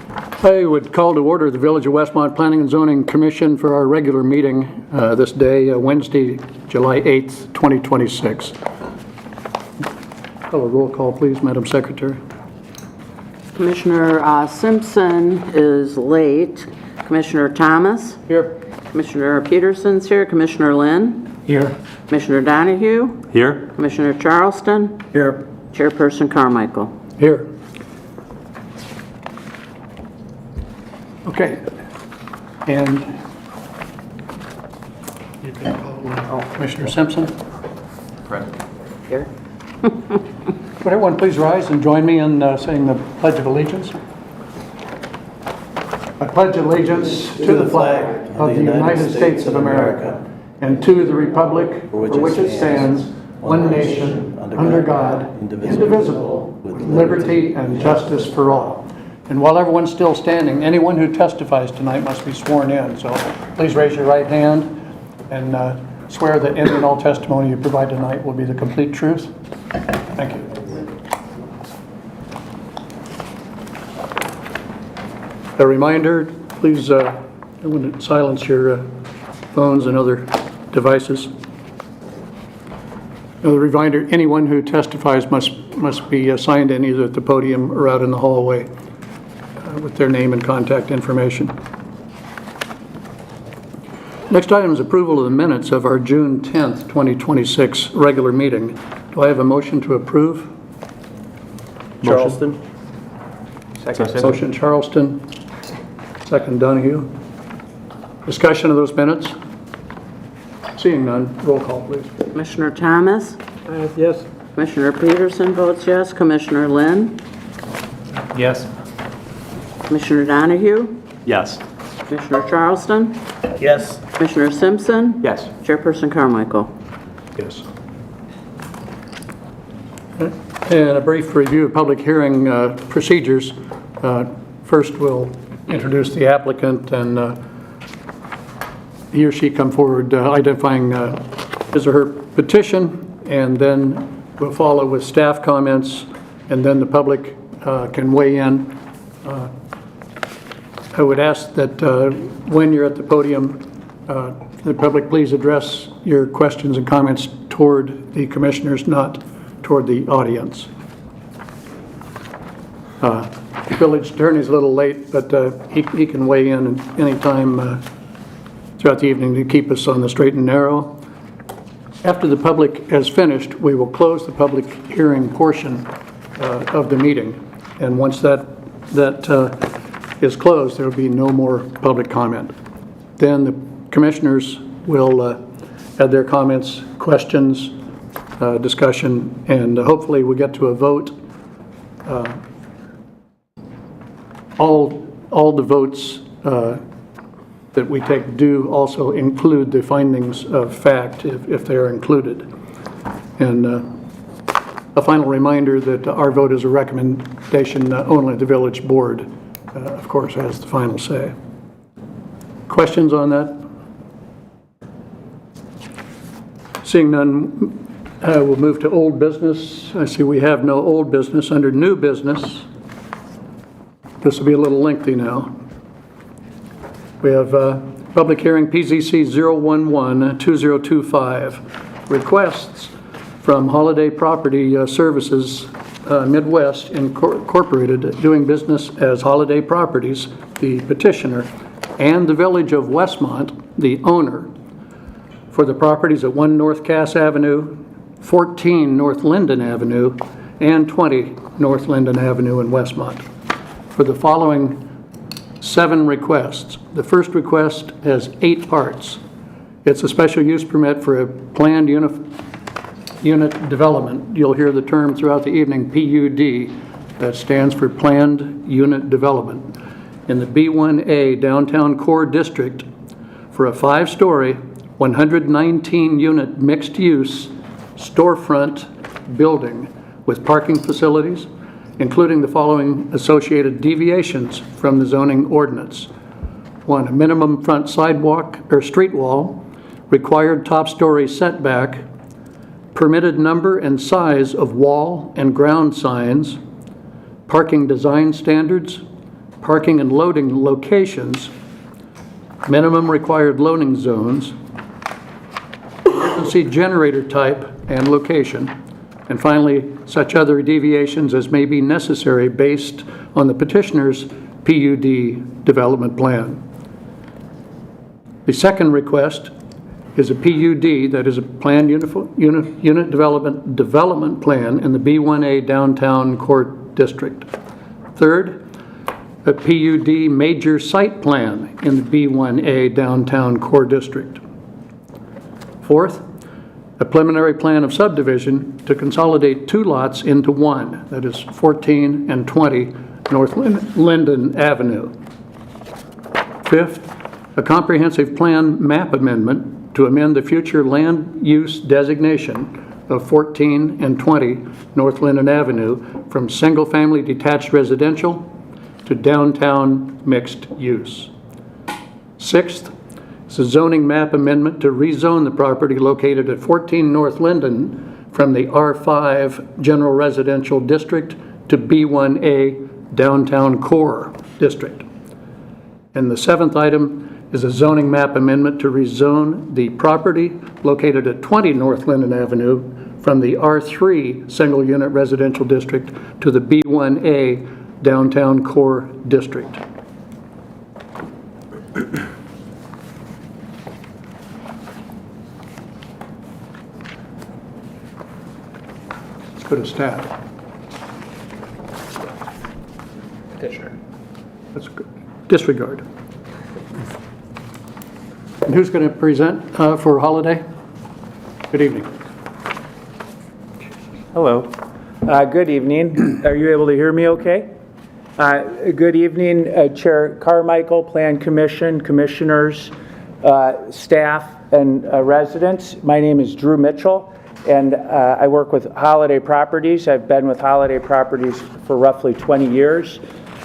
I would call to order the Village of Westmont Planning and Zoning Commission for our regular meeting this day, Wednesday, July 8th, 2026. Call a roll call, please, Madam Secretary. Commissioner Simpson is late. Commissioner Thomas? Here. Commissioner Peterson's here. Commissioner Lynn? Here. Commissioner Donahue? Here. Commissioner Charleston? Here. Chairperson Carmichael. Here. Okay. And you can call Commissioner Simpson. Correct. Here. Would everyone please rise and join me in saying the Pledge of Allegiance? I pledge allegiance to the flag of the United States of America and to the republic for which it stands, one nation, under God, indivisible, with liberty and justice for all. And while everyone's still standing, anyone who testifies tonight must be sworn in. So please raise your right hand and swear that any and all testimony you provide tonight will be the complete truth. Thank you. A reminder, please everyone silence your phones and other devices. A reminder, anyone who testifies must be signed in either at the podium or out in the hallway with their name and contact information. Next item is approval of the minutes of our June 10th, 2026 regular meeting. Do I have a motion to approve? Charleston. Second. Motion Charleston. Second Donahue. Discussion of those minutes? Seeing none, roll call please. Commissioner Thomas? Yes. Commissioner Peterson votes yes. Commissioner Lynn? Yes. Commissioner Donahue? Yes. Commissioner Charleston? Yes. Commissioner Simpson? Yes. Chairperson Carmichael. Yes. And a brief review of public hearing procedures. First, we'll introduce the applicant and he or she come forward identifying his or her petition, and then we'll follow with staff comments, and then the public can weigh in. I would ask that when you're at the podium, the public please address your questions and comments toward the commissioners, not toward the audience. Village attorney's a little late, but he can weigh in any time throughout the evening to keep us on the straight and narrow. After the public has finished, we will close the public hearing portion of the meeting. And once that is closed, there will be no more public comment. Then the commissioners will add their comments, questions, discussion, and hopefully we'll get to a vote. All the votes that we take do also include the findings of fact if they are included. And a final reminder that our vote is a recommendation only. The village board, of course, has the final say. Questions on that? Seeing none, we'll move to old business. I see we have no old business. Under new business, this will be a little lengthy now. We have public hearing PZC 011-2025, requests from Holiday Property Services Midwest Incorporated, doing business as Holiday Properties, the petitioner, and the Village of Westmont, the owner, for the properties at 1 North Cass Avenue, 14 North Linden Avenue, and 20 North Linden Avenue in Westmont, for the following 7 requests. The first request has 8 parts. It's a special use permit for a planned unit development. You'll hear the term throughout the evening, PUD. That stands for Planned Unit Development. In the B1A Downtown Core District for a 5-story, 119-unit mixed-use storefront building with parking facilities, including the following associated deviations from the zoning ordinance. 1, a minimum front sidewalk or street wall, required top story setback, permitted number and size of wall and ground signs, parking design standards, parking and loading locations, minimum required loading zones, emergency generator type and location, and finally, such other deviations as may be necessary based on the petitioner's PUD development plan. The second request is a PUD, that is a planned unit development plan in the B1A downtown core district. Third, a PUD major site plan in the B1A downtown core district. Fourth, a preliminary plan of subdivision to consolidate 2 lots into one, that is 14 and 20 North Linden Avenue. Fifth, a comprehensive plan map amendment to amend the future land use designation of 14 and 20 North Linden Avenue from single-family detached residential to downtown mixed use. Sixth, it's a zoning map amendment to rezone the property located at 14 North Linden from the R5 General Residential District to B1A Downtown Core District. And the seventh item is a zoning map amendment to rezone the property located at 20 North Linden Avenue from the R3 Single Unit Residential District to the B1A Downtown Core District. Let's go to staff. Petitioner. Let's go. Disregard. And who's going to present for Holiday? Good evening. Hello. Good evening. Are you able to hear me okay? Good evening, Chair Carmichael, Plan Commission, Commissioners, staff, and residents. My name is Drew Mitchell, and I work with Holiday Properties. I've been with Holiday Properties for roughly 20 years.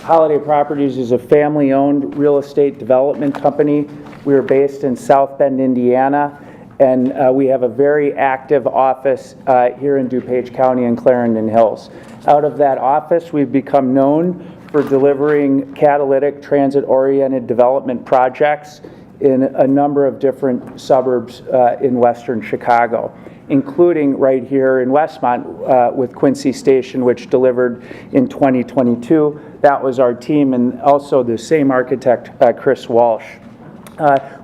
Holiday Properties is a family-owned real estate development company. We are based in South Bend, Indiana, and we have a very active office here in DuPage County and Clarendon Hills. Out of that office, we've become known for delivering catalytic transit-oriented development projects in a number of different suburbs in western Chicago, including right here in Westmont with Quincy Station, which delivered in 2022. That was our team, and also the same architect, Chris Walsh.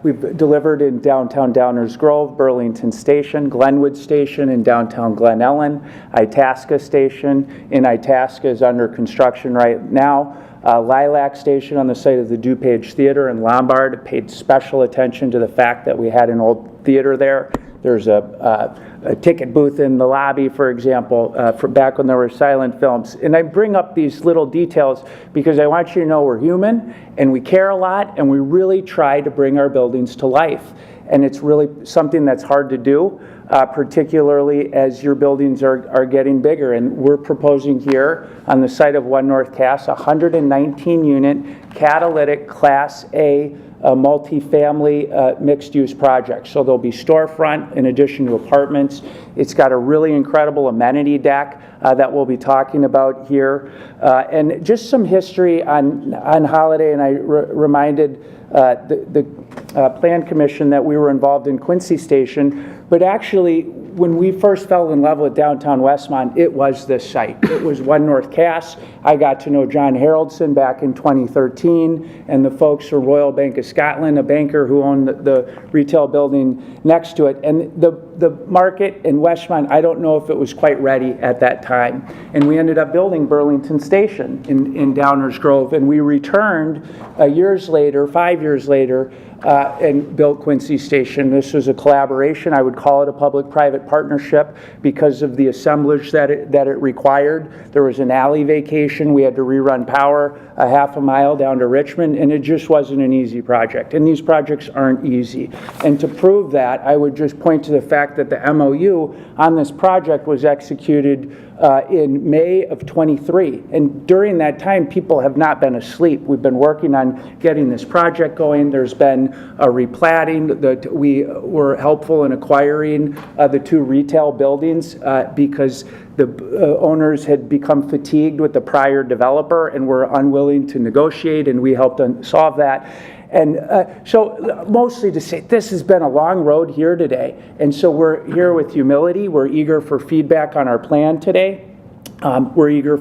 We've delivered in downtown Downers Grove, Burlington Station, Glenwood Station in downtown Glen Ellen, Itasca Station in Itasca is under construction right now. Lilac Station on the site of the DuPage Theater in Lombard paid special attention to the fact that we had an old theater there. There's a ticket booth in the lobby, for example, for back when there were silent films. And I bring up these little details because I want you to know we're human and we care a lot and we really try to bring our buildings to life. And it's really something that's hard to do, particularly as your buildings are getting bigger. And we're proposing here on the site of One North Cass, a 119-unit catalytic Class A multifamily mixed-use project. So there'll be storefront in addition to apartments. It's got a really incredible amenity deck that we'll be talking about here. And just some history on Holiday, and I reminded the Plan Commission that we were involved in Quincy Station, but actually when we first fell in love with downtown Westmont, it was this site. It was One North Cass. I got to know John Haroldson back in 2013, and the folks from Royal Bank of Scotland, a banker who owned the retail building next to it. And the market in Westmont, I don't know if it was quite ready at that time. And we ended up building Burlington Station in Downers Grove, and we returned years later, 5 years later, and built Quincy Station. This was a collaboration. I would call it a public-private partnership because of the assemblage that it required. There was an alley vacation. We had to rerun power a half a mile down to Richmond, and it just wasn't an easy project. And these projects aren't easy. And to prove that, I would just point to the fact fact that the MOU on this project was executed in May of '23. And during that time, people have not been asleep. We've been working on getting this project going. There's been a replatting. That we were helpful in acquiring the 2 retail buildings because the owners had become fatigued with the prior developer and were unwilling to negotiate, and we helped them solve that. And so mostly to say, this has been a long road here today. And so we're here with humility. We're eager for feedback on our plan today. We're eager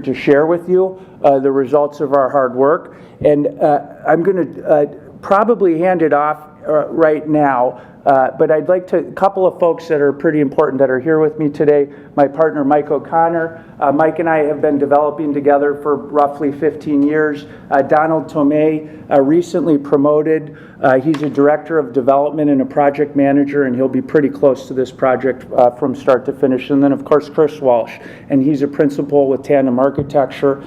to share with you the results of our hard work. And I'm going to probably hand it off right now. But I'd like to, a couple of folks that are pretty important that are here with me today. My partner, Mike O'Connor. Mike and I have been developing together for roughly 15 years. Donald Tomei, recently promoted. He's a director of development and a project manager, and he'll be pretty close to this project from start to finish. And then, of course, Chris Walsh, and he's a principal with Tandem Architecture.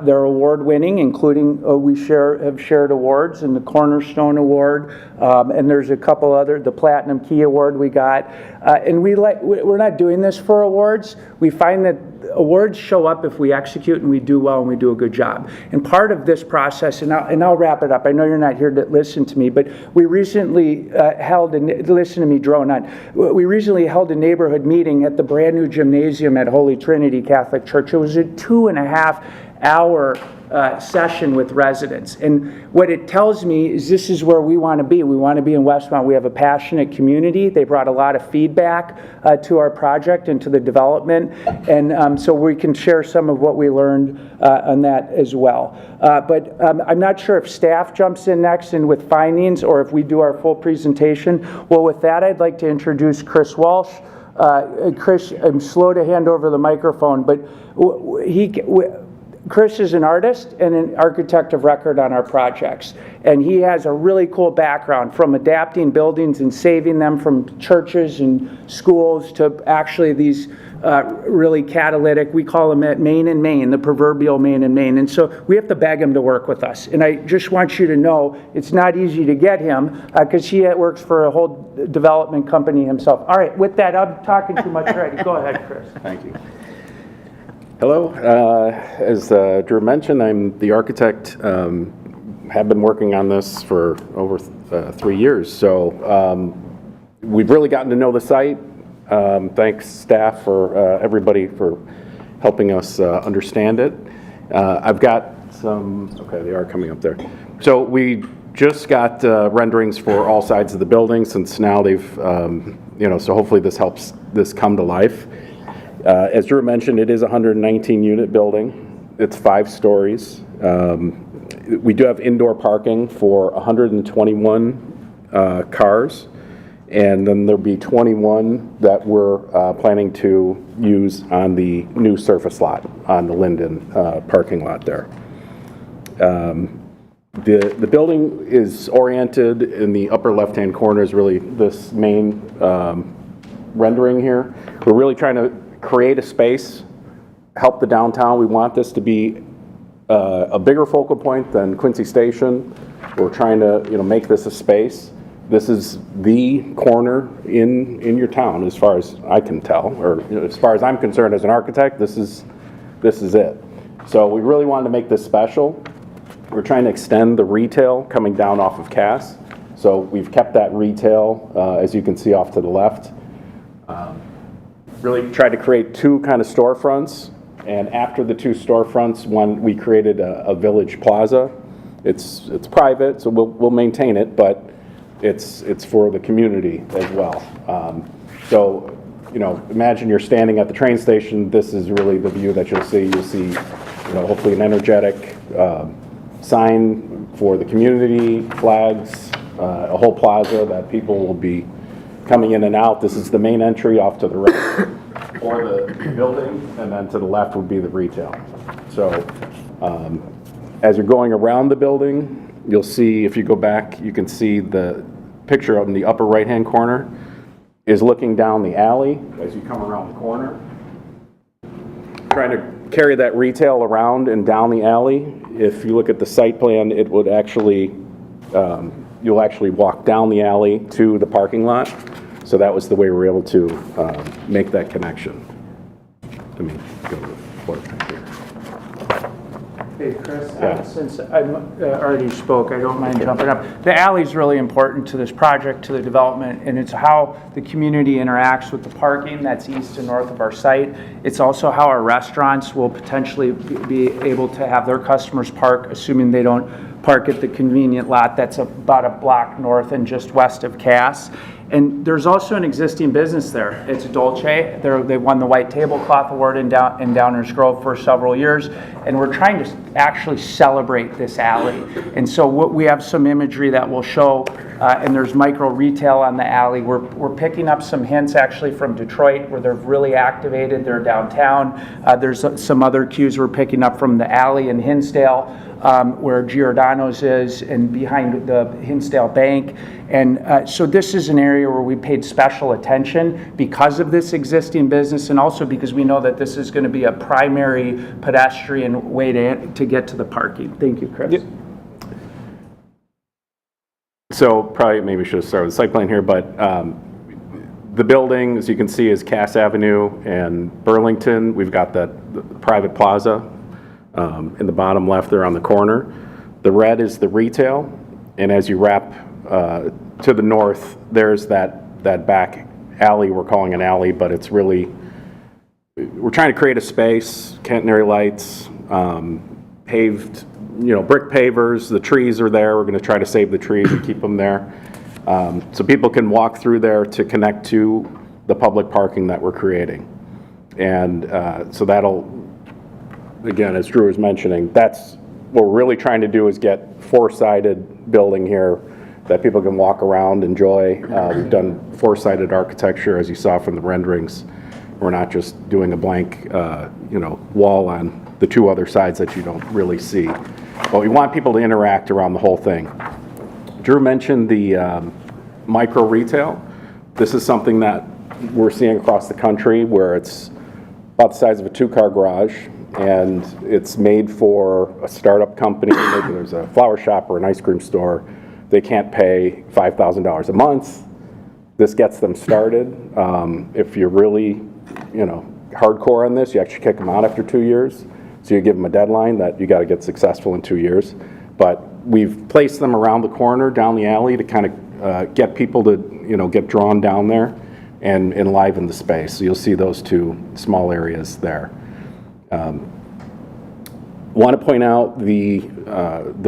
They're award-winning, including we have shared awards, and the Cornerstone Award, and there's a couple other, the Platinum Key Award we got. And we're not doing this for awards. We find that awards show up if we execute and we do well and we do a good job. And part of this process, and I'll wrap it up. I know you're not here to listen to me, but we recently listen to me drone on. We recently held a neighborhood meeting at the brand new gymnasium at Holy Trinity Catholic Church. It was a 2.5-hour session with residents. And what it tells me is this is where we want to be. We want to be in Westmont. We have a passionate community. They brought a lot of feedback to our project and to the development. And so we can share some of what we learned on that as well. But I'm not sure if staff jumps in next and with findings or if we do our full presentation. Well, with that, I'd like to introduce Chris Walsh. Chris, I'm slow to hand over the microphone, but Chris is an artist and an architect of record on our projects. And he has a really cool background from adapting buildings and saving them from churches and schools to actually these really catalytic, we call them at Main and Main, the proverbial Main and Main. And so we have to beg him to work with us. And I just want you to know it's not easy to get him because he works for a whole development company himself. All right, with that, I'm talking too much already. Go ahead, Chris. Thank you. Hello. As Drew mentioned, I'm the architect. Have been working on this for over 3 years. So we've really gotten to know the site. Thanks staff for everybody for helping us understand it. I've got some, okay, they are coming up there. So we just got renderings for all sides of the building since now they've, so hopefully this helps this come to life. As Drew mentioned, it is a 119-unit building. It's 5 stories. We do have indoor parking for 121 cars, and then there'll be 21 that we're planning to use on the new surface lot on the Linden parking lot there. The building is oriented in the upper left-hand corner is really this main rendering here. We're really trying to create a space, help the downtown. We want this to be a bigger focal point than Quincy Station. We're trying to make this a space. This is the corner in your town as far as I can tell, or as far as I'm concerned as an architect, this is it. So we really wanted to make this special. We're trying to extend the retail coming down off of Cass. So we've kept that retail, as you can see off to the left. Really tried to create 2 kind of storefronts, and after the 2 storefronts, we created a village plaza. It's private, so we'll maintain it, but it's for the community as well. So imagine you're standing at the train station. This is really the view that you'll see. You'll see, hopefully an energetic sign for the community, flags, a whole plaza that people will be coming in and out. This is the main entry off to the right for the building, and then to the left would be the retail. So as you're going around the building, you'll see, if you go back, you can see the picture up in the upper right-hand corner is looking down the alley as you come around the corner. Trying to carry that retail around and down the alley. If you look at the site plan, it would actually you'll actually walk down the alley to the parking lot. So that was the way we were able to make that connection. Let me go to the floor plan here. Hey, Chris, Yeah. since I already spoke, I don't mind jumping up. The alley is really important to this project, to the development, and it's how the community interacts with the parking that's east and north of our site. It's also how our restaurants will potentially be able to have their customers park, assuming they don't park at the convenient lot that's about a block north and just west of Cass. And there's also an existing business there. It's Dolce. They won the White Tablecloth Award in Downers Grove for several years. And we're trying to actually celebrate this alley. And so we have some imagery that will show, and there's micro retail on the alley. We're picking up some hints actually from Detroit where they're really activated. They're downtown. There's some other cues we're picking up from the alley in Hinsdale. Where Giordano's is and behind the Hinsdale Bank. And so this is an area where we paid special attention because of this existing business and also because we know that this is going to be a primary pedestrian way to get to the parking. Thank you, Chris. Yep. So probably maybe we should have started with the site plan here, but the building, as you can see, is Cass Avenue and Burlington. We've got the private plaza. In the bottom left there on the corner. The red is the retail, and as you wrap to the north, there's that back alley. We're calling an alley, but it's really, we're trying to create a space, catenary lights, paved, brick pavers. The trees are there. We're going to try to save the trees and keep them there. So people can walk through there to connect to the public parking that we're creating. And so that'll, again, as Drew was mentioning, that's what we're really trying to do is get four-sided building here that people can walk around, enjoy. We've done four-sided architecture, as you saw from the renderings. We're not just doing a blank, wall on the two other sides that you don't really see. But we want people to interact around the whole thing. Drew mentioned the micro retail. This is something that we're seeing across the country where it's about the size of a two-car garage. And it's made for a startup company. Maybe there's a flower shop or an ice cream store. They can't pay $5,000 a month. This gets them started. If you're really, hardcore on this, you actually kick them out after 2 years. So you give them a deadline that you got to get successful in 2 years. But we've placed them around the corner, down the alley, to kind of get people to, get drawn down there and enliven the space. So you'll see those two small areas there. Want to point out the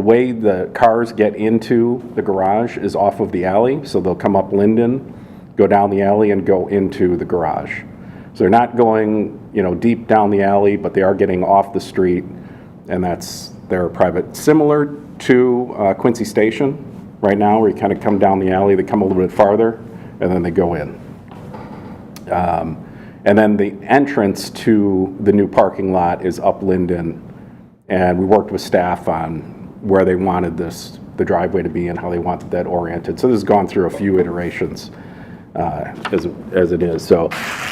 way the cars get into the garage is off of the alley. So they'll come up Linden, go down the alley, and go into the garage. So they're not going, deep down the alley, but they are getting off the street, and they're private. Similar to Quincy Station right now, where you kind of come down the alley, they come a little bit farther, and then they go in. And then the entrance to the new parking lot is up Linden, and we worked with staff on where they wanted the driveway to be and how they wanted that oriented. So this has gone through a few iterations as it is. So,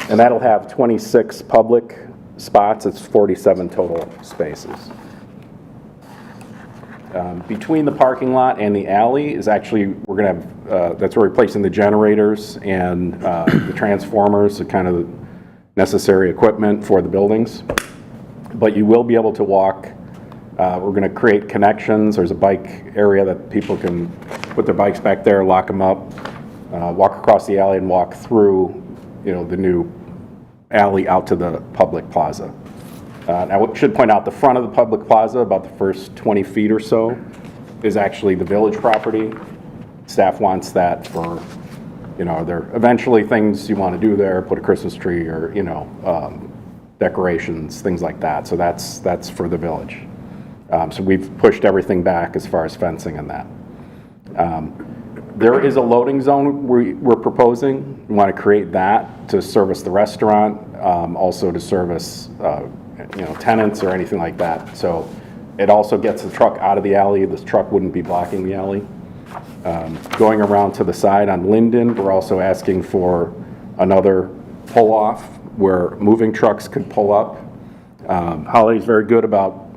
and that'll have 26 public spots. It's 47 total spaces. Between the parking lot and the alley is actually, we're going to have, that's where we're placing the generators and the transformers, the kind of necessary equipment for the buildings. But you will be able to walk. We're going to create connections. There's a bike area that people can put their bikes back there, lock them up, walk across the alley and walk through, the new alley out to the public plaza. Now, I should point out the front of the public plaza, about the first 20 feet or so, is actually the village property. Staff wants that for, there eventually things you want to do there, put a Christmas tree or, decorations, things like that. So that's for the village. So we've pushed everything back as far as fencing and that. There is a loading zone we're proposing. We want to create that to service the restaurant, also to service tenants or anything like that. So it also gets the truck out of the alley. This truck wouldn't be blocking the alley. Going around to the side on Linden, we're also asking for another pull-off where moving trucks could pull up. Holly's very good about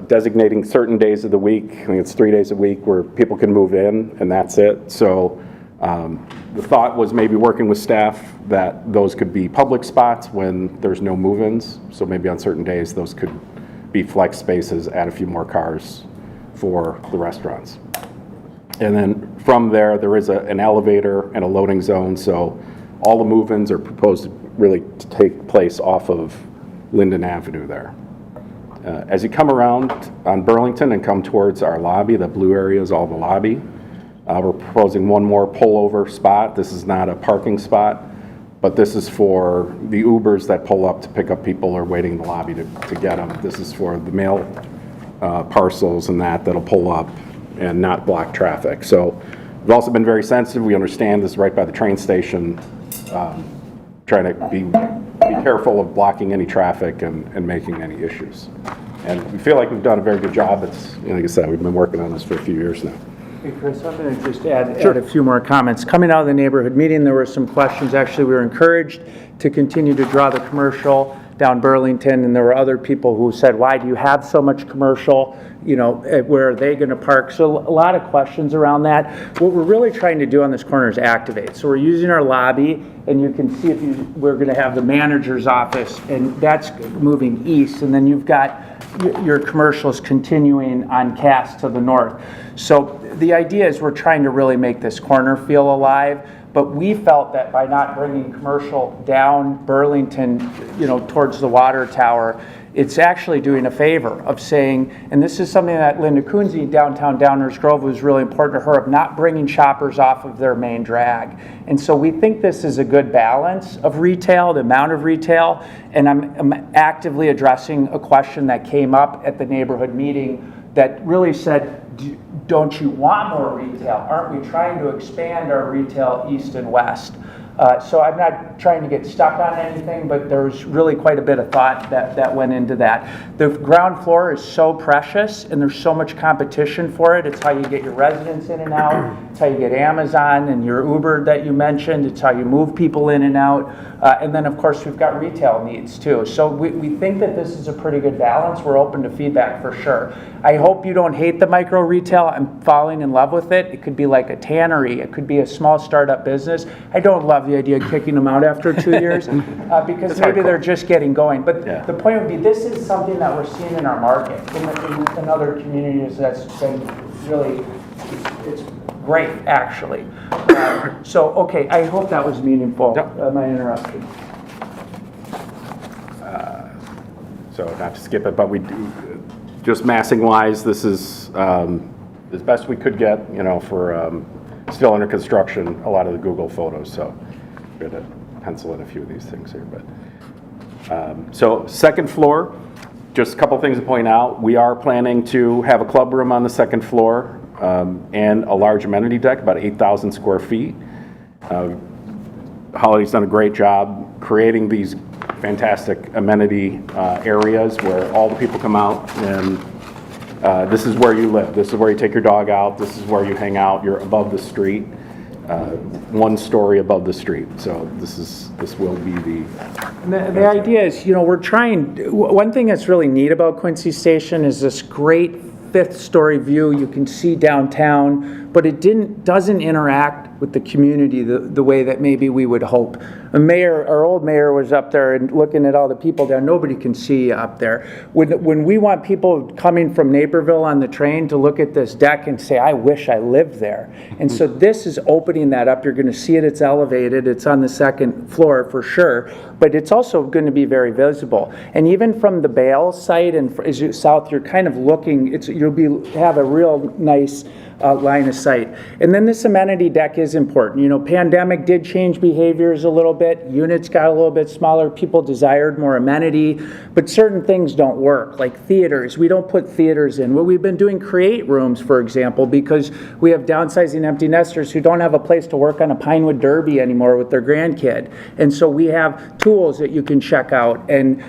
designating certain days of the week. I think it's 3 days a week where people can move in, and that's it. So the thought was maybe working with staff that those could be public spots when there's no move-ins. So maybe on certain days, those could be flex spaces, add a few more cars for the restaurants. And then from there, there is an elevator and a loading zone. So all the move-ins are proposed to really to take place off of Linden Avenue there. As you come around on Burlington and come towards our lobby, the blue area is all the lobby. We're proposing one more pullover spot. This is not a parking spot, but this is for the Ubers that pull up to pick up people or waiting in the lobby to get them. This is for the mail parcels and that'll pull up and not block traffic. So we've also been very sensitive. We understand this is right by the train station, trying to be careful of blocking any traffic and making any issues. And we feel like we've done a very good job. It's, like I said, we've been working on this for a few years now. Hey, Chris, I'm going to just add a few more comments. Coming out of the neighborhood meeting, there were some questions. Actually, we were encouraged to continue to draw the commercial down Burlington, and there were other people who said, why do you have so much commercial? Where are they going to park? So a lot of questions around that. What we're really trying to do on this corner is activate. So we're using our lobby, and you can see we're going to have the manager's office, and that's moving east, and then you've got your commercials continuing on Cass to the north. So the idea is we're trying to really make this corner feel alive, but we felt that by not bringing commercial down Burlington, towards the water tower, it's actually doing a favor of saying, and this is something that Linda Coonsey, downtown Downers Grove, was really important to her, of not bringing shoppers off of their main drag. And so we think this is a good balance of retail, the amount of retail, and I'm actively addressing a question that came up at the neighborhood meeting that really said, don't you want more retail? Aren't we trying to expand our retail east and west? So I'm not trying to get stuck on anything, but there's really quite a bit of thought that went into that. The ground floor is so precious, and there's so much competition for it. It's how you get your residents in and out. It's how you get Amazon and your Uber that you mentioned. It's how you move people in and out. And then, of course, we've got retail needs, too. So we think that this is a pretty good balance. We're open to feedback for sure. I hope you don't hate the micro retail. I'm falling in love with it. It could be like a tannery. It could be a small startup business. I don't love the idea of kicking them out after 2 years because maybe they're just getting going. But the point would be, this is something that we're seeing in our market, in other communities that's been really, it's great, actually. So, okay, I hope that was meaningful. Am I interrupting? So not to skip it, but we do, just massing wise, this is as best we could get, for still under construction, a lot of the Google photos. So we're going to pencil in a few of these things here. But so second floor, just a couple things to point out. We are planning to have a club room on the second floor and a large amenity deck, about 8,000 square feet. Holly's done a great job creating these fantastic amenity areas where all the people come out, and this is where you live. This is where you take your dog out. This is where you hang out. You're above the street, 1 story above the street. So this will be The idea is, we're trying, one thing that's really neat about Quincy Station is this great 5th story view. You can see downtown, but it doesn't interact with the community the way that maybe we would hope. Our old mayor was up there and looking at all the people there. Nobody can see up there. When we want people coming from Naperville on the train to look at this deck and say, I wish I lived there. And so this is opening that up. You're going to see it. It's elevated. It's on the second floor for sure, but it's also going to be very visible. And even from the Bale site and as you south, you're kind of looking, have a real nice line of sight. And then this amenity deck is important. Pandemic did change behaviors a little bit. Units got a little bit smaller. People desired more amenity, but certain things don't work, like theaters. We don't put theaters in. Well, we've been doing create rooms, for example, because we have downsizing empty nesters who don't have a place to work on a Pinewood Derby anymore with their grandkid. And so we have tools that you can check out, and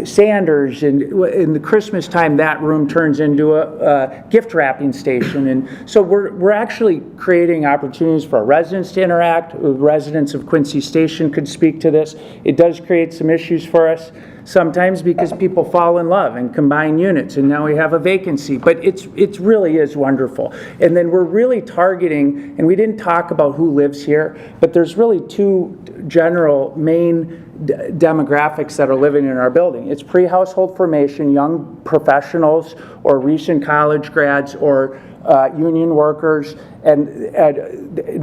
Sanders, and in the Christmas time, that room turns into a gift wrapping station. And so we're actually creating opportunities for our residents to interact. Residents of Quincy Station could speak to this. It does create some issues for us. Sometimes because people fall in love and combine units, and now we have a vacancy. But it really is wonderful. And then we're really targeting, and we didn't talk about who lives here, but there's really two general main demographics that are living in our building. It's pre-household formation, young professionals or recent college grads or union workers, and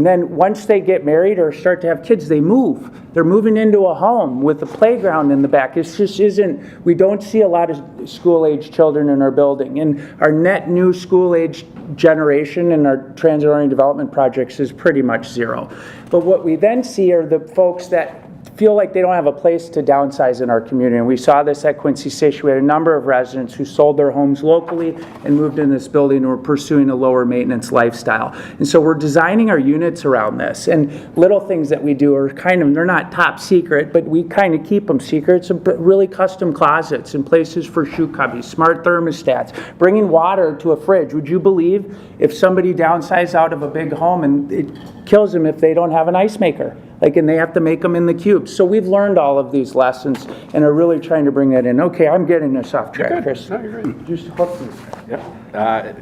then once they get married or start to have kids, they move. They're moving into a home with a playground in the back. It just isn't, we don't see a lot of school-age children in our building. And our net new school-age generation in our transit-oriented development projects is pretty much zero. But what we then see are the folks that feel like they don't have a place to downsize in our community. And we saw this at Quincy Station. We had a number of residents who sold their homes locally and moved in this building and were pursuing a lower maintenance lifestyle. And so we're designing our units around this. And little things that we do are they're not top secret, but we kind of keep them secret. Some really custom closets and places for shoe cubbies, smart thermostats, bringing water to a fridge. Would you believe if somebody downsized out of a big home and it kills them if they don't have an ice maker? And they have to make them in the cubes. So we've learned all of these lessons and are really trying to bring that in. Okay, I'm getting us off track, Chris. No, you're good. Just hook this. Yep.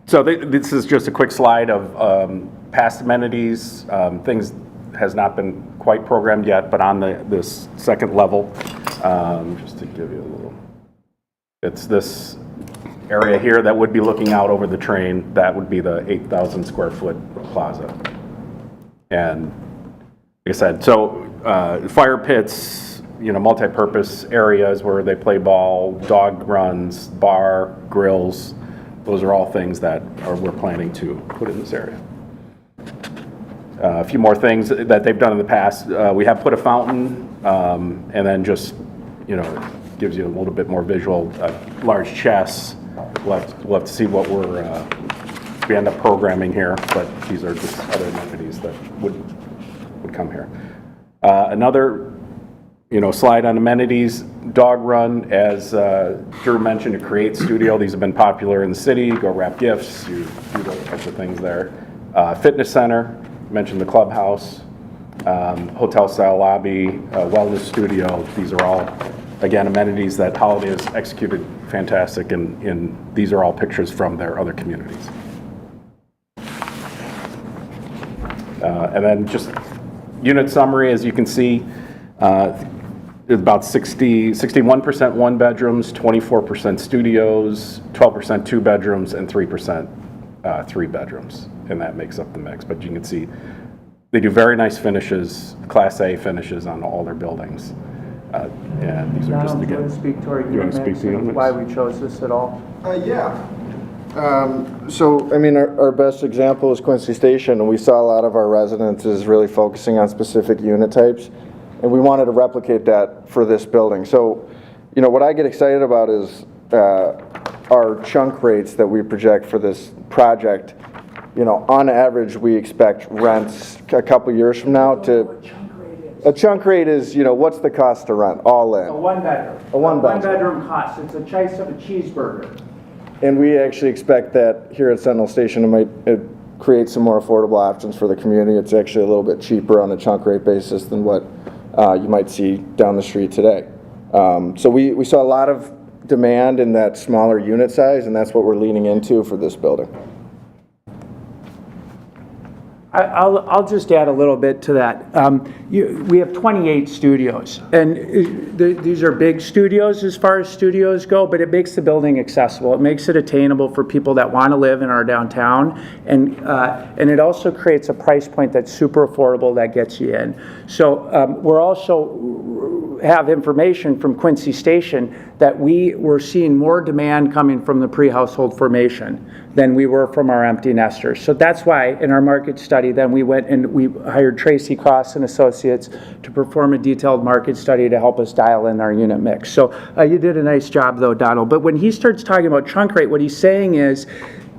So this is just a quick slide of past amenities. Things has not been quite programmed yet, but on this second level, just to give you a little, it's this area here that would be looking out over the train. That would be the 8,000 square foot plaza. And like I said, so fire pits, multi-purpose areas where they play ball, dog runs, bar, grills. Those are all things that we're planning to put in this area. A few more things that they've done in the past. We have put a fountain, and then just, gives you a little bit more visual. Large chess. We'll have to see what we end up programming here, but these are just other amenities that would come here. Another, slide on amenities, dog run, as Drew mentioned, a create studio. These have been popular in the city. Go wrap gifts, you do those types of things there. Fitness center, mentioned the clubhouse, hotel style lobby, wellness studio. These are all, again, amenities that Holiday has executed fantastic, and these are all pictures from their other communities. And then just unit summary, as you can see, it's about 61% one bedrooms, 24% studios, 12% two bedrooms, and 3% three bedrooms, and that makes up the mix. But you can see they do very nice finishes, Class A finishes on all their buildings. And these are just, again, Do you want to speak to our you want to speak to unit mix? why we chose this at all? Yeah. Our best example is Quincy Station, and we saw a lot of our residents is really focusing on specific unit types, and we wanted to replicate that for this building. So, what I get excited about is our chunk rates that we project for this project. On average, we expect rents a couple years from now to... A chunk rate is, what's the cost to rent, all in? A one bedroom. A one bedroom. One bedroom cost. It's a choice of a cheeseburger. And we actually expect that here at Sentinel Station, it create some more affordable options for the community. It's actually a little bit cheaper on a chunk rate basis than what you might see down the street today. So we saw a lot of demand in that smaller unit size, and that's what we're leaning into for this building. I'll just add a little bit to that. We have 28 studios, and these are big studios as far as studios go, but it makes the building accessible. It makes it attainable for people that want to live in our downtown, and it also creates a price point that's super affordable that gets you in. So we're also have information from Quincy Station that we were seeing more demand coming from the pre-household formation than we were from our empty nesters. So that's why in our market study then we went and we hired Tracy Cross and Associates to perform a detailed market study to help us dial in our unit mix. So you did a nice job though, Donald. But when he starts talking about chunk rate, what he's saying is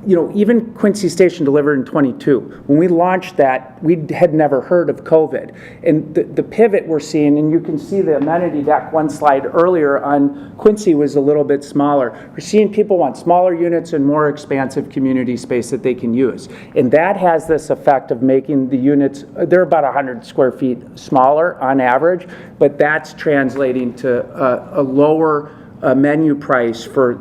even Quincy Station delivered in '22. When we launched that, we had never heard of COVID. And the pivot we're seeing, and you can see the amenity deck, one slide earlier on Quincy was a little bit smaller. We're seeing people want smaller units and more expansive community space that they can use. And that has this effect of making the units, they're about 100 square feet smaller on average, but that's translating to a lower menu price for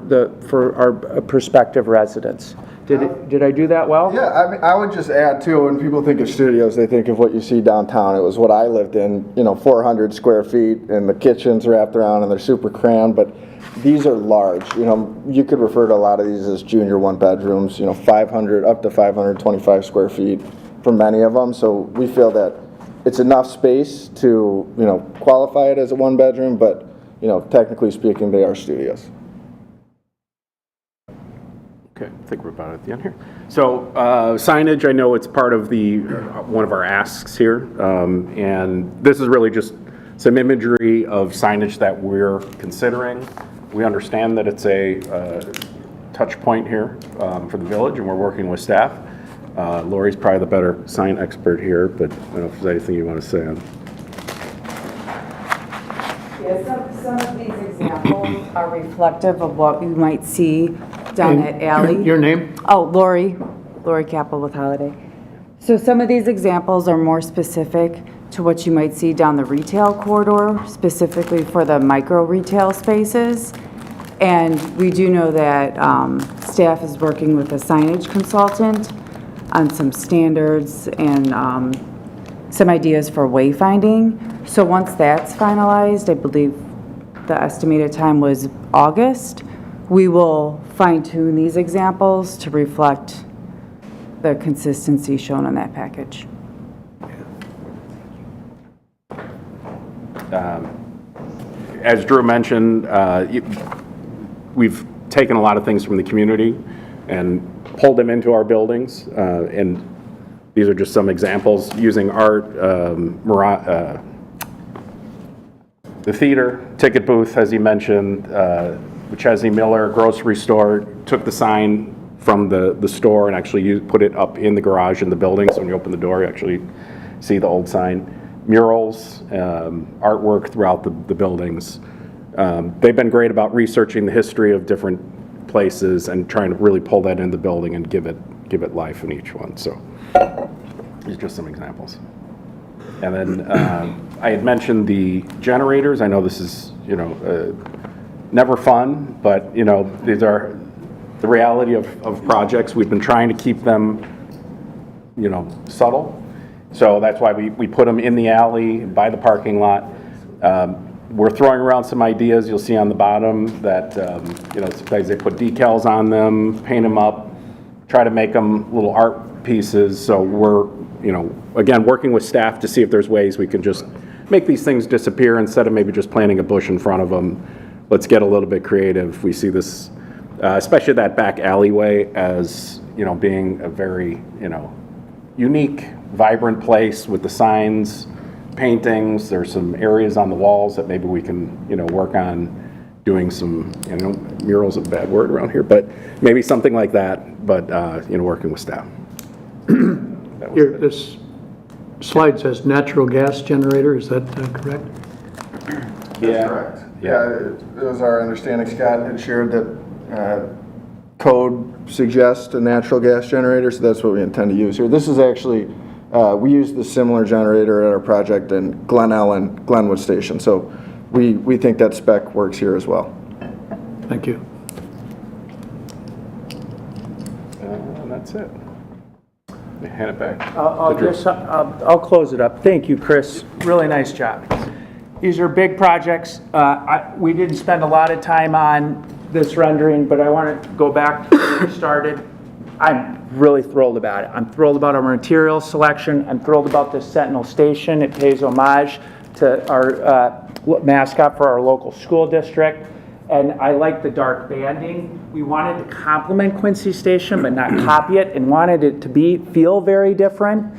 our prospective residents. Did I do that well? Yeah, I mean, I would just add too, when people think of studios, they think of what you see downtown. It was what I lived in, 400 square feet, and the kitchen's wrapped around and they're super crammed, but these are large. You could refer to a lot of these as junior one bedrooms, 500 up to 525 square feet for many of them. So we feel that it's enough space to, qualify it as a one bedroom, but, technically speaking, they are studios. Okay, I think we're about at the end here. So signage, I know it's part of one of our asks here, and this is really just some imagery of signage that we're considering. We understand that it's a touch point here for the village, and we're working with staff. Lori's probably the better sign expert here, but I don't know if there's anything you want to say on. Yeah, some of these examples are reflective of what we might see down at Alley. Your name? Oh, Lori Capel with Holiday. So some of these examples are more specific to what you might see down the retail corridor, specifically for the micro retail spaces. And we do know that staff is working with a signage consultant on some standards and some ideas for wayfinding. So once that's finalized, I believe the estimated time was August, we will fine-tune these examples to reflect the consistency shown on that package. As Drew mentioned, we've taken a lot of things from the community and pulled them into our buildings, and these are just some examples using art, the theater, ticket booth, as he mentioned, Chesney Miller grocery store took the sign from the store and actually put it up in the garage in the building, so when you open the door you actually see the old sign. Murals, artwork throughout the buildings. They've been great about researching the history of different places and trying to really pull that in the building and give it life in each one. So these are just some examples. And then I had mentioned the generators. I know this is never fun, but these are the reality of projects. We've been trying to keep them subtle. So that's why we put them in the alley, by the parking lot. We're throwing around some ideas. You'll see on the bottom that sometimes they put decals on them, paint them up, try to make them little art pieces. So we're again working with staff to see if there's ways we can just make these things disappear instead of maybe just planting a bush in front of them. Let's get a little bit creative. We see this, especially that back alleyway, as being a very unique, vibrant place with the signs, paintings. There's some areas on the walls that maybe we can work on doing some murals is a bad word around here, but maybe something like that. But working with staff. Here, this slide says natural gas generator. Is that correct? That's correct. Yeah, it was our understanding. Scott had shared that code suggests a natural gas generator, so that's what we intend to use here. This is actually, we used the similar generator at our project in Glen Ellen, Glenwood Station, so we think that spec works here as well. Thank you. And that's it. Hand it back. I'll close it up. Thank you, Chris. Really nice job. These are big projects. We didn't spend a lot of time on this rendering, but I want to go back to where we started. I'm really thrilled about it. I'm thrilled about our material selection. I'm thrilled about this Sentinel Station. It pays homage to our mascot for our local school district. and I like the dark banding. We wanted to complement Quincy Station, but not copy it, and wanted it to feel very different.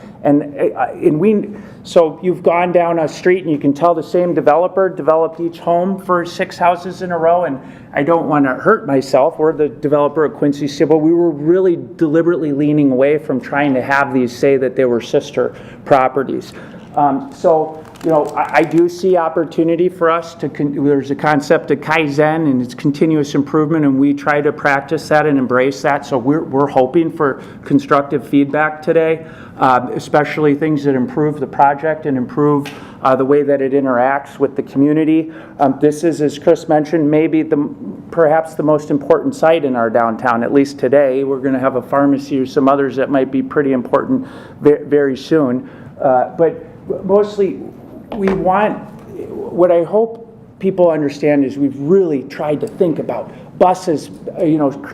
So you've gone down a street and you can tell the same developer developed each home for 6 houses in a row, and I don't want to hurt myself or the developer at Quincy Station, but we were really deliberately leaning away from trying to have these say that they were sister properties. I do see opportunity for us there's a concept of Kaizen and it's continuous improvement, and we try to practice that and embrace that. So we're hoping for constructive feedback today, especially things that improve the project and improve the way that it interacts with the community. This is, as Chris mentioned, maybe perhaps the most important site in our downtown, at least today. We're going to have a pharmacy or some others that might be pretty important very soon. But mostly, what I hope people understand is we've really tried to think about buses,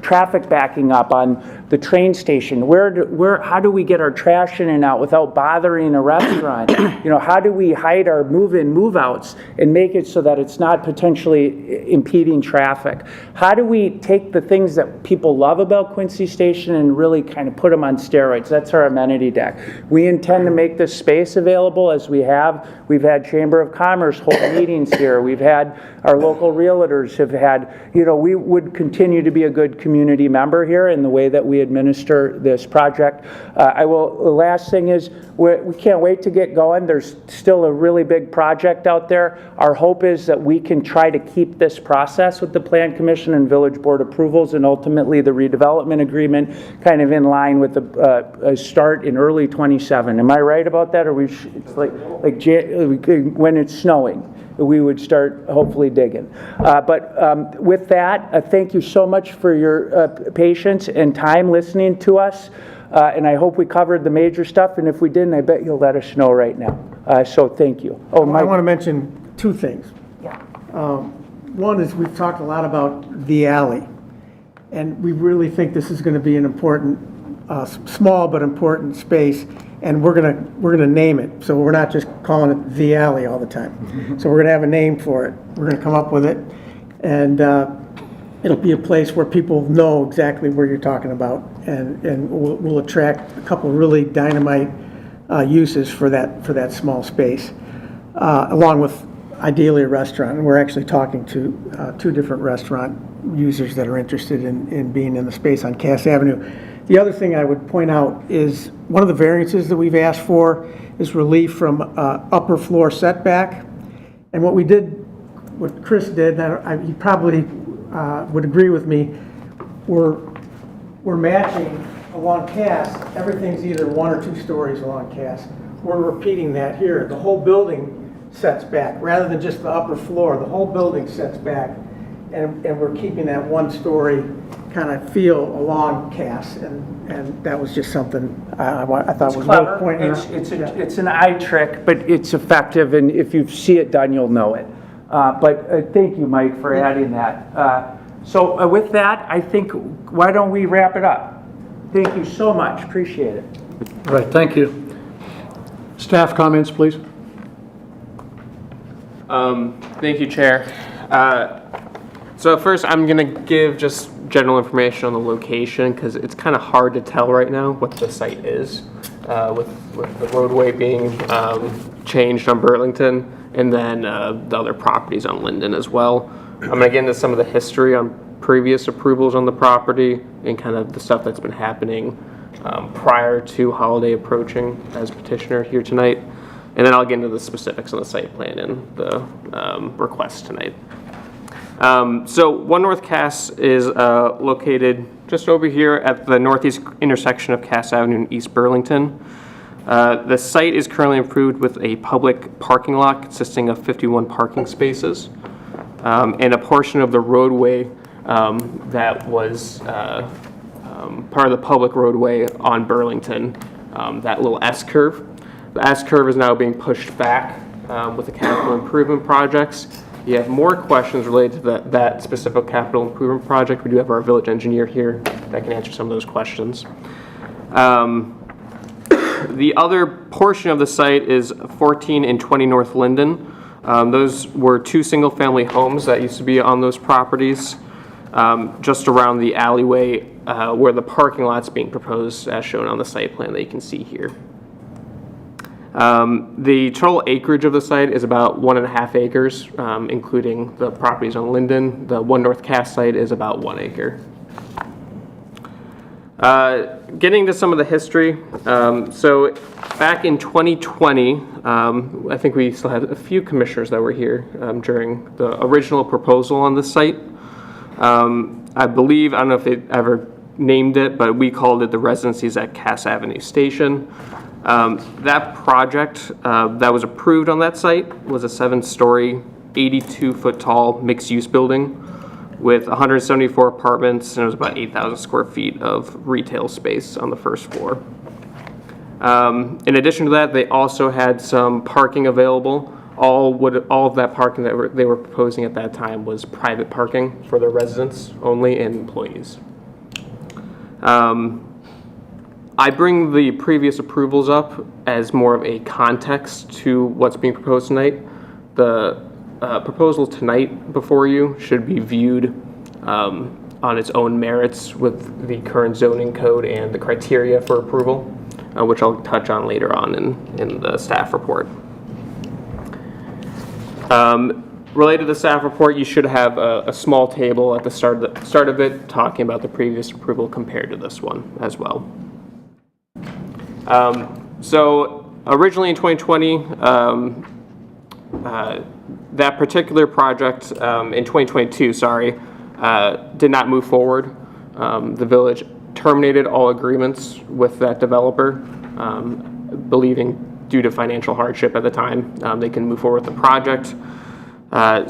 traffic backing up on the train station. How do we get our trash in and out without bothering a restaurant? How do we hide our move-in, move-outs and make it so that it's not potentially impeding traffic? How do we take the things that people love about Quincy Station and really kind of put them on steroids? That's our amenity deck. We intend to make this space available as we have. We've had Chamber of Commerce hold meetings here. We've had our local realtors have had, we would continue to be a good community member here in the way that we administer this project. The last thing is we can't wait to get going. There's still a really big project out there. Our hope is that we can try to keep this process with the Plan Commission and Village Board approvals and ultimately the redevelopment agreement kind of in line with a start in early 27. Am I right about that? Or it's like when it's snowing, we would start hopefully digging. But with that, thank you so much for your patience and time listening to us. And I hope we covered the major stuff. And if we didn't, I bet you'll let us know right now. So thank you. I want to mention two things. Yeah. One is we've talked a lot about the alley. And we really think this is going to be an important, small but important space. And we're gonna name it, so we're not just calling it the alley all the time. So we're gonna have a name for it. We're gonna come up with it, and it'll be a place where people know exactly where you're talking about, and we'll attract a couple really dynamite uses for that small space, along with ideally a restaurant. And we're actually talking to 2 different restaurant users that are interested in being in the space on Cass Avenue. The other thing I would point out is one of the variances that we've asked for is relief from upper floor setback. And what Chris did, and he probably would agree with me, we're matching along Cass. Everything's either 1 or 2 stories along Cass. We're repeating that here. The whole building sets back rather than just the upper floor. The whole building sets back, and we're keeping that 1-story kind of feel along Cass, and that was just something I thought was worth pointing out. It's an eye trick, but it's effective, and if you see it done, you'll know it. But thank you, Mike, for adding that. So with that, I think, why don't we wrap it up? Thank you so much. Appreciate it. All right, thank you. Staff comments, please. Thank you, Chair. So first, I'm going to give just general information on the location because it's kind of hard to tell right now what the site is with the roadway being changed on Burlington and then the other properties on Linden as well. I'm going to get into some of the history on previous approvals on the property and kind of the stuff that's been happening prior to Holiday approaching as petitioner here tonight. And then I'll get into the specifics on the site plan and the request tonight. So 1 North Cass is located just over here at the northeast intersection of Cass Avenue and East Burlington. The site is currently approved with a public parking lot consisting of 51 parking spaces and a portion of the roadway that was part of the public roadway on Burlington, that little S-curve. The S-curve is now being pushed back with the capital improvement projects. If you have more questions related to that specific capital improvement project, we do have our village engineer here that can answer some of those questions. The other portion of the site is 14 and 20 North Linden. Those were 2 single-family homes that used to be on those properties, just around the alleyway where the parking lot's being proposed, as shown on the site plan that you can see here. The total acreage of the site is about 1.5 acres, including the properties on Linden. The One North Cass site is about 1 acre. Getting to some of the history, so back in 2020, I think we still had a few commissioners that were here during the original proposal on this site. I believe, I don't know if they ever named it, but we called it the Residencies at Cass Avenue Station. That project that was approved on that site was a 7-story, 82-foot tall mixed-use building with 174 apartments, and it was about 8,000 square feet of retail space on the first floor. In addition to that, they also had some parking available. All of that parking that they were proposing at that time was private parking for their residents only and employees. I bring the previous approvals up as more of a context to what's being proposed tonight. The proposal tonight before you should be viewed on its own merits with the current zoning code and the criteria for approval, which I'll touch on later on in the staff report. Related to the staff report, you should have a small table at the start of it talking about the previous approval compared to this one as well. So originally in 2020, that particular project in 2022, did not move forward. The village terminated all agreements with that developer, believing due to financial hardship at the time, they can move forward with the project.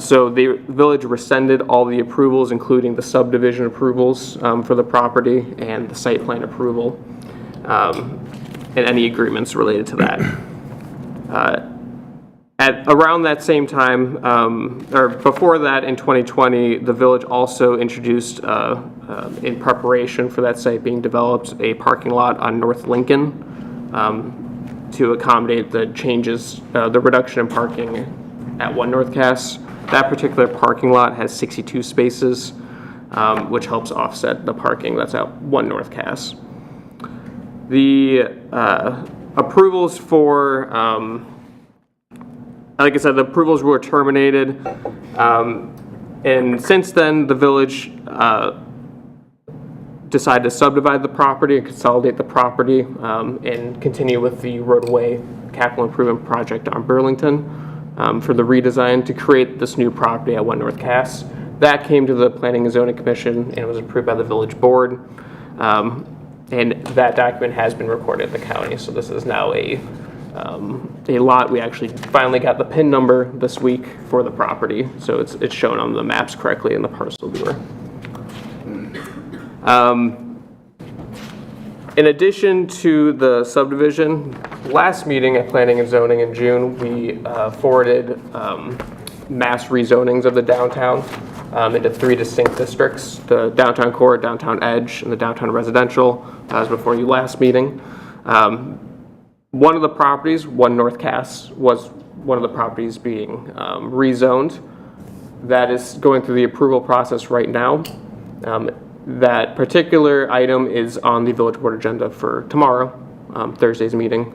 So the village rescinded all the approvals, including the subdivision approvals for the property and the site plan approval, and any agreements related to that. At around that same time, or before that in 2020, the village also introduced, in preparation for that site being developed, a parking lot on North Lincoln to accommodate the changes, the reduction in parking at One North Cass. That particular parking lot has 62 spaces, which helps offset the parking that's at One North Cass. The approvals for, like I said, the approvals were terminated, and since then the village decided to subdivide the property and consolidate the property and continue with the roadway capital improvement project on Burlington for the redesign to create this new property at One North Cass. That came to the Planning and Zoning Commission and was approved by the village board. And that document has been recorded at the county, so this is now a lot. We actually finally got the PIN number this week for the property, so it's shown on the maps correctly in the parcel viewer. In addition to the subdivision, last meeting at Planning and Zoning in June, we forwarded mass rezonings of the downtown into 3 distinct districts: the downtown core, downtown edge, and the downtown residential. That was before you last meeting. One of the properties, One North Cass, was one of the properties being rezoned. That is going through the approval process right now. That particular item is on the village board agenda for tomorrow, Thursday's meeting.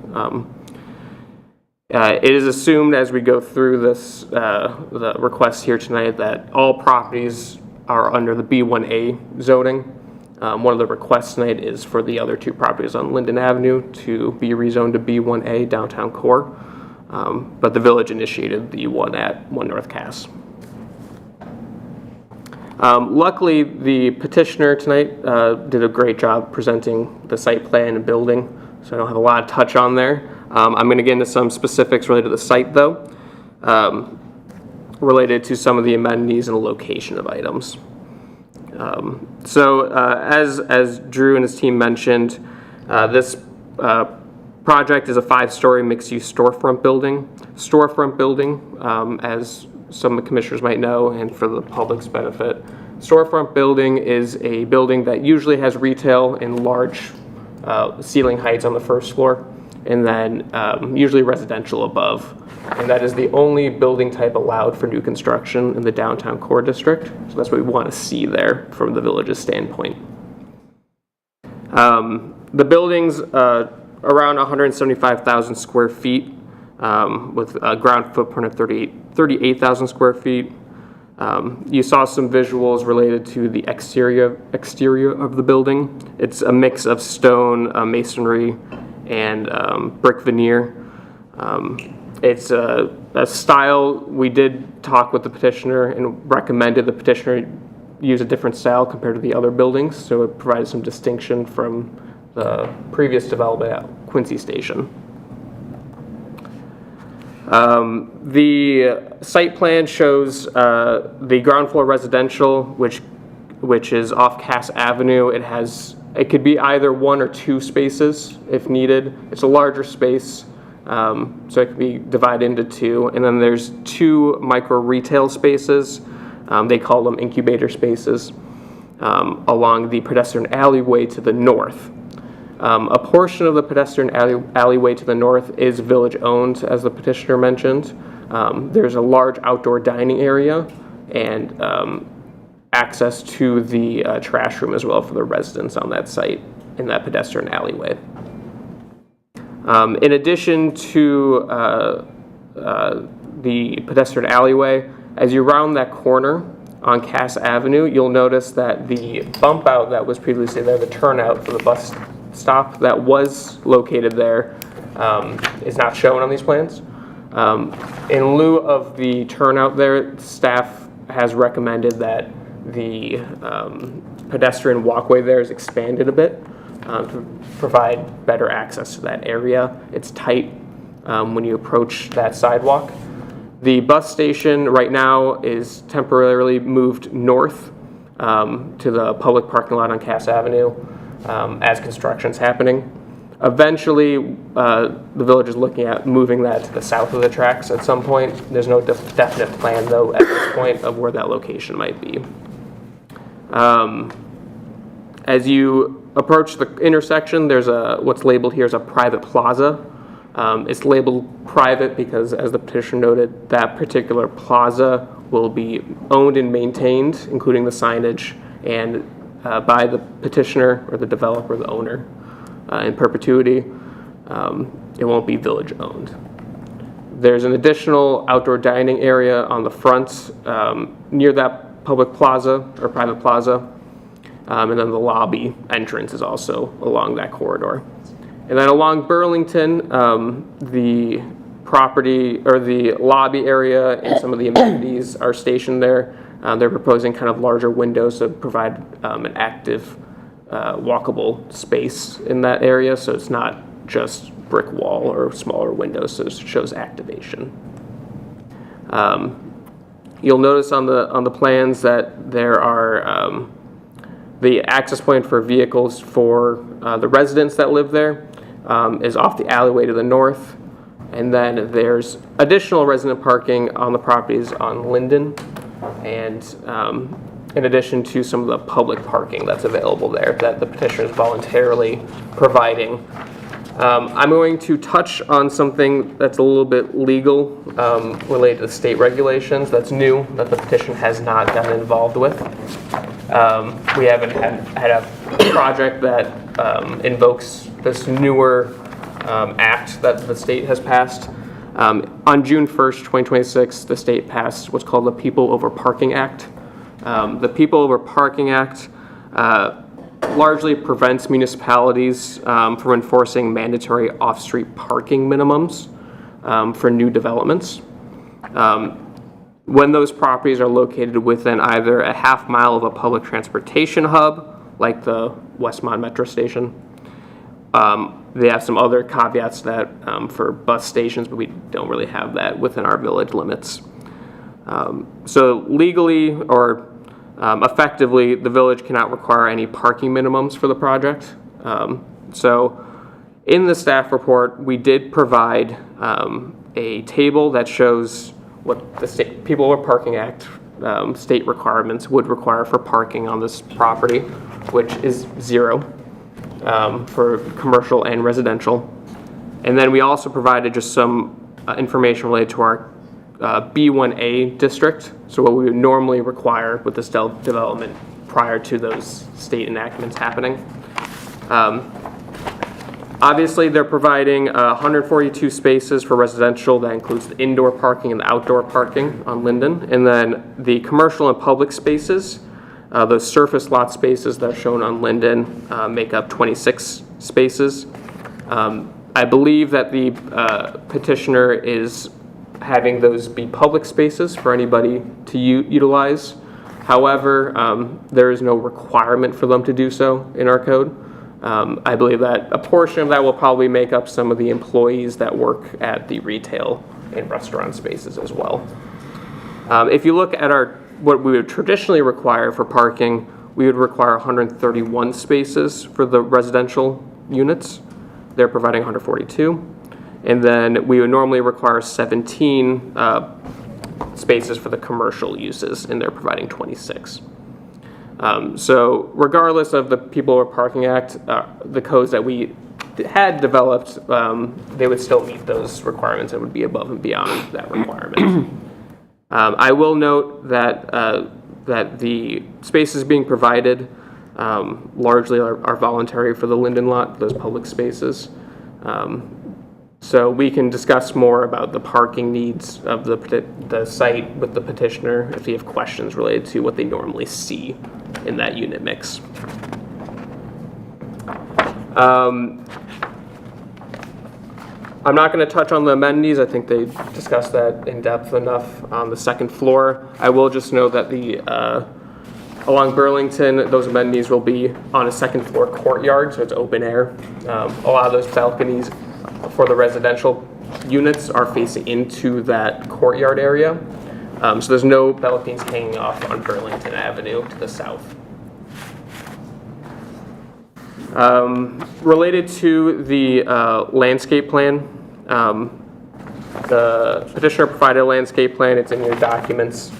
It is assumed as we go through this, the request here tonight, that all properties are under the B1A zoning. One of the requests tonight is for the other 2 properties on Linden Avenue to be rezoned to B1A downtown core, but the village initiated the one at One North Cass. Luckily, the petitioner tonight did a great job presenting the site plan and building, so I don't have a lot to touch on there. I'm going to get into some specifics related to the site, though, related to some of the amenities and the location of items. As Drew and his team mentioned, this project is a 5-story mixed-use storefront building. As some of the commissioners might know, and for the public's benefit, storefront building is a building that usually has retail in large ceiling heights on the first floor. and then usually residential above. And that is the only building type allowed for new construction in the downtown core district. So that's what we want to see there from the village's standpoint. The building's around 175,000 square feet with a ground footprint of 38,000 square feet. You saw some visuals related to the exterior of the building. It's a mix of stone, masonry, and brick veneer. It's a style. We did talk with the petitioner and recommended the petitioner use a different style compared to the other buildings, so it provided some distinction from the previous development at Quincy Station. The site plan shows the ground floor residential, which is off Cass Avenue. It could be either 1 or 2 spaces if needed. It's a larger space, so it can be divided into 2. And then there's 2 micro retail spaces. They call them incubator spaces along the pedestrian alleyway to the north. A portion of the pedestrian alleyway to the north is village-owned, as the petitioner mentioned. There's a large outdoor dining area and access to the trash room as well for the residents on that site in that pedestrian alleyway. In addition to the pedestrian alleyway, as you round that corner on Cass Avenue, you'll notice that the bump out that was previously there, the turnout for the bus stop that was located there, is not shown on these plans. In lieu of the turnout there, staff has recommended that the pedestrian walkway there is expanded a bit to provide better access to that area. It's tight when you approach that sidewalk. The bus station right now is temporarily moved north to the public parking lot on Cass Avenue as construction's happening. Eventually, the village is looking at moving that to the south of the tracks at some point. There's no definite plan, though, at this point of where that location might be. As you approach the intersection, there's what's labeled here as a private plaza. It's labeled private because, as the petitioner noted, that particular plaza will be owned and maintained, including the signage, and by the petitioner or the developer, the owner, in perpetuity. It won't be village-owned. There's an additional outdoor dining area on the front near that public plaza or private plaza, and then the lobby entrance is also along that corridor. And then along Burlington, the property or the lobby area and some of the amenities are stationed there. They're proposing kind of larger windows to provide an active, walkable space in that area, so it's not just brick wall or smaller windows, so it shows activation. You'll notice on the plans that there are the access point for vehicles for the residents that live there is off the alleyway to the north, and then there's additional resident parking on the properties on Linden, and in addition to some of the public parking that's available there that the petitioner is voluntarily providing. I'm going to touch on something that's a little bit legal related to state regulations that's new that the petition has not gotten involved with. We haven't had a project that invokes this newer act that the state has passed. On June 1st, 2026, the state passed what's called the People Over Parking Act. The People Over Parking Act largely prevents municipalities from enforcing mandatory off-street parking minimums for new developments. When those properties are located within either a half mile of a public transportation hub, like the Westmont metro station, they have some other caveats that for bus stations, but we don't really have that within our village limits. So legally or effectively, the village cannot require any parking minimums for the project. So in the staff report, we did provide a table that shows what the state People Over Parking Act state requirements would require for parking on this property, which is 0 for commercial and residential. And then we also provided just some information related to our B1A district, so what we would normally require with this development prior to those state enactments happening. Obviously, they're providing 142 spaces for residential. That includes the indoor parking and the outdoor parking on Linden. And then the commercial and public spaces, those surface lot spaces that are shown on Linden make up 26 spaces. I believe that the petitioner is having those be public spaces for anybody to utilize. However, there is no requirement for them to do so in our code. I believe that a portion of that will probably make up some of the employees that work at the retail and restaurant spaces as well. If you look at what we would traditionally require for parking, we would require 131 spaces for the residential units. They're providing 142. And then we would normally require 17 spaces for the commercial uses, and they're providing 26. So regardless of the People Who Are Parking Act, the codes that we had developed, they would still meet those requirements and would be above and beyond that requirement. I will note that that the spaces being provided largely are voluntary for the Linden lot, those public spaces. So we can discuss more about the parking needs of the site with the petitioner if you have questions related to what they normally see in that unit mix. I'm not going to touch on the amenities. I think they discussed that in depth enough on the second floor. I will just note that along Burlington, those amenities will be on a second floor courtyard, so it's open air. A lot of those balconies for the residential units are facing into that courtyard area. So there's no balconies hanging off on Burlington Avenue to the south. Related to the landscape plan, the petitioner provided a landscape plan. It's in your documents.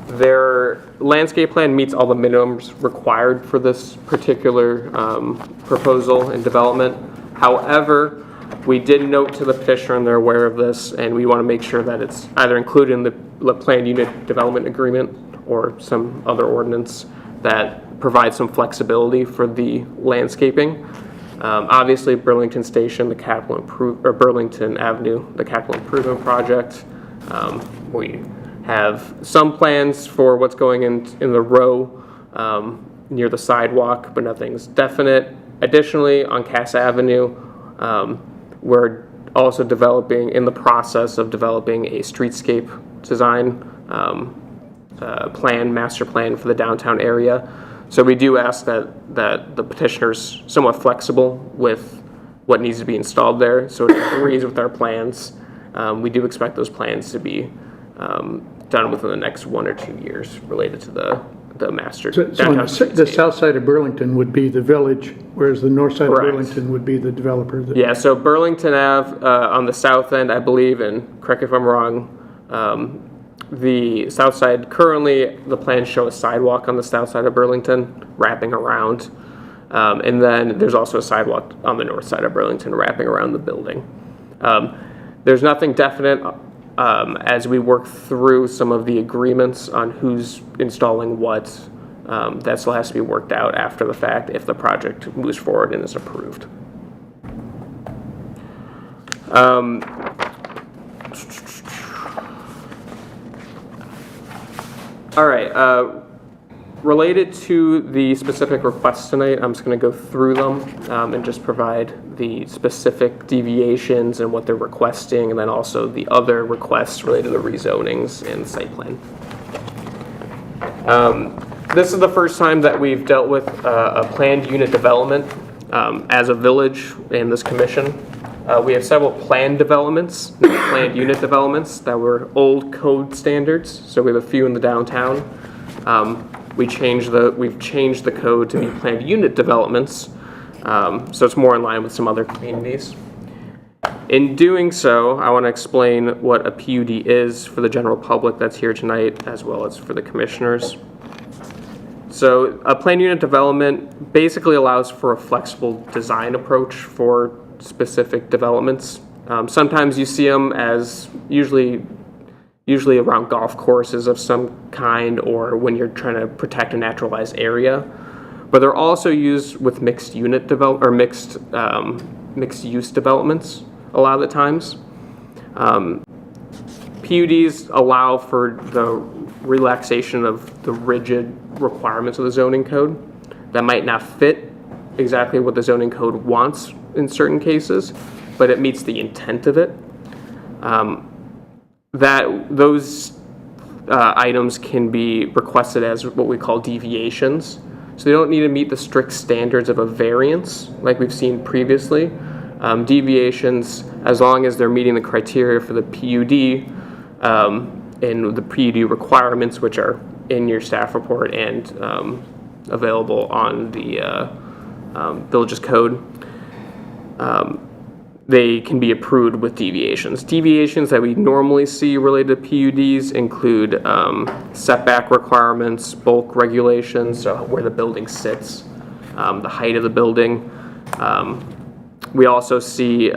Their landscape plan meets all the minimums required for this particular proposal and development. However, we did note to the petitioner, and they're aware of this, and we want to make sure that it's either included in the planned unit development agreement or some other ordinance that provides some flexibility for the landscaping. Obviously, Burlington Station, Burlington Avenue, the capital improvement project. We have some plans for what's going in the row near the sidewalk, but nothing's definite. Additionally, on Cass Avenue, we're also in the process of developing a streetscape design master plan for the downtown area. So we do ask that the petitioner's somewhat flexible with what needs to be installed there, so it agrees with our plans. We do expect those plans to be done within the next 1 or 2 years related to the master downtown streetscape. The south side of Burlington would be the village, whereas the north side Correct. of Burlington would be the developer. Yeah, so Burlington Ave on the south end, I believe, and correct me if I'm wrong, the south side, currently the plans show a sidewalk on the south side of Burlington wrapping around. And then there's also a sidewalk on the north side of Burlington wrapping around the building. There's nothing definite as we work through some of the agreements on who's installing what. That still has to be worked out after the fact if the project moves forward and is approved. All right. Related to the specific requests tonight, I'm just going to go through them and just provide the specific deviations and what they're requesting, and then also the other requests related to the rezonings and site plan. This is the first time that we've dealt with a planned unit development as a village in this commission. We have several planned developments, planned unit developments that were old code standards. So we have a few in the downtown. We've changed the code to be planned unit developments, so it's more in line with some other communities. In doing so, I want to explain what a PUD is for the general public that's here tonight, as well as for the commissioners. So a planned unit development basically allows for a flexible design approach for specific developments. Sometimes you see them as usually around golf courses of some kind, or when you're trying to protect a naturalized area. But they're also used with mixed use developments a lot of the times. PUDs allow for the relaxation of the rigid requirements of the zoning code that might not fit exactly what the zoning code wants in certain cases, but it meets the intent of it. Those items can be requested as what we call deviations. So they don't need to meet the strict standards of a variance like we've seen previously. Deviations, as long as they're meeting the criteria for the PUD and the PUD requirements, which are in your staff report and available on the Village's code, they can be approved with deviations. Deviations that we normally see related to PUDs include setback requirements, bulk regulations, so where the building sits, the height of the building. We also see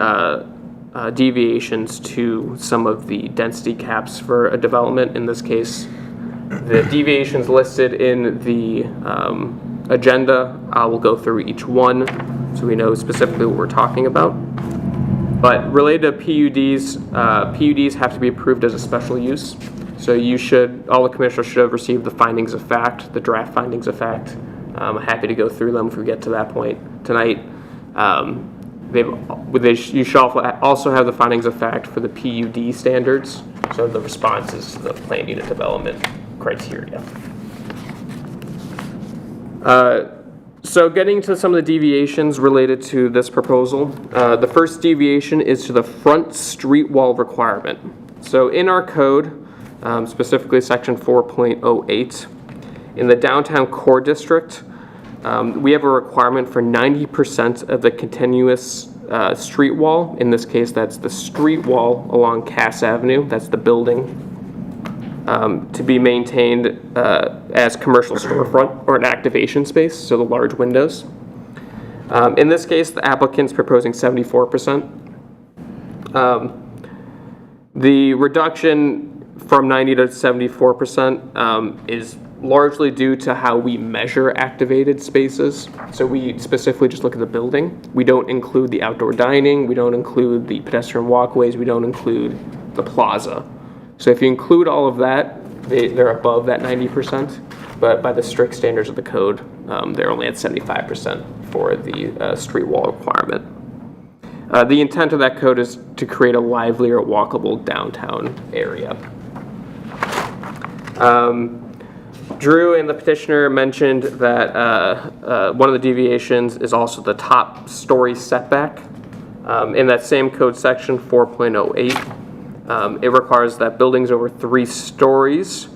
deviations to some of the density caps for a development. In this case, the deviations listed in the agenda, I will go through each one so we know specifically what we're talking about. But related to PUDs, PUDs have to be approved as a special use. So all the commissioners should have received the findings of fact, the draft findings of fact. I'm happy to go through them if we get to that point tonight. You should also have the findings of fact for the PUD standards, so the responses to the planned unit development criteria. So getting to some of the deviations related to this proposal, the first deviation is to the front street wall requirement. So in our code, specifically section 4.08, in the downtown core district, we have a requirement for 90% of the continuous street wall. In this case, that's the street wall along Cass Avenue, that's the building, to be maintained as commercial storefront or an activation space, so the large windows. In this case, the applicant's proposing 74%. The reduction from 90 to 74% is largely due to how we measure activated spaces. So we specifically just look at the building. We don't include the outdoor dining, we don't include the pedestrian walkways, we don't include the plaza. So if you include all of that, they're above that 90%, but by the strict standards of the code, they're only at 75% for the street wall requirement. The intent of that code is to create a livelier, walkable downtown area. Drew and the petitioner mentioned that one of the deviations is also the top story setback. In that same code section, 4.08, it requires that buildings over 3 stories,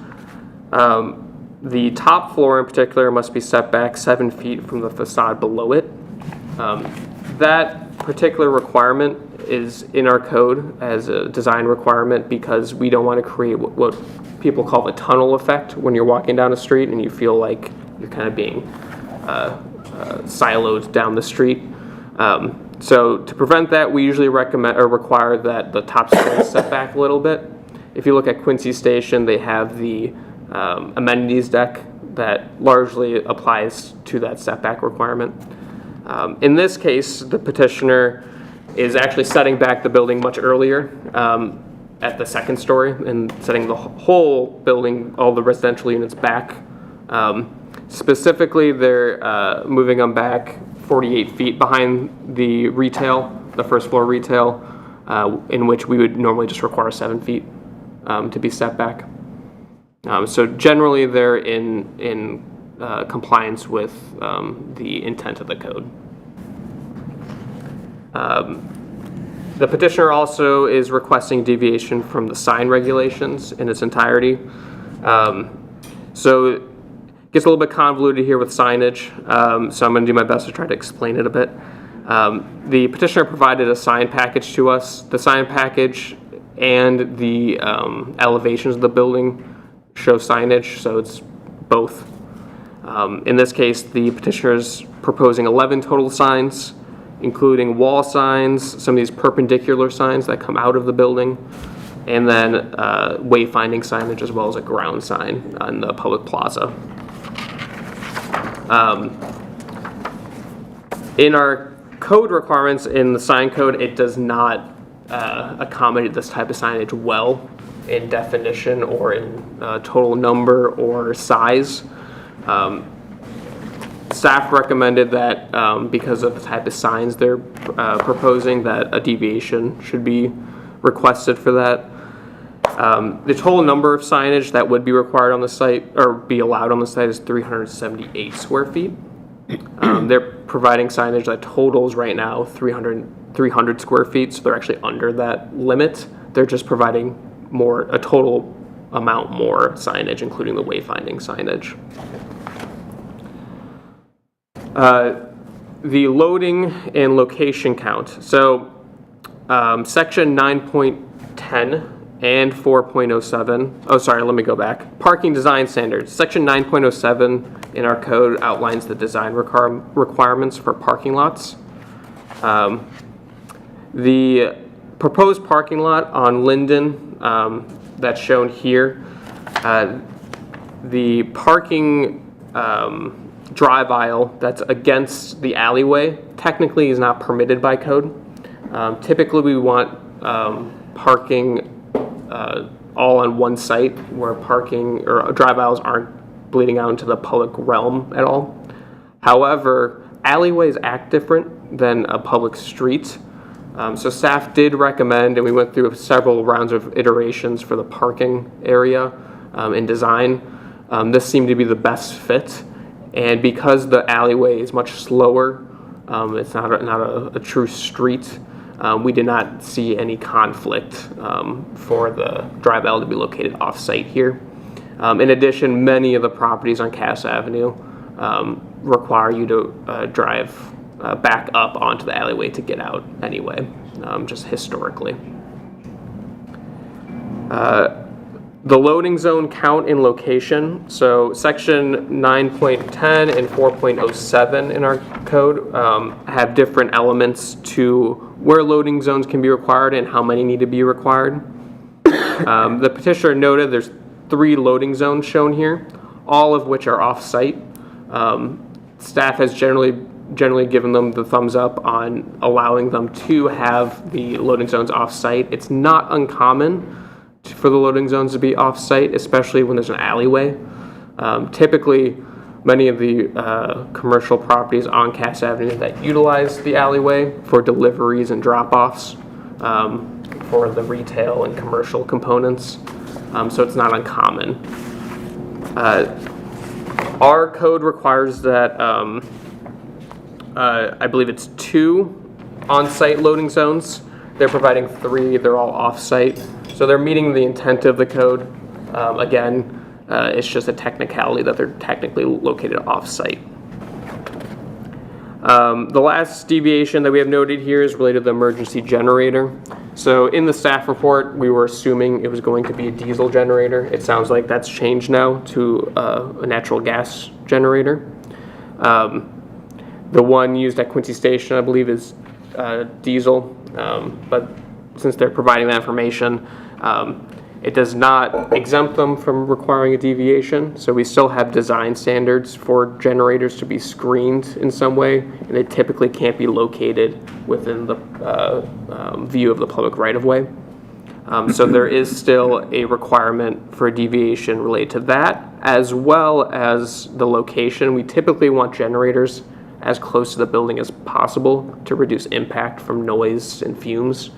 the top floor in particular must be set back 7 feet from the facade below it. That particular requirement is in our code as a design requirement because we don't want to create what people call the tunnel effect when you're walking down a street and you feel like you're kind of being siloed down the street. So to prevent that, we usually recommend or require that the top story is set back a little bit. If you look at Quincy Station, they have the amenities deck that largely applies to that setback requirement. In this case, the petitioner is actually setting back the building much earlier at the 2nd story and setting the whole building, all the residential units back. Specifically, they're moving them back 48 feet behind the retail, the first floor retail, in which we would normally just require 7 feet to be set back. So generally, they're in compliance with the intent of the code. The petitioner also is requesting deviation from the sign regulations in its entirety. So it gets a little bit convoluted here with signage, so I'm going to do my best to try to explain it a bit. The petitioner provided a sign package to us. The sign package and the elevations of the building show signage, so it's both. In this case, the petitioner is proposing 11 total signs. including wall signs, some of these perpendicular signs that come out of the building, and then wayfinding signage as well as a ground sign on the public plaza. In our code requirements in the sign code, it does not accommodate this type of signage well in definition or in total number or size. Staff recommended that because of the type of signs they're proposing, that a deviation should be requested for that. The total number of signage that would be required on the site or be allowed on the site is 378 square feet. They're providing signage that totals right now 300 square feet, so they're actually under that limit. They're just providing a total amount more signage, including the wayfinding signage. The loading and location count. So section 9.10 and 4.07. Oh, sorry, let me go back. Parking design standards. Section 9.07 in our code outlines the design requirements for parking lots. The proposed parking lot on Linden that's shown here, the parking drive aisle that's against the alleyway technically is not permitted by code. Typically we want parking all on one site where parking or drive aisles aren't bleeding out into the public realm at all. However, alleyways act different than a public street. So staff did recommend, and we went through several rounds of iterations for the parking area in design. This seemed to be the best fit. And because the alleyway is much slower, it's not a true street, we did not see any conflict for the drive aisle to be located off-site here. In addition, many of the properties on Cass Avenue require you to drive back up onto the alleyway to get out anyway, just historically. The loading zone count and location. So section 9.10 and 4.07 in our code have different elements to where loading zones can be required and how many need to be required. The petitioner noted there's 3 loading zones shown here, all of which are off-site. Staff has generally given them the thumbs up on allowing them to have the loading zones off-site. It's not uncommon for the loading zones to be off-site, especially when there's an alleyway. Typically, many of the commercial properties on Cass Avenue that utilize the alleyway for deliveries and drop-offs for the retail and commercial components, so it's not uncommon. Our code requires that I believe it's 2 on-site loading zones. They're providing 3, they're all off-site. So they're meeting the intent of the code. Again, it's just a technicality that they're technically located off-site. The last deviation that we have noted here is related to the emergency generator. So in the staff report, we were assuming it was going to be a diesel generator. It sounds like that's changed now to a natural gas generator. The one used at Quincy Station, I believe, is diesel, but since they're providing that information, it does not exempt them from requiring a deviation. So we still have design standards for generators to be screened in some way, and they typically can't be located within the view of the public right-of-way. So there is still a requirement for a deviation related to that, as well as the location. We typically want generators as close to the building as possible to reduce impact from noise and fumes.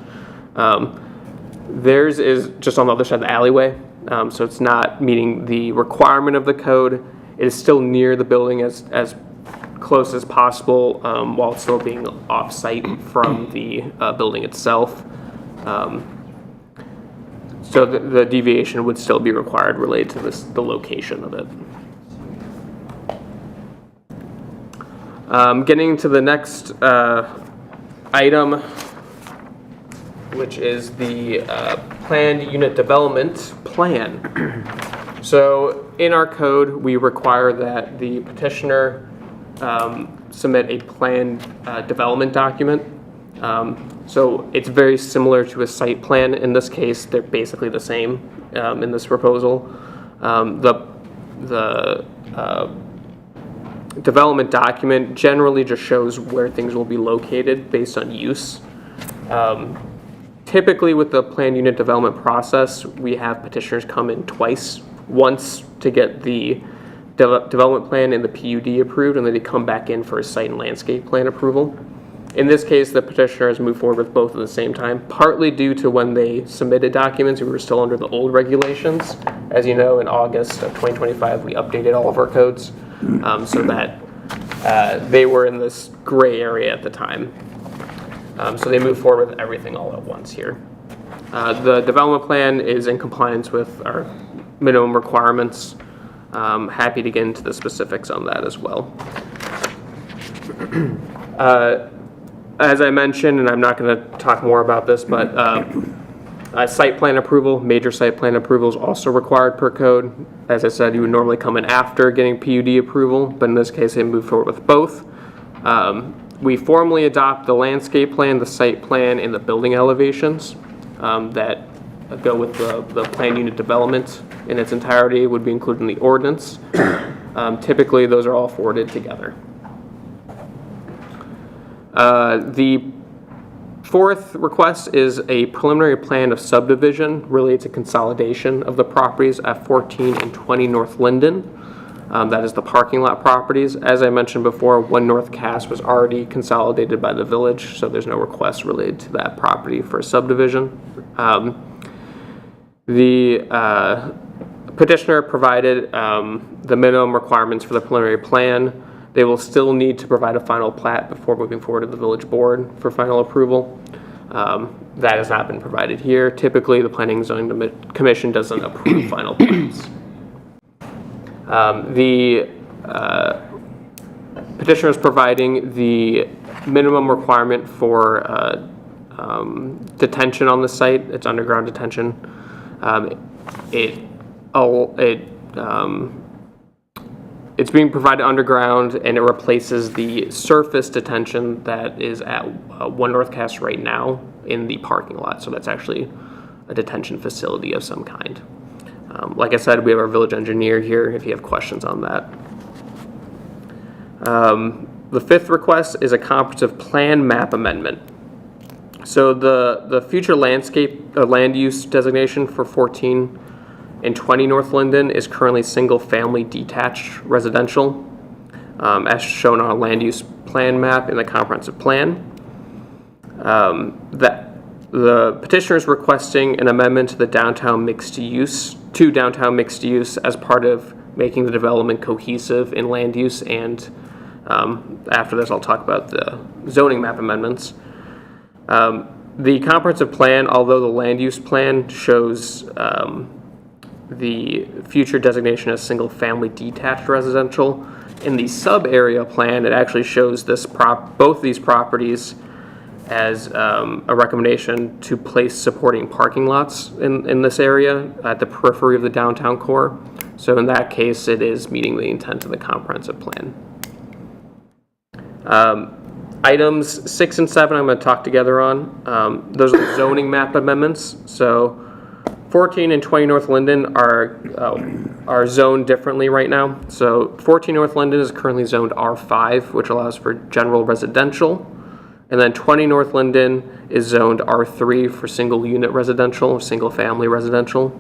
Theirs is just on the other side of the alleyway, so it's not meeting the requirement of the code. It is still near the building as close as possible while it's still being off-site from the building itself. So the deviation would still be required related to the location of it. Getting to the next item, which is the planned unit development plan. So in our code, we require that the petitioner submit a planned development document. So it's very similar to a site plan. In this case, they're basically the same in this proposal. The development document generally just shows where things will be located based on use. Typically with the planned unit development process, we have petitioners come in twice. Once to get the development plan and the PUD approved, and then they come back in for a site and landscape plan approval. In this case, the petitioner has moved forward with both at the same time, partly due to when they submitted documents, we were still under the old regulations. As you know, in August of 2025, we updated all of our codes so that they were in this gray area at the time. So they moved forward with everything all at once here. The development plan is in compliance with our minimum requirements. Happy to get into the specifics on that as well. As I mentioned, and I'm not going to talk more about this, but site plan approval, major site plan approval is also required per code. As I said, you would normally come in after getting PUD approval, but in this case, they move forward with both. We formally adopt the landscape plan, the site plan, and the building elevations that go with the planned unit development in its entirety would be included in the ordinance. Typically, those are all forwarded together. The fourth request is a preliminary plan of subdivision related to consolidation of the properties at 14 and 20 North Linden. That is the parking lot properties. As I mentioned before, 1 North Cass was already consolidated by the village, so there's no request related to that property for subdivision. The petitioner provided the minimum requirements for the preliminary plan. They will still need to provide a final plat before moving forward to the village board for final approval. That has not been provided here. Typically, the Planning and Zoning Commission doesn't approve final plans. The petitioner is providing the minimum requirement for detention on the site. It's underground detention. It's being provided underground, and it replaces the surface detention that is at 1 North Cass right now in the parking lot. So that's actually a detention facility of some kind. Like I said, we have our village engineer here if you have questions on that. The fifth request is a comprehensive plan map amendment. So the future landscape land use designation for 14 and 20 North Linden is currently single-family detached residential, as shown on a land use plan map in the comprehensive plan. The petitioner is requesting an amendment to the downtown mixed use as part of making the development cohesive in land use, and after this I'll talk about the zoning map amendments. The comprehensive plan, although the land use plan shows the future designation as single-family detached residential, in the sub-area plan it actually shows both these properties as a recommendation to place supporting parking lots in this area at the periphery of the downtown core. So in that case, it is meeting the intent of the comprehensive plan. Items 6 and 7 I'm going to talk together on. Those are the zoning map amendments. So 14 and 20 North Linden are zoned differently right now. So 14 North Linden is currently zoned R5, which allows for general residential. And then 20 North Linden is zoned R3 for single unit residential or single family residential.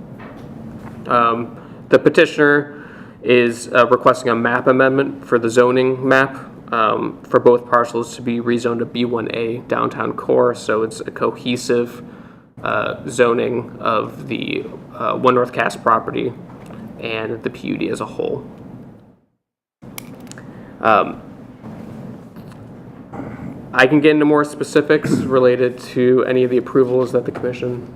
The petitioner is requesting a map amendment for the zoning map for both parcels to be rezoned to B1A downtown core. So it's a cohesive zoning of the 1 North Cass property and the PUD as a whole. I can get into more specifics related to any of the approvals that the commission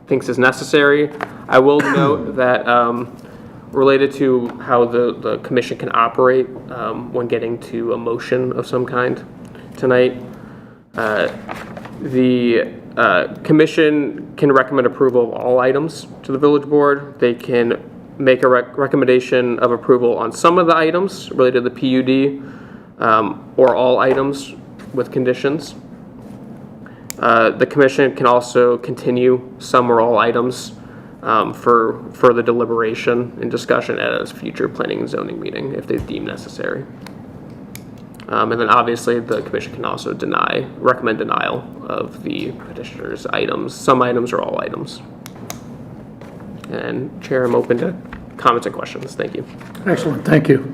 thinks is necessary. I will note that related to how the commission can operate when getting to a motion of some kind tonight, the commission can recommend approval of all items to the village board. They can make a recommendation of approval on some of the items related to the PUD, or all items with conditions. The commission can also continue some or all items for further deliberation and discussion at a future planning and zoning meeting if they deem necessary. And then obviously the commission can also recommend denial of the petitioner's items, some items or all items. And Chair, I'm open to comments and questions. Thank you. Excellent, thank you.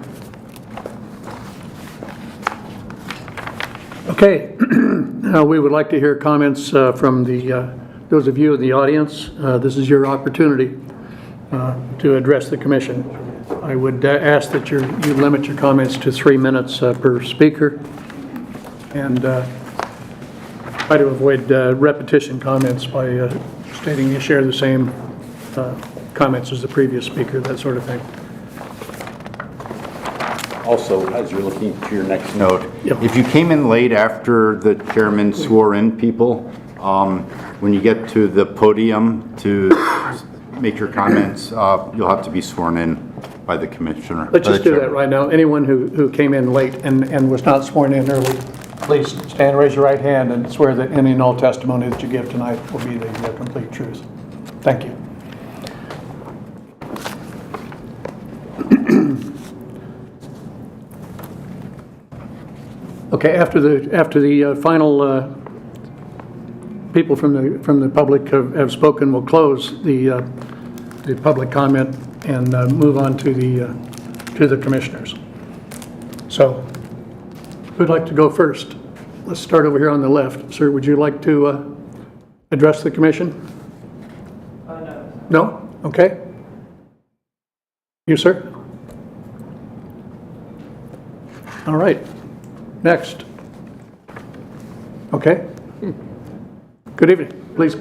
Okay, now we would like to hear comments from those of you in the audience. This is your opportunity to address the commission. I would ask that you limit your comments to 3 minutes per speaker, and try to avoid repetition comments by stating you share the same comments as the previous speaker, that sort of thing. Also, as you're looking to your next note, Yep. if you came in late after the chairman swore in people, when you get to the podium to make your comments, you'll have to be sworn in by the commissioner. Let's just do that chairman. right now. Anyone who came in late and was not sworn in early, please stand, raise your right hand, and swear that any and all testimony that you give tonight will be the complete truth. Thank you. Okay, after the final people from the public have spoken, we'll close the public comment and move on to the commissioners. So, who'd like to go first? Let's start over here on the left. Sir, would you like to address the commission? No. No? Okay. You, sir? All right. Next. Okay. Good evening. Please.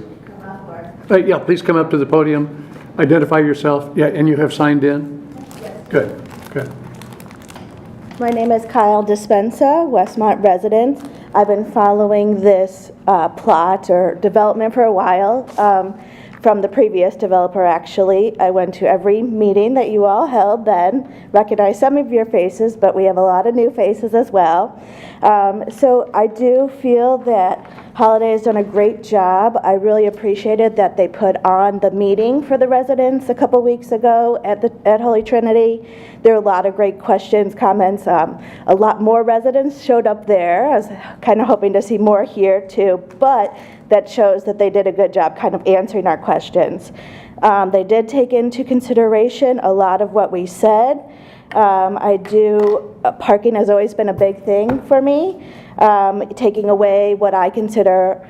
Yeah, please come up to the podium. Identify yourself. Yeah, and you have signed in? Yes. Good, good. My name is Kyle Dispenza, Westmont resident. I've been following this plot or development for a while, from the previous developer, actually. I went to every meeting that you all held then, recognized some of your faces, but we have a lot of new faces as well. So I do feel that Holiday has done a great job. I really appreciated that they put on the meeting for the residents a couple weeks ago at Holy Trinity. There were a lot of great questions, comments. A lot more residents showed up there. I was kind of hoping to see more here too, but that shows that they did a good job kind of answering our questions. They did take into consideration a lot of what we said. Parking has always been a big thing for me. Taking away what I consider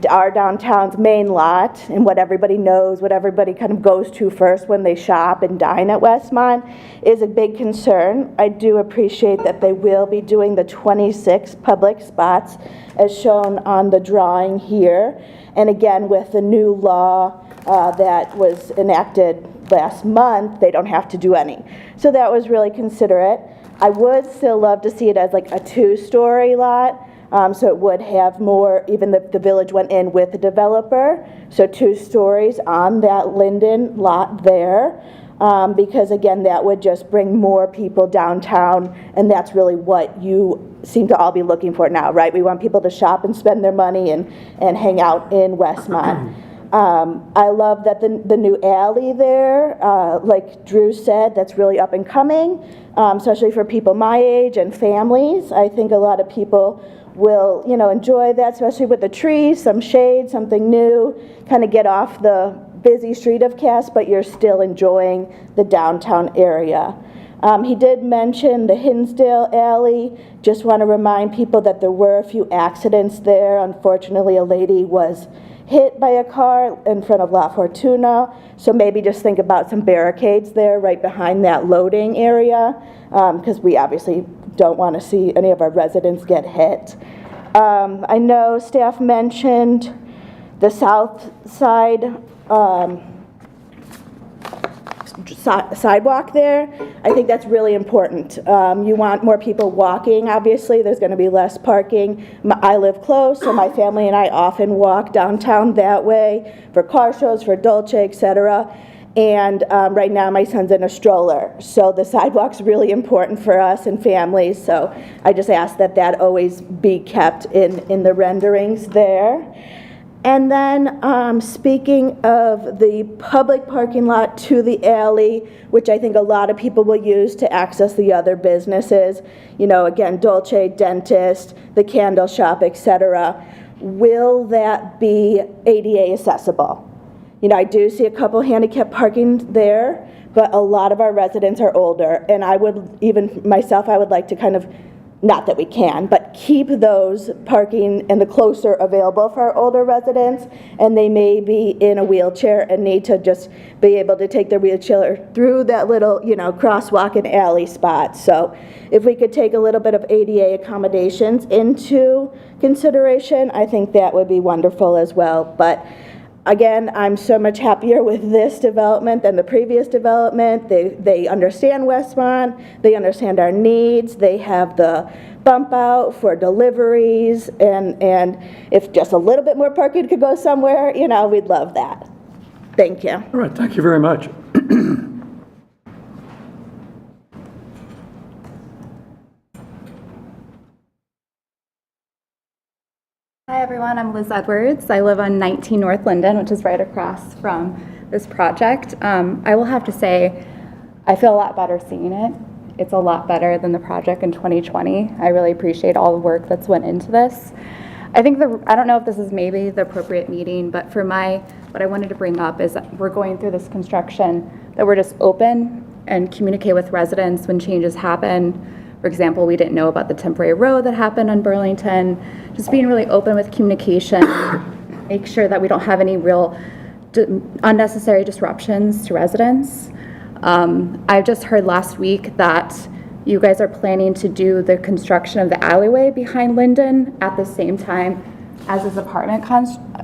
our downtown's main lot and what everybody knows, what everybody kind of goes to first when they shop and dine at Westmont is a big concern. I do appreciate that they will be doing the 26 public spots as shown on the drawing here. And again, with the new law that was enacted last month, they don't have to do any. So that was really considerate. I would still love to see it as like a 2-story lot. So it would have more, even the village went in with the developer. So 2 stories on that Linden lot there. Because again, that would just bring more people downtown, and that's really what you seem to all be looking for now, right? We want people to shop and spend their money and hang out in Westmont. I love that the new alley there, like Drew said, that's really up and coming, especially for people my age and families. I think a lot of people will, enjoy that, especially with the trees, some shade, something new, kind of get off the busy street of Cass, but you're still enjoying the downtown area. He did mention the Hinsdale Alley. Just want to remind people that there were a few accidents there. Unfortunately, a lady was hit by a car in front of La Fortuna, so maybe just think about some barricades there right behind that loading area, because we obviously don't want to see any of our residents get hit. I know staff mentioned the south side sidewalk there. I think that's really important. You want more people walking, obviously. There's going to be less parking. I live close, so my family and I often walk downtown that way for car shows, for Dolce, etc. And right now, my son's in a stroller, so the sidewalk's really important for us and families, so I just ask that that always be kept in the renderings there. And then, speaking of the public parking lot to the alley, which I think a lot of people will use to access the other businesses, you know, again, Dolce, dentist, the candle shop, etc., will that be ADA accessible? You know, I do see a couple handicap parking there, but a lot of our residents are older, and I would, even myself, I would like to kind of, not that we can, but keep those parking and the closer available for our older residents, and they may be in a wheelchair and need to just be able to take their wheelchair through that little, you know, crosswalk and alley spot. So if we could take a little bit of ADA accommodations into consideration, I think that would be wonderful as well. But again, I'm so much happier with this development than the previous development. They understand Westmont, they understand our needs, they have the bump out for deliveries, and if just a little bit more parking could go somewhere, you know, we'd love that. Thank you. All right, thank you very much. Hi everyone, I'm Liz Edwards. I live on 19 North Linden, which is right across from this project. I will have to say, I feel a lot better seeing it. It's a lot better than the project in 2020. I really appreciate all the work that's went into this. I think I don't know if this is maybe the appropriate meeting, but for what I wanted to bring up is that we're going through this construction, that we're just open and communicate with residents when changes happen. For example, we didn't know about the temporary road that happened on Burlington. Just being really open with communication, make sure that we don't have any real unnecessary disruptions to residents. I just heard last week that you guys are planning to do the construction of the alleyway behind Linden at the same time as this apartment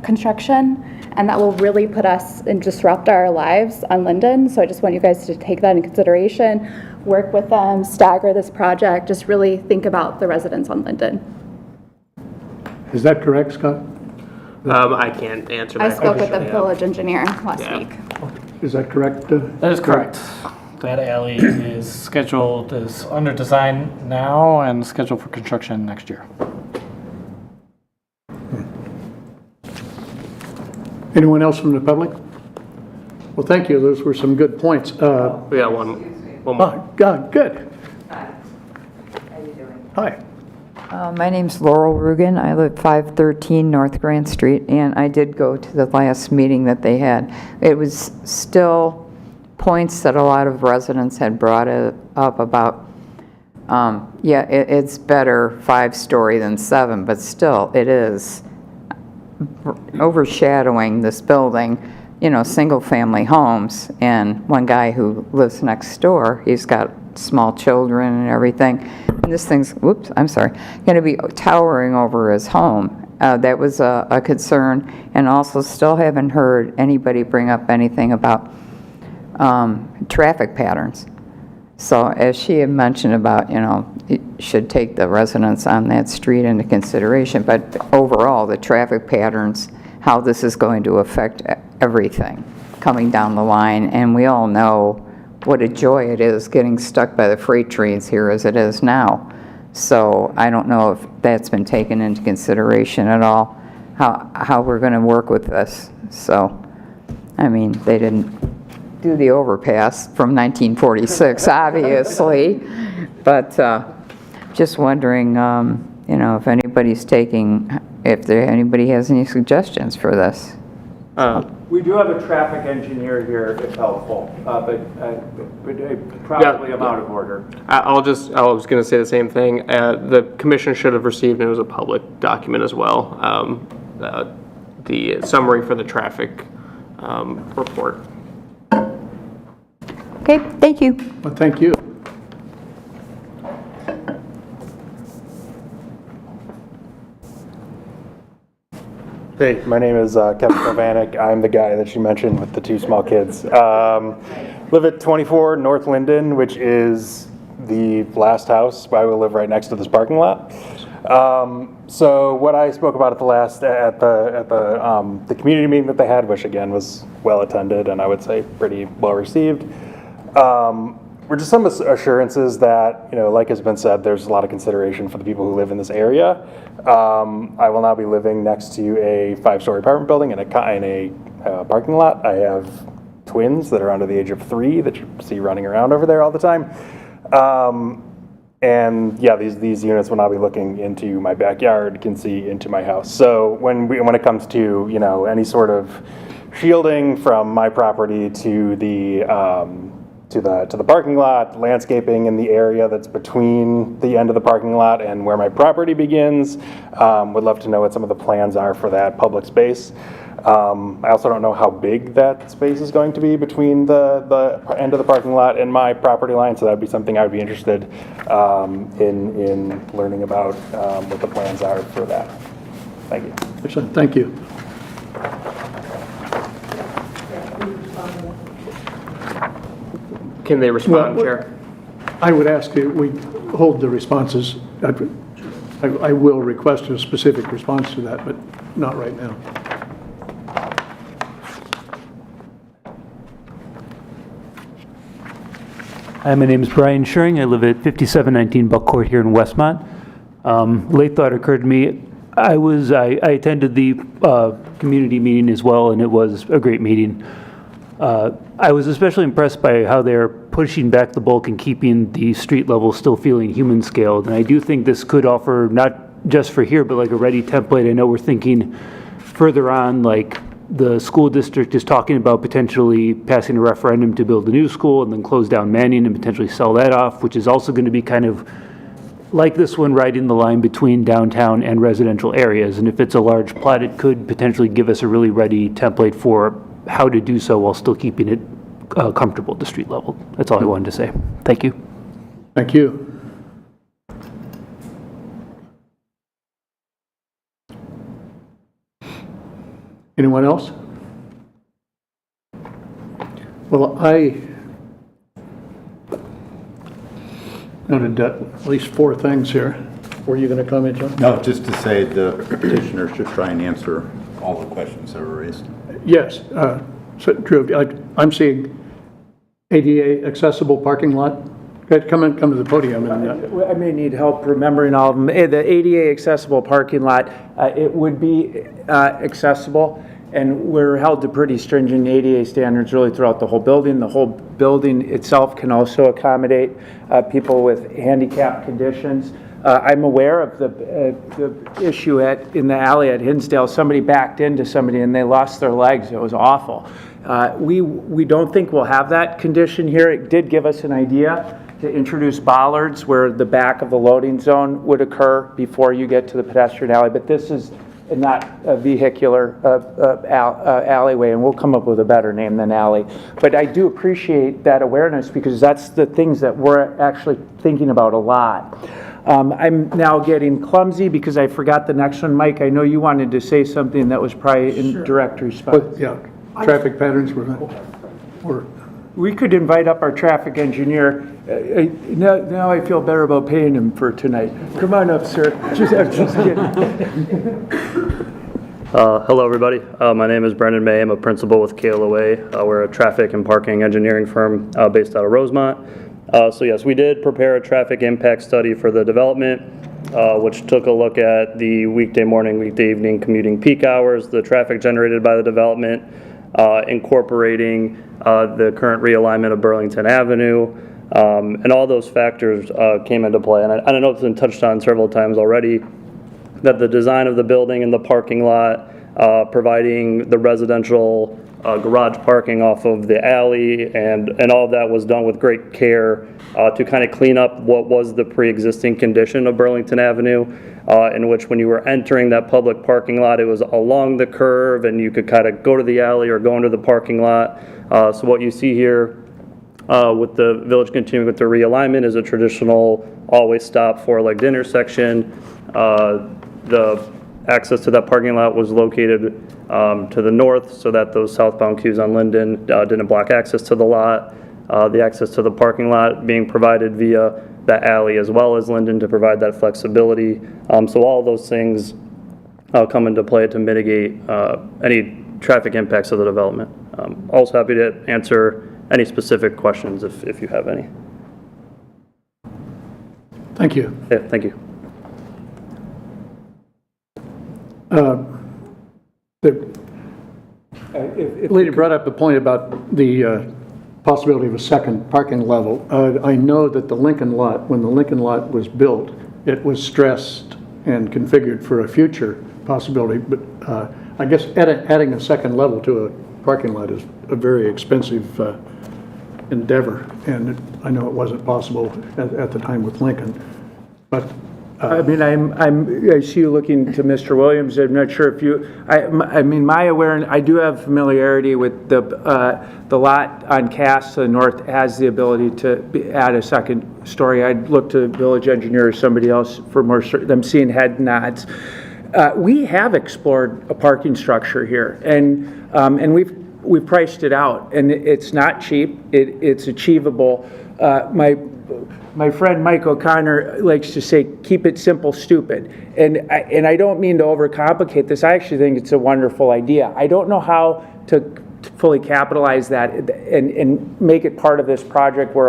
construction, and that will really put us and disrupt our lives on Linden. So I just want you guys to take that in consideration, work with them, stagger this project, just really think about the residents on Linden. Is that correct, Scott? I can't answer that I spoke with question. the village engineer last Yeah. week. Is that correct? That is correct. That alley is under design now and scheduled for construction next year. Anyone else from the public? Well, thank you. Those were some good points. We got one more. Good. Hi. My name's Laurel Rugen. I live 513 North Grand Street, and I did go to the last meeting that they had. It was still points that a lot of residents had brought up about, it's better 5-story than 7, but still, it is overshadowing this building, you know, single-family homes. And one guy who lives next door, he's got small children and everything. And this thing's, going to be towering over his home. That was a concern. And also still haven't heard anybody bring up anything about traffic patterns. So as she had mentioned about, you know, it should take the residents on that street into consideration. But overall, the traffic patterns, how this is going to affect everything coming down the line. And we all know what a joy it is getting stuck by the freight trains here as it is now. So I don't know if that's been taken into consideration at all, how we're going to work with this. So, I mean, they didn't do the overpass from 1946, obviously, but just wondering, you know, if anybody has any suggestions for this. We do have a traffic engineer here if helpful, but probably I'm out of order. I was going to say the same thing. The commission should have received, and it was a public document as well, the summary for the traffic report. Okay, thank you. Well, thank you. Hey, my name is Kevin Kovanik. I'm the guy that you mentioned with the 2 small kids. Live at 24 North Linden, which is the last house. I will live right next to this parking lot. So what I spoke about at the community meeting that they had, which again was well attended and I would say pretty well received, were just some assurances that, like has been said, there's a lot of consideration for the people who live in this area. I will now be living next to a 5-story apartment building in a parking lot. I have twins that are under the age of 3 that you see running around over there all the time. And yeah, these units will now be looking into my backyard, can see into my house. So when it comes to any sort of shielding from my property to the parking lot, landscaping in the area that's between the end of the parking lot and where my property begins, would love to know what some of the plans are for that public space. I also don't know how big that space is going to be between the end of the parking lot and my property line, so that would be something I would be interested in learning about what the plans are for that. Thank you. Excellent, thank you. Can they respond, Well, Chair? I would ask that we hold the responses. I will request a specific response to that, but not right now. Hi, my name is Brian Schuring. I live at 5719 Buck Court here in Westmont. Late thought occurred to me. I attended the community meeting as well, and it was a great meeting. I was especially impressed by how they're pushing back the bulk and keeping the street level still feeling human scaled. And I do think this could offer, not just for here, but like a ready template. I know we're thinking further on, like the school district is talking about potentially passing a referendum to build a new school and then close down Manning and potentially sell that off, which is also going to be kind of like this one, riding the line between downtown and residential areas. And if it's a large plot, it could potentially give us a really ready template for how to do so while still keeping it comfortable at the street level. That's all I wanted to say. Thank you. Thank you. Anyone else? Well, I noted at least 4 things here. Were you going to comment, John? No, just to say the petitioner should try and answer all the questions that were raised. Yes, so Drew, I'm seeing ADA accessible parking lot. Come to the podium. I may need help remembering all of them. The ADA accessible parking lot, it would be accessible, and we're held to pretty stringent ADA standards really throughout the whole building. The whole building itself can also accommodate people with handicap conditions. I'm aware of the issue in the alley at Hinsdale. Somebody backed into somebody and they lost their legs. It was awful. We don't think we'll have that condition here. It did give us an idea to introduce bollards where the back of the loading zone would occur before you get to the pedestrian alley, but this is not a vehicular alleyway, and we'll come up with a better name than alley. But I do appreciate that awareness because that's the things that we're actually thinking about a lot. I'm now getting clumsy because I forgot the next one. Mike, I know you wanted to say something that was probably in direct response. But, yeah, traffic patterns were. We could invite up our traffic engineer. Now I feel better about paying him for tonight. Come on up, sir. Just kidding. Hello, everybody. My name is Brendan May. I'm a principal with KLOA. We're a traffic and parking engineering firm based out of Rosemont. So yes, we did prepare a traffic impact study for the development, which took a look at the weekday morning, weekday evening commuting peak hours, the traffic generated by the development, incorporating the current realignment of Burlington Avenue, and all those factors came into play. And I know it's been touched on several times already, that the design of the building and the parking lot, providing the residential garage parking off of the alley, and all of that was done with great care to kind of clean up what was the pre-existing condition of Burlington Avenue, in which when you were entering that public parking lot, it was along the curve and you could kind of go to the alley or go into the parking lot. So what you see here with the village continuing with the realignment is a traditional always stop 4-legged intersection. The access to that parking lot was located to the north so that those southbound queues on Linden didn't block access to the lot. The access to the parking lot being provided via that alley as well as Linden to provide that flexibility. So all those things come into play to mitigate any traffic impacts of the development. Also happy to answer any specific questions if you have any. Thank you. Yeah, thank you. The lady brought up a point about the possibility of a second parking level. I know that the Lincoln lot, when the Lincoln lot was built, it was stressed and configured for a future possibility, but I guess adding a second level to a parking lot is a very expensive endeavor, and I know it wasn't possible at the time with Lincoln. But I mean, I see you looking to Mr. Williams. I'm not sure if you, I mean, my awareness, I do have familiarity with the lot on Cass to the north has the ability to add a second story. I'd look to village engineer or somebody else for more, I'm seeing head nods. We have explored a parking structure here, and we've priced it out, and it's not cheap. It's achievable. My friend Mike O'Connor likes to say, keep it simple, stupid. And I don't mean to overcomplicate this. I actually think it's a wonderful idea. I don't know how to fully capitalize that and make it part of this project where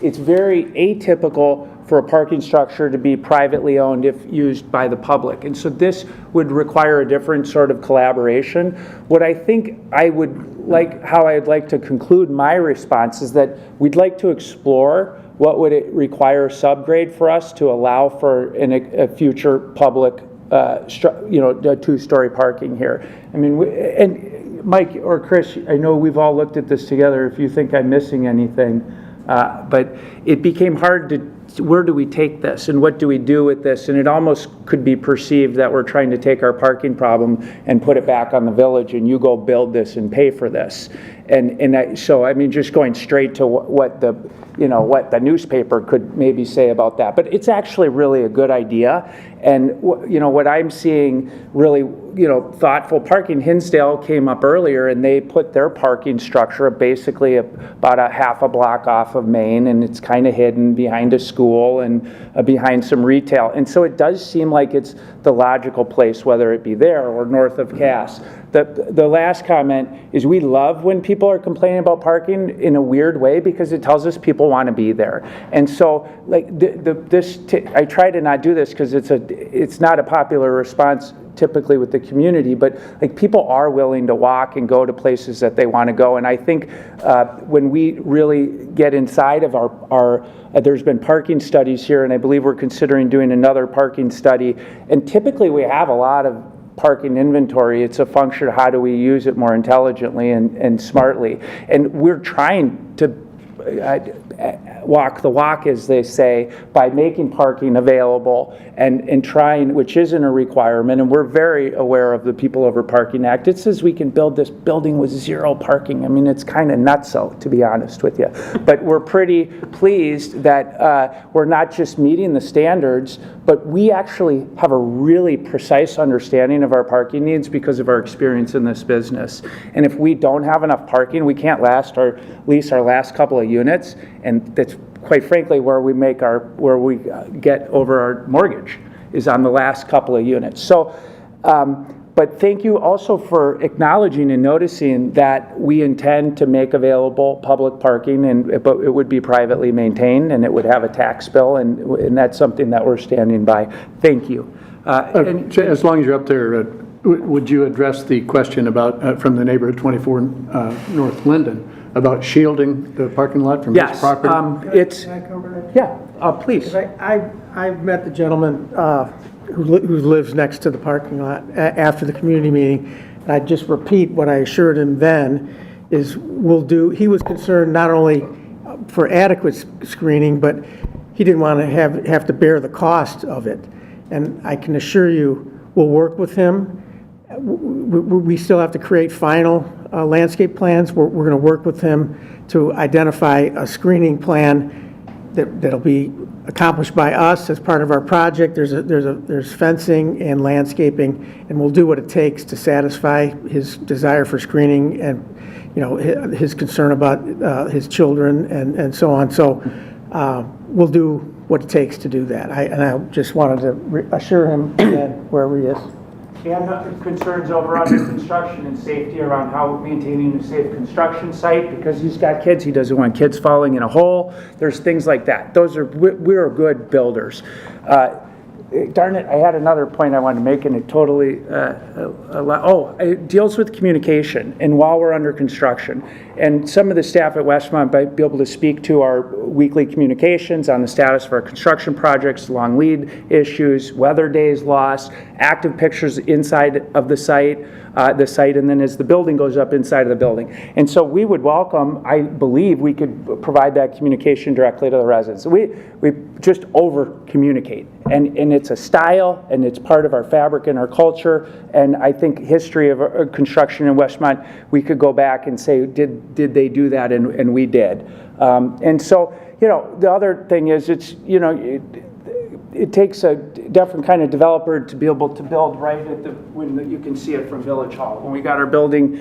it's very atypical for a parking structure to be privately owned if used by the public. And so this would require a different sort of collaboration. What I think how I'd like to conclude my response is that we'd like to explore what would it require subgrade for us to allow for a future public, a two-story parking here. I mean, and Mike or Chris, I know we've all looked at this together. If you think I'm missing anything, but it became hard to, where do we take this and what do we do with this? And it almost could be perceived that we're trying to take our parking problem and put it back on the village and you go build this and pay for this. So I mean, just going straight to what the newspaper could maybe say about that. But it's actually really a good idea. And what I'm seeing really, thoughtful parking. Hinsdale came up earlier and they put their parking structure basically about a half a block off of Main, and it's kind of hidden behind a school and behind some retail. And so it does seem like it's the logical place, whether it be there or north of Cass. The last comment is we love when people are complaining about parking in a weird way because it tells us people want to be there. And so like I try to not do this because it's not a popular response typically with the community, but like people are willing to walk and go to places that they want to go. And I think when we really get inside of our there's been parking studies here, and I believe we're considering doing another parking study. And typically we have a lot of parking inventory. It's a function of how do we use it more intelligently and smartly. And we're trying to walk the walk, as they say, by making parking available and trying, which isn't a requirement, and we're very aware of the People Over Parking Act. It says we can build this building with zero parking. I mean, it's kind of nutso, to be honest with you. But we're pretty pleased that we're not just meeting the standards, but we actually have a really precise understanding of our parking needs because of our experience in this business. And if we don't have enough parking, we can't lease our last couple of units, and that's quite frankly where we get over our mortgage is on the last couple of units. So, but thank you also for acknowledging and noticing that we intend to make available public parking, but it would be privately maintained and it would have a tax bill, and that's something that we're standing by. Thank you. As long as you're up there, would you address the question about from the neighbor at 24 North Linden about shielding the parking lot from his property? Can I cover that? Please. I've met the gentleman who lives next to the parking lot after the community meeting, and I just repeat what I assured him then is he was concerned not only for adequate screening, but he didn't want to have to bear the cost of it. And I can assure you, we'll work with him. We still have to create final landscape plans. We're going to work with him to identify a screening plan that'll be accomplished by us as part of our project. There's fencing and landscaping, and we'll do what it takes to satisfy his desire for screening and his concern about his children and so on. So we'll do what it takes to do that. And I just wanted to assure him again wherever he is. And concerns over under construction and safety around how maintaining a safe construction site, because he's got kids, he doesn't want kids falling in a hole. There's things like that. We're good builders. Darn it, I had another point I wanted to make, and it totally, it deals with communication, and while we're under construction. And some of the staff at Westmont might be able to speak to our weekly communications on the status of our construction projects, long lead issues, weather days lost, active pictures inside of the site, and then as the building goes up, inside of the building. And so we would welcome, I believe we could provide that communication directly to the residents. We just over-communicate, and it's a style, and it's part of our fabric and our culture, and I think history of construction in Westmont, we could go back and say, did they do that, and we did. And so, the other thing is, it's, it takes a different kind of developer to be able to build right at when you can see it from Village Hall. When we got our building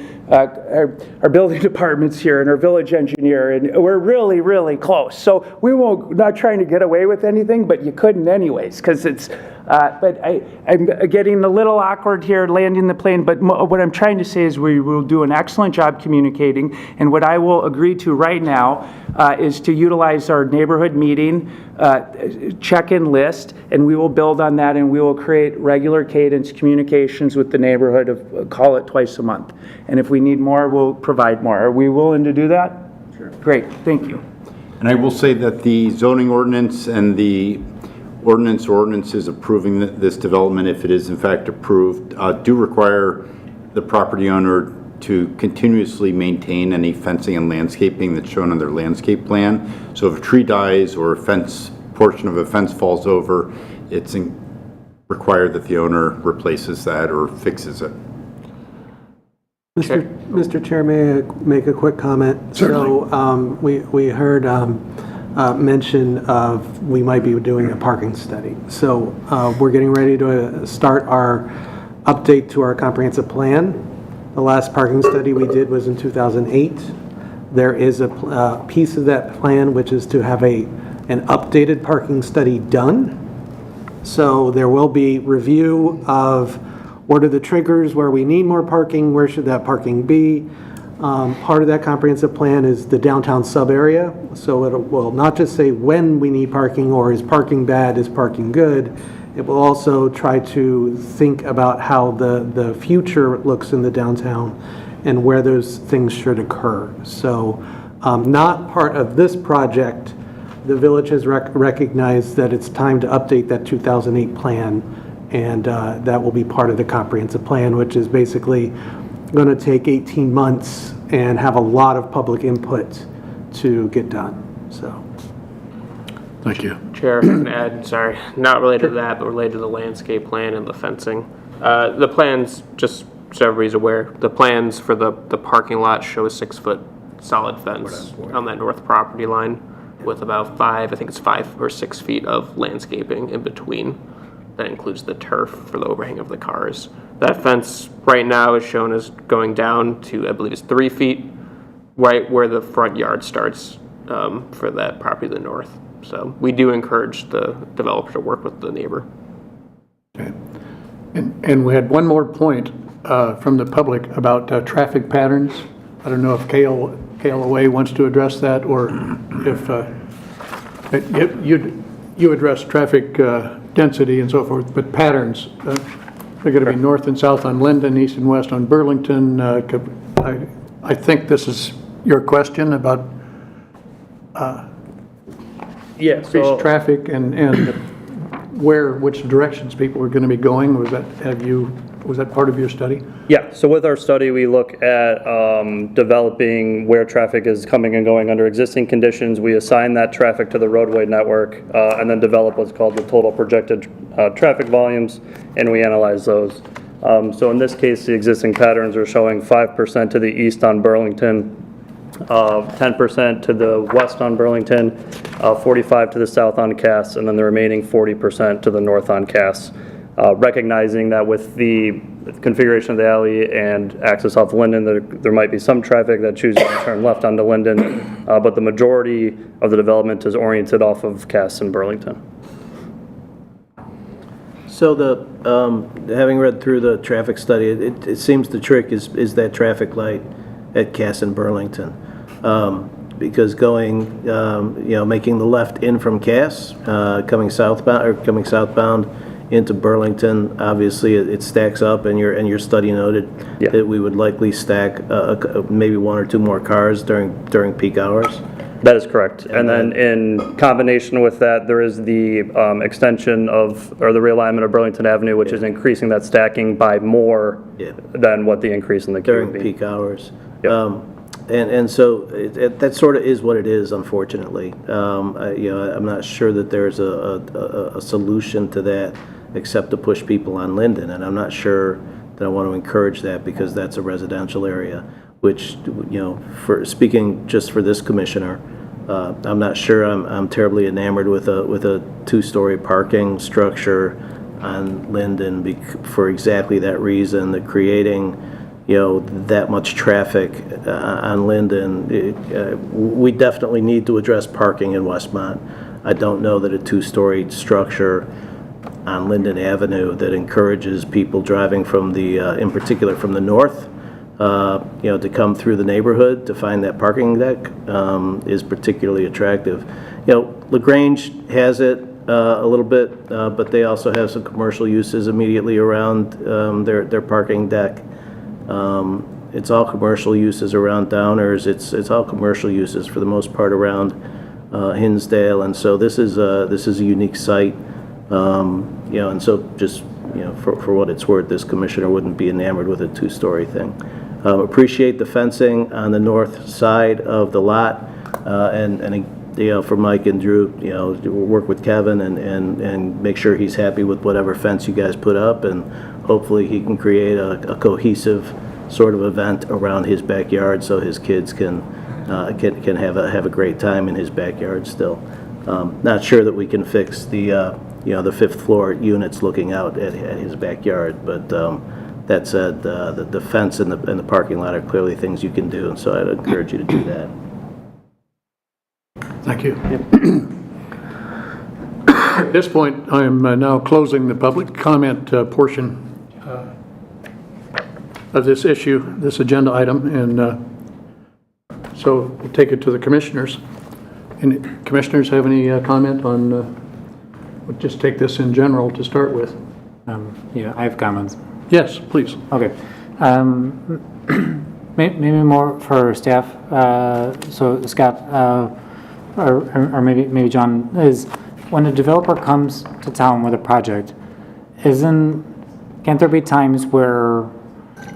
departments here and our village engineer, and we're really, really close. So we won't, not trying to get away with anything, but you couldn't anyways, because it's, but I'm getting a little awkward here landing the plane, but what I'm trying to say is we will do an excellent job communicating, and what I will agree to right now is to utilize our neighborhood meeting check-in list, and we will build on that, and we will create regular cadence communications with the neighborhood of, call it twice a month. And if we need more, we'll provide more. Are we willing to do that? Sure. Great, thank you. And I will say that the zoning ordinance and the ordinances approving this development, if it is in fact approved, do require the property owner to continuously maintain any fencing and landscaping that's shown on their landscape plan. So if a tree dies or portion of a fence falls over, it's required that the owner replaces that or fixes it. Mr. Chair, may I make a quick comment? Certainly. So we heard mention of we might be doing a parking study. So we're getting ready to start our update to our comprehensive plan. The last parking study we did was in 2008. There is a piece of that plan which is to have an updated parking study done. So there will be review of what are the triggers where we need more parking, where should that parking be. Part of that comprehensive plan is the downtown sub area. So it will not just say when we need parking or is parking bad, is parking good. It will also try to think about how the future looks in the downtown and where those things should occur. So not part of this project, the village has recognized that it's time to update that 2008 plan, and that will be part of the comprehensive plan, which is basically going to take 18 months and have a lot of public input to get done. So. Thank you. Chair, if I can add, sorry, not related to that, but related to the landscape plan and the fencing. The plans, just so everybody's aware, the plans for the parking lot show a 6-foot solid fence on that north property line with about 5 or 6 feet of landscaping in between. That includes the turf for the overhang of the cars. That fence right now is shown as going down to, I believe it's 3 feet, right where the front yard starts for that property to the north. So we do encourage the developer to work with the neighbor. Okay. And we had one more point from the public about traffic patterns. I don't know if Kale Away wants to address that, or if you address traffic density and so forth, but patterns. They're going to be north and south on Linden, east and west on Burlington. I think this is your question about increased traffic and which directions people are going to be going. Was that part of your study? Yeah, so with our study, we look at developing where traffic is coming and going under existing conditions. We assign that traffic to the roadway network and then develop what's called the total projected traffic volumes, and we analyze those. So in this case, the existing patterns are showing 5% to the east on Burlington, 10% to the west on Burlington, 45 to the south on Cass, and then the remaining 40% to the north on Cass. recognizing that with the configuration of the alley and access off Linden, there might be some traffic that chooses to turn left onto Linden, but the majority of the development is oriented off of Cass and Burlington. So having read through the traffic study, it seems the trick is that traffic light at Cass and Burlington. Because going, making the left in from Cass, coming southbound into Burlington, obviously it stacks up, and your study noted that we would likely stack maybe one or two more cars during peak hours. That is correct. And then in combination with that, there is the extension or the realignment of Burlington Avenue, which is increasing that stacking by more than what the increase in the queue would be. During peak hours. And so that sort of is what it is, unfortunately. I'm not sure that there's a solution to that except to push people on Linden, and I'm not sure that I want to encourage that because that's a residential area, which, for speaking just for this commissioner, I'm not sure I'm terribly enamored with a two-story parking structure on Linden for exactly that reason, that creating that much traffic on Linden. We definitely need to address parking in Westmont. I don't know that a two-story structure on Linden Avenue that encourages people driving from in particular from the north, to come through the neighborhood to find that parking deck is particularly attractive. LaGrange has it a little bit, but they also have some commercial uses immediately around their parking deck. It's all commercial uses around Downers. It's all commercial uses for the most part around Hinsdale, and so this is a unique site. And so just for what it's worth, this commissioner wouldn't be enamored with a two-story thing. Appreciate the fencing on the north side of the lot, and for Mike and Drew, work with Kevin and make sure he's happy with whatever fence you guys put up, and hopefully he can create a cohesive sort of event around his backyard so his kids can have a great time in his backyard still. Not sure that we can fix the fifth floor units looking out at his backyard, but that said, the fence and the parking lot are clearly things you can do, and so I'd encourage you to do that. Thank you. At this point, I am now closing the public comment portion of this issue, this agenda item, and so we'll take it to the commissioners. Any commissioners have any comment on, we'll just take this in general to start with. Yeah, I have comments. Yes, please. Okay. Maybe more for staff. So Scott, or maybe John, is when a developer comes to town with a project, can't there be times where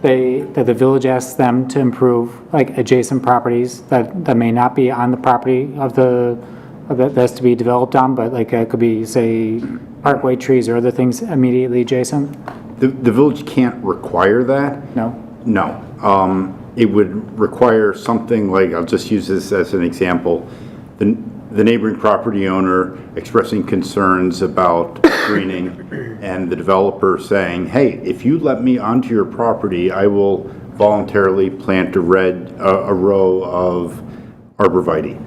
that the village asks them to improve like adjacent properties that may not be on the property of that's to be developed on, but like it could be, say, parkway trees or other things immediately adjacent? The village can't require that. No? No. It would require something like, I'll just use this as an example, the neighboring property owner expressing concerns about screening and the developer saying, hey, if you let me onto your property, I will voluntarily plant a row of arborvitae.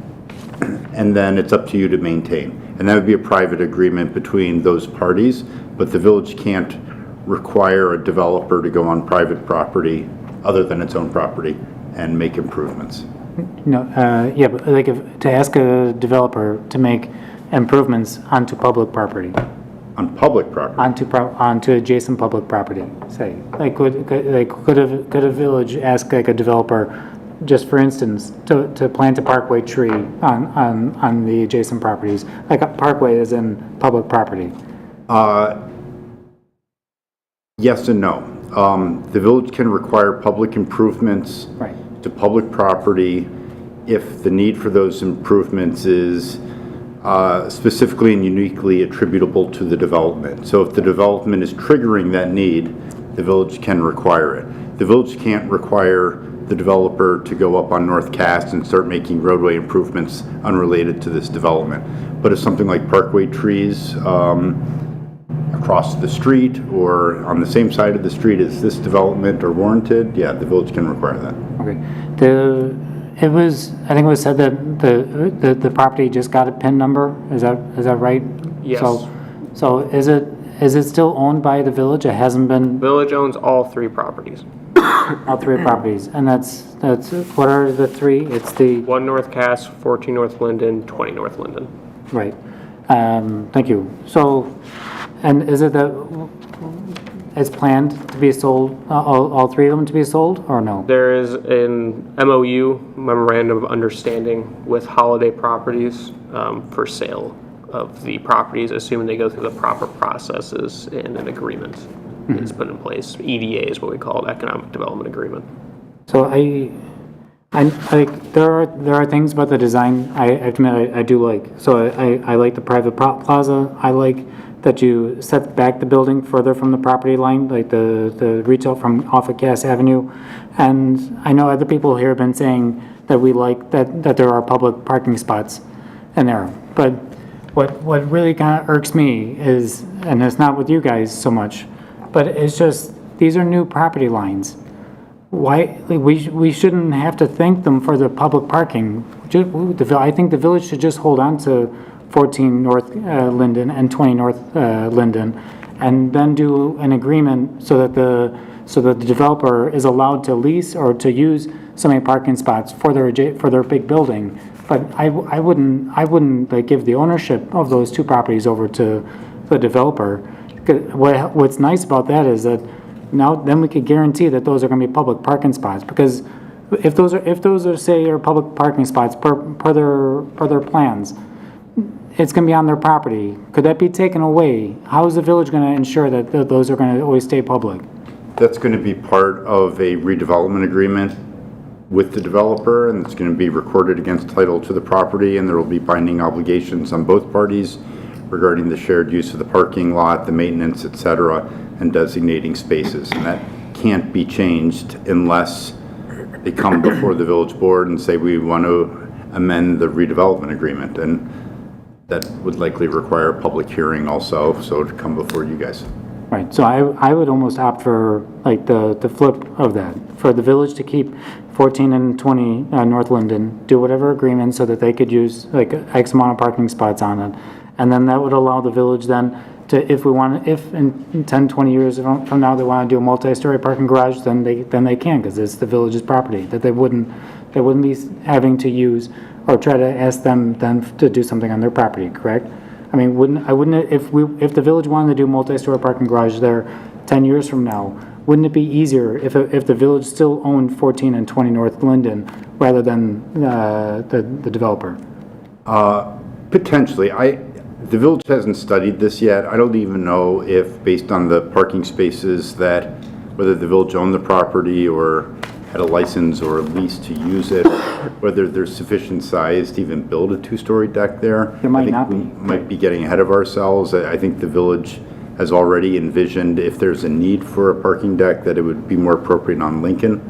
And then it's up to you to maintain. And that would be a private agreement between those parties, but the village can't require a developer to go on private property other than its own property and make improvements. No, yeah, but like to ask a developer to make improvements onto public property. On public property? Onto adjacent public property, say. Like could a village ask like a developer, just for instance, to plant a parkway tree on the adjacent properties? Like a parkway is in public property. Yes and no. The village can require public improvements to public property if the need for those improvements is specifically and uniquely attributable to the development. So if the development is triggering that need, the village can require it. The village can't require the developer to go up on North Cass and start making roadway improvements unrelated to this development. But if something like parkway trees, across the street or on the same side of the street as this development are warranted, yeah, the village can require that. Okay. I think it was said that the property just got a PIN number. Is that right? Yes. So is it still owned by the village? It hasn't been. Village owns all 3 properties. All 3 properties, and that's what are the 3? It's the 1 North Cass, 14 North Linden, 20 North Linden. right. Thank you. So, and is it that it's planned to be sold? All 3 of them to be sold, or no? There is an MOU, Memorandum of Understanding, with Holiday Properties for sale of the properties, assuming they go through the proper processes and an agreement is put in place. EDA is what we call it, Economic Development Agreement. So I like there are things about the design I have to admit I do like. So I like the private plaza. I like that you set back the building further from the property line, like the retail from off of Cass Avenue. And I know other people here have been saying that we like that there are public parking spots in there. But what really kind of irks me is, and it's not with you guys so much, but it's just these are new property lines. Why we shouldn't have to thank them for the public parking. I think the village should just hold on to 14 North Linden and 20 North Linden, and then do an agreement so that the developer is allowed to lease or to use so many parking spots for their big building. But I wouldn't like give the ownership of those 2 properties over to the developer. What's nice about that is that now then we could guarantee that those are going to be public parking spots, because if those are say are public parking spots per their plans, it's going to be on their property. Could that be taken away? How is the village going to ensure that those are going to always stay public? That's going to be part of a redevelopment agreement with the developer, and it's going to be recorded against title to the property, and there will be binding obligations on both parties regarding the shared use of the parking lot, the maintenance, et cetera, and designating spaces. And that can't be changed unless they come before the village board and say we want to amend the redevelopment agreement. And that would likely require a public hearing also, so to come before you guys. Right, so I would almost opt for like the flip of that, for the village to keep 14 and 20 North Linden, do whatever agreement so that they could use like X amount of parking spots on it. And then that would allow the village then to, if in 10, 20 years from now they want to do a multi-story parking garage, then they can, because it's the village's property, that they wouldn't be having to use or try to ask them then to do something on their property, correct? I mean, if the village wanted to do multi-story parking garage there 10 years from now, wouldn't it be easier if the village still owned 14 and 20 North Linden rather than the developer? Potentially. The village hasn't studied this yet. I don't even know if, based on the parking spaces, that whether the village owned the property or had a license or a lease to use it, whether there's sufficient size to even build a 2-story deck there. There might not be. We might be getting ahead of ourselves. I think the village has already envisioned, if there's a need for a parking deck, that it would be more appropriate on Lincoln.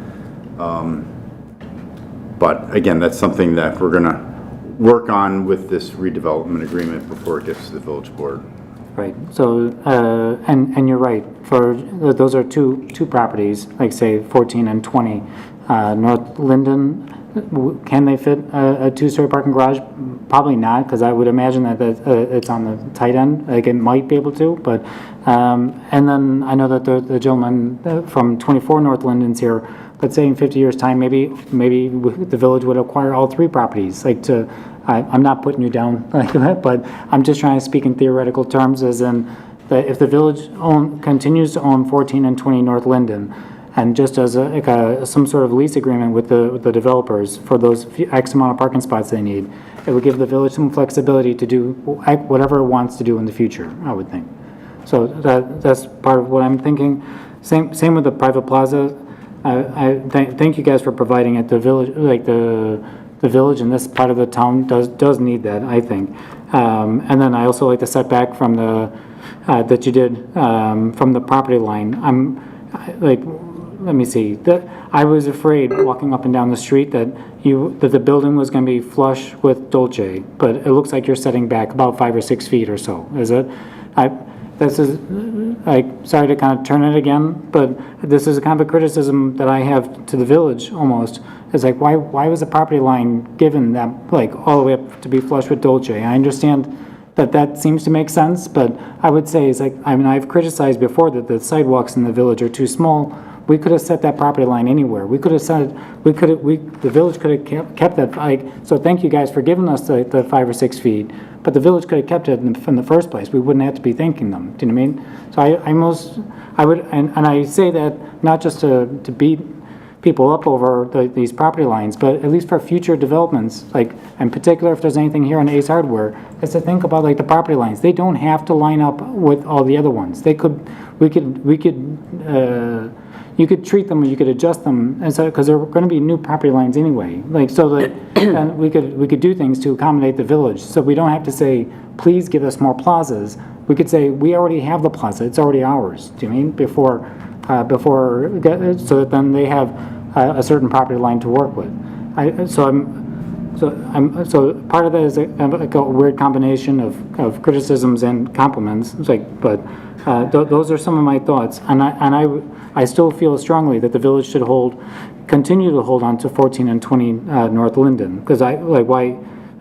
But again, that's something that we're going to work on with this redevelopment agreement before it gets to the village board. Right, so, and you're right, for, those are two properties, like say 14 and 20. North Linden, can they fit a 2-story parking garage? Probably not, because I would imagine that it's on the tight end, like it might be able to, but, and then I know that the gentleman from 24 North Linden's here. Let's say in 50 years' time, maybe the village would acquire all 3 properties. Like I'm not putting you down like that, but I'm just trying to speak in theoretical terms, as in that if the village continues to own 14 and 20 North Linden, and just as some sort of lease agreement with the developers for those X amount of parking spots they need, it would give the village some flexibility to do whatever it wants to do in the future, I would think. So that's part of what I'm thinking. Same with the private plaza. I thank you guys for providing it. The village, like the village in this part of the town does need that, I think. And then I also like the setback from that you did from the property line. Let me see. I was afraid walking up and down the street that the building was going to be flush with Dolce, but it looks like you're setting back about 5 or 6 feet or so. Is it? this is, sorry to kind of turn it again, but this is a kind of a criticism that I have to the village almost. It's like, why was the property line given that, like, all the way up to be flush with Dolce? I understand that seems to make sense, but I would say, it's like, I mean, I've criticized before that the sidewalks in the village are too small. We could have set that property line anywhere. We could have set it, the village could have kept that, so thank you guys for giving us the 5 or 6 feet, but the village could have kept it in the first place. We wouldn't have to be thanking them, do you know what I mean? So I would, and I say that not just to beat people up over these property lines, but at least for future developments, like in particular, if there's anything here on Ace Hardware, is to think about like the property lines. They don't have to line up with all the other ones. They could, you could treat them, or you could adjust them, and so because they're going to be new property lines anyway. Like so that, and we could do things to accommodate the village. So we don't have to say, please give us more plazas. We could say, we already have the plaza. It's already ours. Do you mean before, so that then they have a certain property line to work with. So part of that is a weird combination of criticisms and compliments. It's like, but those are some of my thoughts, and I still feel strongly that the village should continue to hold on to 14 and 20 North Linden, because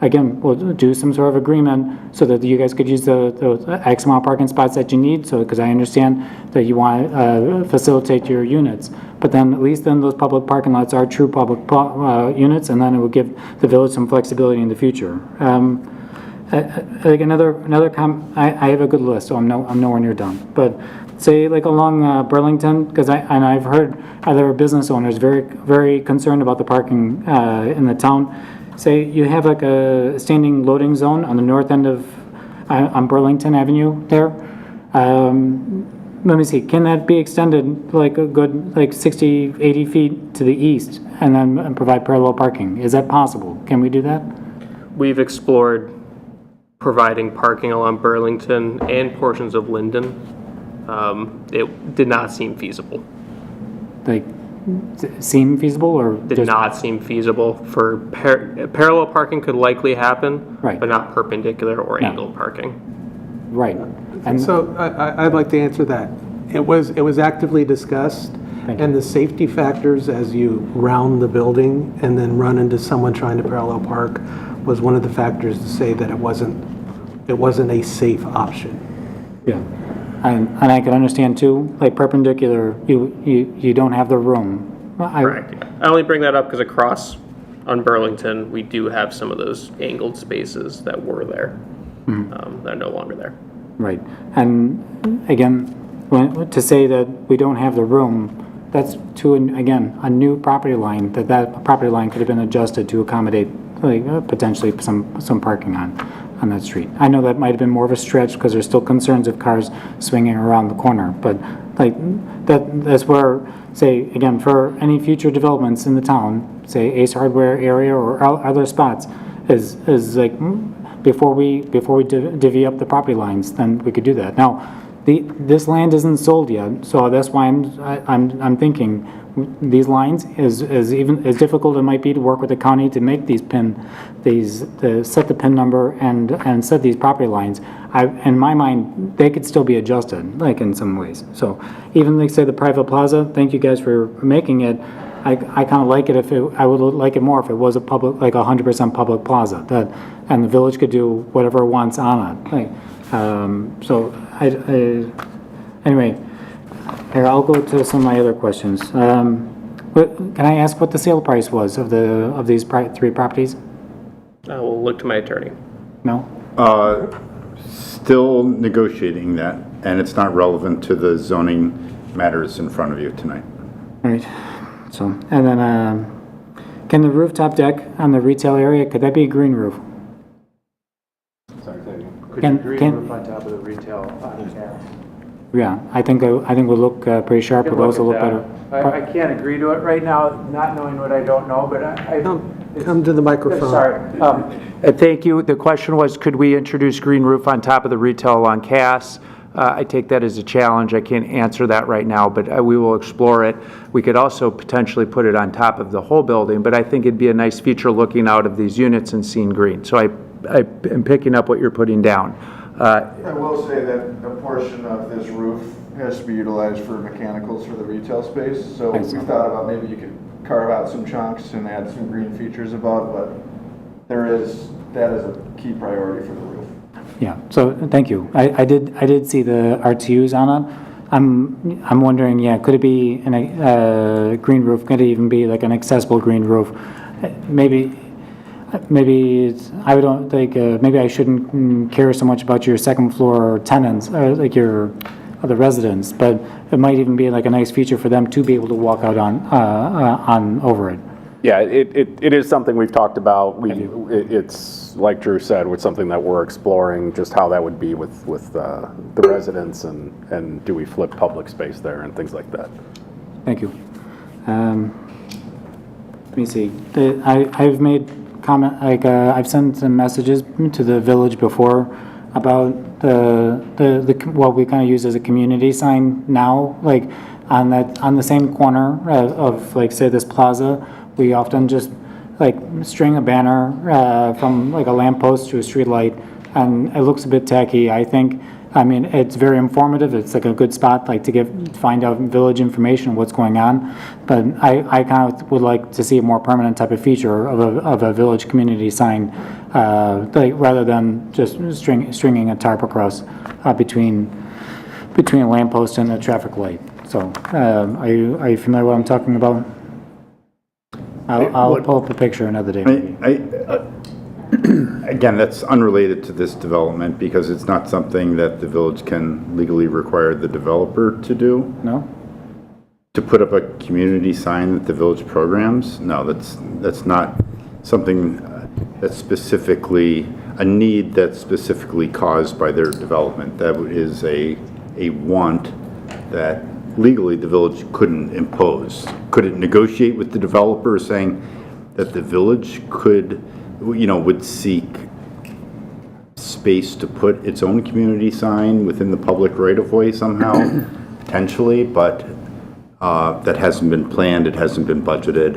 again, we'll do some sort of agreement so that you guys could use the X amount of parking spots that you need, so, because I understand that you want to facilitate your units, but then at least then those public parking lots are true public units, and then it will give the village some flexibility in the future. Like I have a good list, so I'm nowhere near done, but say like along Burlington, because I've heard other business owners very, very concerned about the parking in the town. Say you have like a standing loading zone on the north end of on Burlington Avenue there. Let me see, can that be extended like a good like 60, 80 feet to the east and then provide parallel parking? Is that possible? Can we do that? We've explored providing parking along Burlington and portions of Linden. It did not seem feasible. Like, seem feasible or did not seem feasible for parallel parking could likely happen, right, but not perpendicular or angled parking. Right. And so I'd like to answer that. It was actively discussed, and the safety factors as you round the building and then run into someone trying to parallel park was one of the factors to say that it wasn't a safe option. Yeah. And I can understand too, like perpendicular, you don't have the room. Correct. I only bring that up because across on Burlington, we do have some of those angled spaces that were there. That are no longer there. Right. And again, to say that we don't have the room, that's again, a new property line, that property line could have been adjusted to accommodate like potentially some parking on that street. I know that might have been more of a stretch because there's still concerns of cars swinging around the corner, but like that's where, say, again, for any future developments in the town, say Ace Hardware area or other spots, is like before we divvy up the property lines, then we could do that. Now, this land isn't sold yet, so that's why I'm thinking these lines is even as difficult it might be to work with the county to make to set the PIN number and set these property lines. In my mind, they could still be adjusted, like in some ways. So even like say the private plaza, thank you guys for making it. I kind of like it I would like it more if it was a public, like 100% public plaza, and the village could do whatever it wants on it. Like, anyway, here I'll go to some of my other questions. Can I ask what the sale price was of these 3 properties? I will look to my attorney. No. Still negotiating that, and it's not relevant to the zoning matters in front of you tonight. All right. So, and then, can the rooftop deck on the retail area, could that be a green roof? Sorry, green roof on top of the retail on gas. Yeah, I think we'll look pretty sharp. We'll also look better. I can't agree to it right now, not knowing what I don't know, but Come to the microphone. Sorry. Thank you. The question was, could we introduce green roof on top of the retail along Cass? I take that as a challenge. I can't answer that right now, but we will explore it. We could also potentially put it on top of the whole building, but I think it'd be a nice feature looking out of these units and seeing green. So I am picking up what you're putting down. I will say that a portion of this roof has to be utilized for mechanicals for the retail space. So we thought about maybe you could carve out some chunks and add some green features above, but that is a key priority for the roof. Yeah, so thank you. I did see the RTUs on it. I'm wondering, yeah, could it be a green roof? Could it even be like an accessible green roof? Maybe I don't think, maybe I shouldn't care so much about your second floor tenants, like your other residents, but it might even be like a nice feature for them to be able to walk out on over it. Yeah, it is something we've talked about. It's, like Drew said, with something that we're exploring, just how that would be with the residents and do we flip public space there and things like that. Thank you. Let me see. I've made comment, like I've sent some messages to the village before about what we kind of use as a community sign now, like on the same corner of like say this plaza. We often just like string a banner from like a lamppost to a street light, and it looks a bit tacky, I think. I mean, it's very informative. It's like a good spot, like to find out village information, what's going on. But I kind of would like to see a more permanent type of feature of a village community sign, like rather than just stringing a tarp across between a lamppost and a traffic light. So, are you familiar with what I'm talking about? I'll pull up a picture another day. Again, that's unrelated to this development because it's not something that the village can legally require the developer to do. No? To put up a community sign that the village programs? No, that's not something that's specifically, a need that's specifically caused by their development. That is a want that legally the village couldn't impose. Could it negotiate with the developer saying that the village would seek space to put its own community sign within the public right-of-way somehow? Potentially, but that hasn't been planned, it hasn't been budgeted,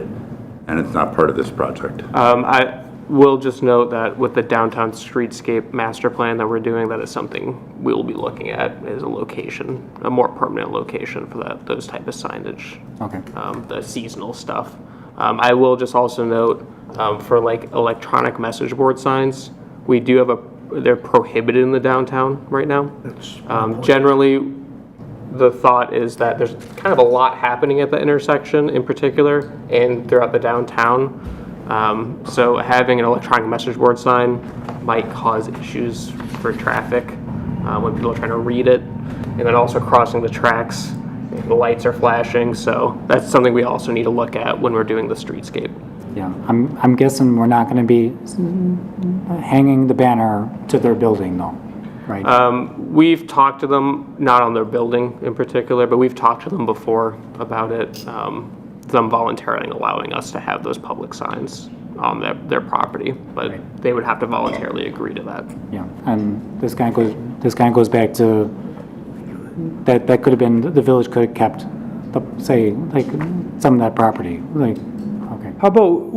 and it's not part of this project. I will just note that with the downtown streetscape master plan that we're doing, that is something we will be looking at as a location, a more permanent location for those type of signage. Okay. The seasonal stuff. I will just also note for like electronic message board signs, we do have they're prohibited in the downtown right now. Generally, the thought is that there's kind of a lot happening at the intersection in particular and throughout the downtown. So having an electronic message board sign might cause issues for traffic when people are trying to read it, and then also crossing the tracks. The lights are flashing, so that's something we also need to look at when we're doing the streetscape. Yeah, I'm guessing we're not going to be hanging the banner to their building, though, right? We've talked to them, not on their building in particular, but we've talked to them before about it. Them voluntarily allowing us to have those public signs on their property, but right. They would have to voluntarily agree to that. Yeah, and this kind of goes back to that could have been, the village could have kept, say, like some of that property, like. How about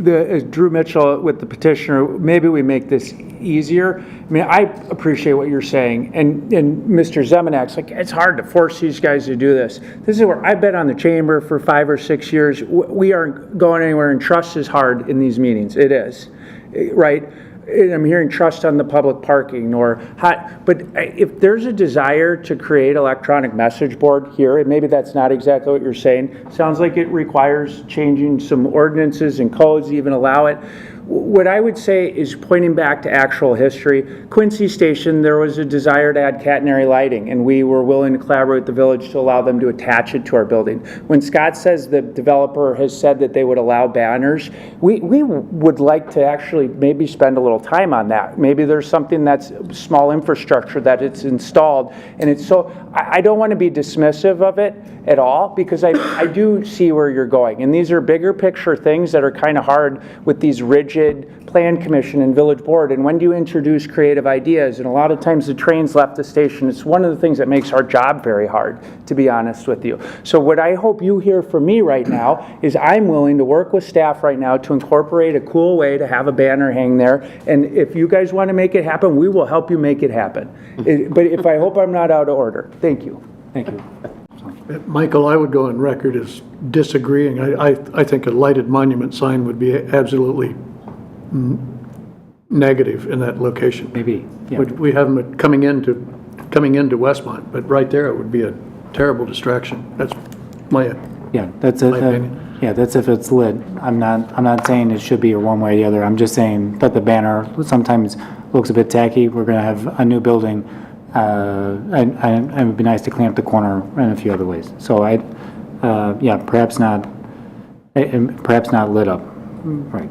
as Drew Mitchell with the petitioner, maybe we make this easier. I mean, I appreciate what you're saying, and Mr. Zemanak's like, it's hard to force these guys to do this. This is where I've been on the chamber for 5 or 6 years. We aren't going anywhere, and trust is hard in these meetings. It is, right? And I'm hearing trust on the public parking but if there's a desire to create electronic message board here, and maybe that's not exactly what you're saying, sounds like it requires changing some ordinances and codes to even allow it. What I would say is pointing back to actual history. Quincy Station, there was a desire to add catenary lighting, and we were willing to collaborate with the village to allow them to attach it to our building. When Scott says the developer has said that they would allow banners, we would like to actually maybe spend a little time on that. Maybe there's something that's small infrastructure that it's installed, and it's so, I don't want to be dismissive of it at all, because I do see where you're going. And these are bigger picture things that are kind of hard with these rigid rigid plan commission and village board, and when do you introduce creative ideas? And a lot of times the train's left the station. It's one of the things that makes our job very hard, to be honest with you. So what I hope you hear from me right now is I'm willing to work with staff right now to incorporate a cool way to have a banner hang there. And if you guys want to make it happen, we will help you make it happen. But if I hope I'm not out of order. Thank you. Thank you. Michael, I would go on record as disagreeing. I think a lighted monument sign would be absolutely negative in that location. Maybe, yeah. We have them coming into Westmont, but right there it would be a terrible distraction. That's my Yeah, that's my opinion. Yeah, that's if it's lit. I'm not saying it should be one way or the other. I'm just saying that the banner sometimes looks a bit tacky. We're going to have a new building. And it would be nice to clean up the corner in a few other ways. So yeah, perhaps not lit up. Right.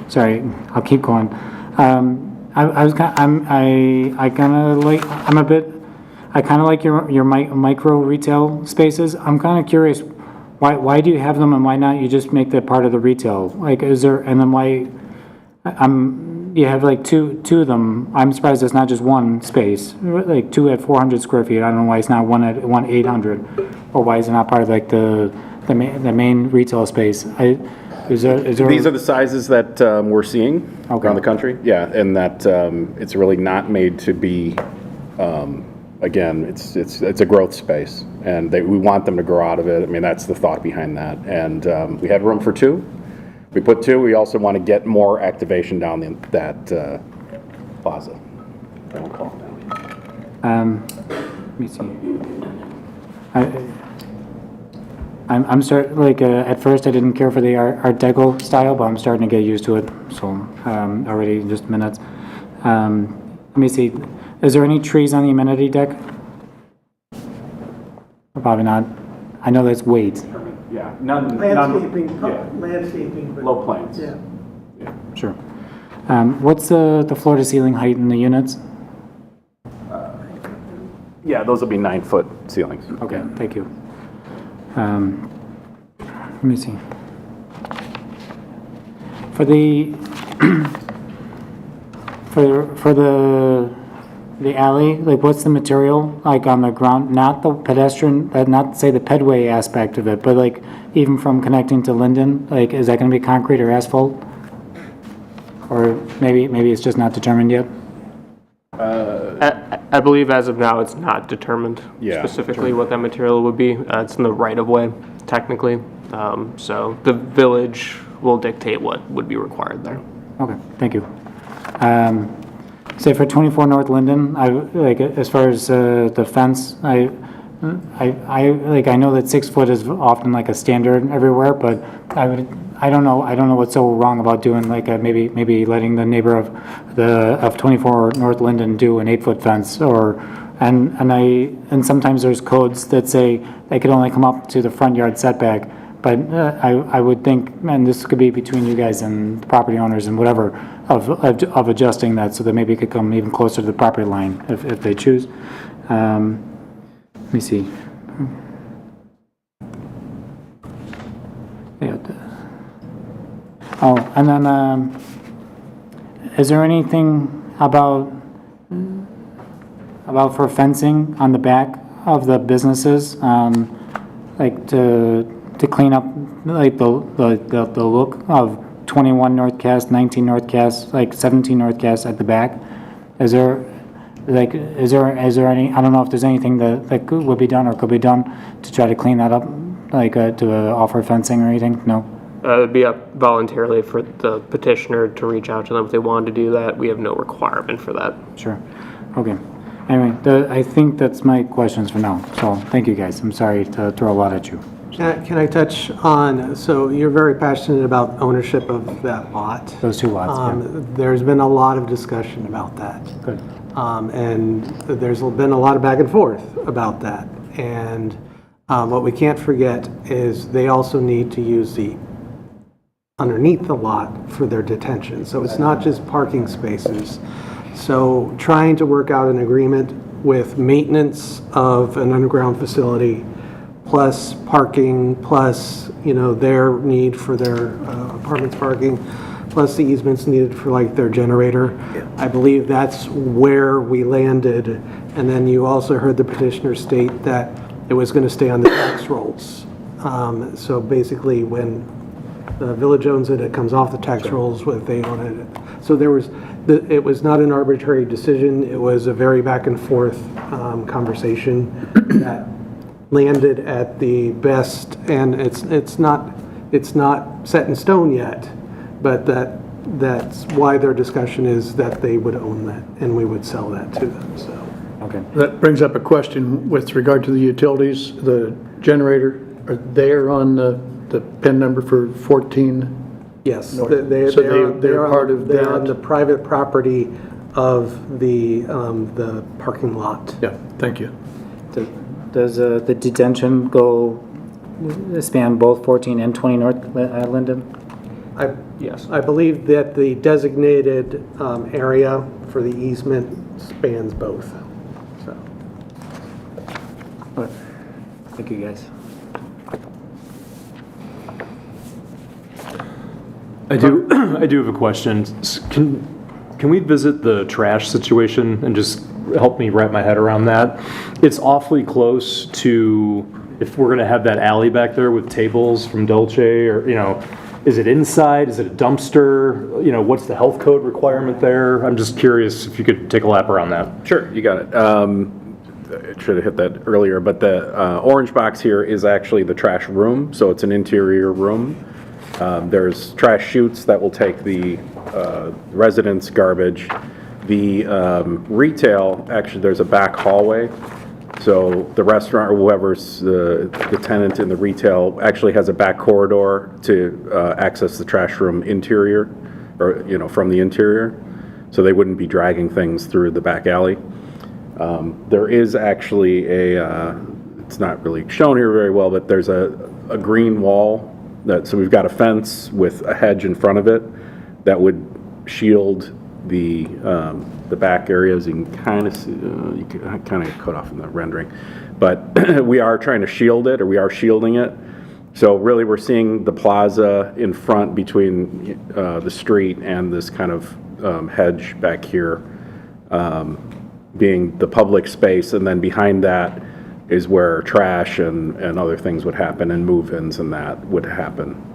Sorry, I'll keep going. I kind of like your micro retail spaces. I'm kind of curious, why do you have them and why not you just make that part of the retail? Like, is there, and then why, you have like two of them. I'm surprised it's not just one space, like 2 at 400 square feet. I don't know why it's not one at 800, or why is it not part of like the main retail space? Is there These are the sizes that we're seeing around the country. Yeah, and that it's really not made to be. Again, it's a growth space, and we want them to grow out of it. I mean, that's the thought behind that. And we have room for 2. We put 2. We also want to get more activation down that plaza. Let me see. I'm starting, like, at first I didn't care for the Art Deco style, but I'm starting to get used to it. So already in just minutes. Let me see. Is there any trees on the amenity deck? Or probably not. I know that's weight. Yeah, none. Landscaping. But Low planes. Yeah. Sure. What's the floor to ceiling height in the units? Yeah, those will be 9-foot ceilings. Okay, thank you. Let me see. For the for the alley, like what's the material like on the ground? Not the pedestrian, not say the pedway aspect of it, but like even from connecting to Linden, like is that going to be concrete or asphalt? Or maybe it's just not determined yet? I believe as of now it's not determined specifically what that material would be. It's in the right of way, technically. So the village will dictate what would be required there. Okay, thank you. Say for 24 North Linden, I like as far as the fence, I know that 6 foot is often like a standard everywhere, but I don't know what's so wrong about doing like maybe letting the neighbor of 24 North Linden do an 8-foot fence, or and sometimes there's codes that say they could only come up to the front yard setback, but I would think, and this could be between you guys and the property owners and whatever, of adjusting that so that maybe it could come even closer to the property line if they choose. Let me see. Yeah. Oh, and then is there anything about for fencing on the back of the businesses, like to clean up like the look of 21 North Cass, 19 North Cass, like 17 North Cass at the back? Is there any, I don't know if there's anything that would be done or could be done to try to clean that up, like to offer fencing or anything? No? It would be up voluntarily for the petitioner to reach out to them if they wanted to do that. We have no requirement for that. Sure. Okay. Anyway, I think that's my questions for now. So thank you guys. I'm sorry to throw a lot at you. Can I touch on, so you're very passionate about ownership of that lot. Those 2 lots, yeah. There's been a lot of discussion about that. Good. And there's been a lot of back and forth about that. And what we can't forget is they also need to use the underneath the lot for their detention. So it's not just parking spaces. So trying to work out an agreement with maintenance of an underground facility plus parking, plus, their need for their apartments parking, plus the easements needed for like their generator. I believe that's where we landed. And then you also heard the petitioner state that it was going to stay on the tax rolls. So basically, when the village owns it, it comes off the tax rolls if they own it. So it was not an arbitrary decision. It was a very back and forth conversation that landed at the best, and it's not set in stone yet, but that's why their discussion is that they would own that and we would sell that to them. So. Okay. That brings up a question with regard to the utilities. The generator, are they on the PIN number for 14? Yes, North? they're part of they're that? on the private property of the parking lot. Yeah, thank you. Does the detention span both 14 and 20 North Linden? Yes. I believe that the designated area for the easement spans both. So. Thank you, guys. I do have a question. Can we visit the trash situation and just help me wrap my head around that? It's awfully close to, if we're gonna have that alley back there with tables from Dolce, or, is it inside? Is it a dumpster? What's the health code requirement there? I'm just curious if you could take a lap around that. Sure, you got it. I should have hit that earlier, but the orange box here is actually the trash room, so it's an interior room. There's trash chutes that will take the residents' garbage. The retail, actually, there's a back hallway. So the restaurant or whoever's the tenant in the retail actually has a back corridor to access the trash room interior, or, from the interior. So they wouldn't be dragging things through the back alley. There is actually it's not really shown here very well, but there's a green wall. So we've got a fence with a hedge in front of it that would shield the back areas. You can kind of see, you can kind of cut off in the rendering, but we are trying to shield it, or we are shielding it. So really, we're seeing the plaza in front between the street and this kind of hedge back here being the public space, and then behind that is where trash and other things would happen, and move-ins and that would happen.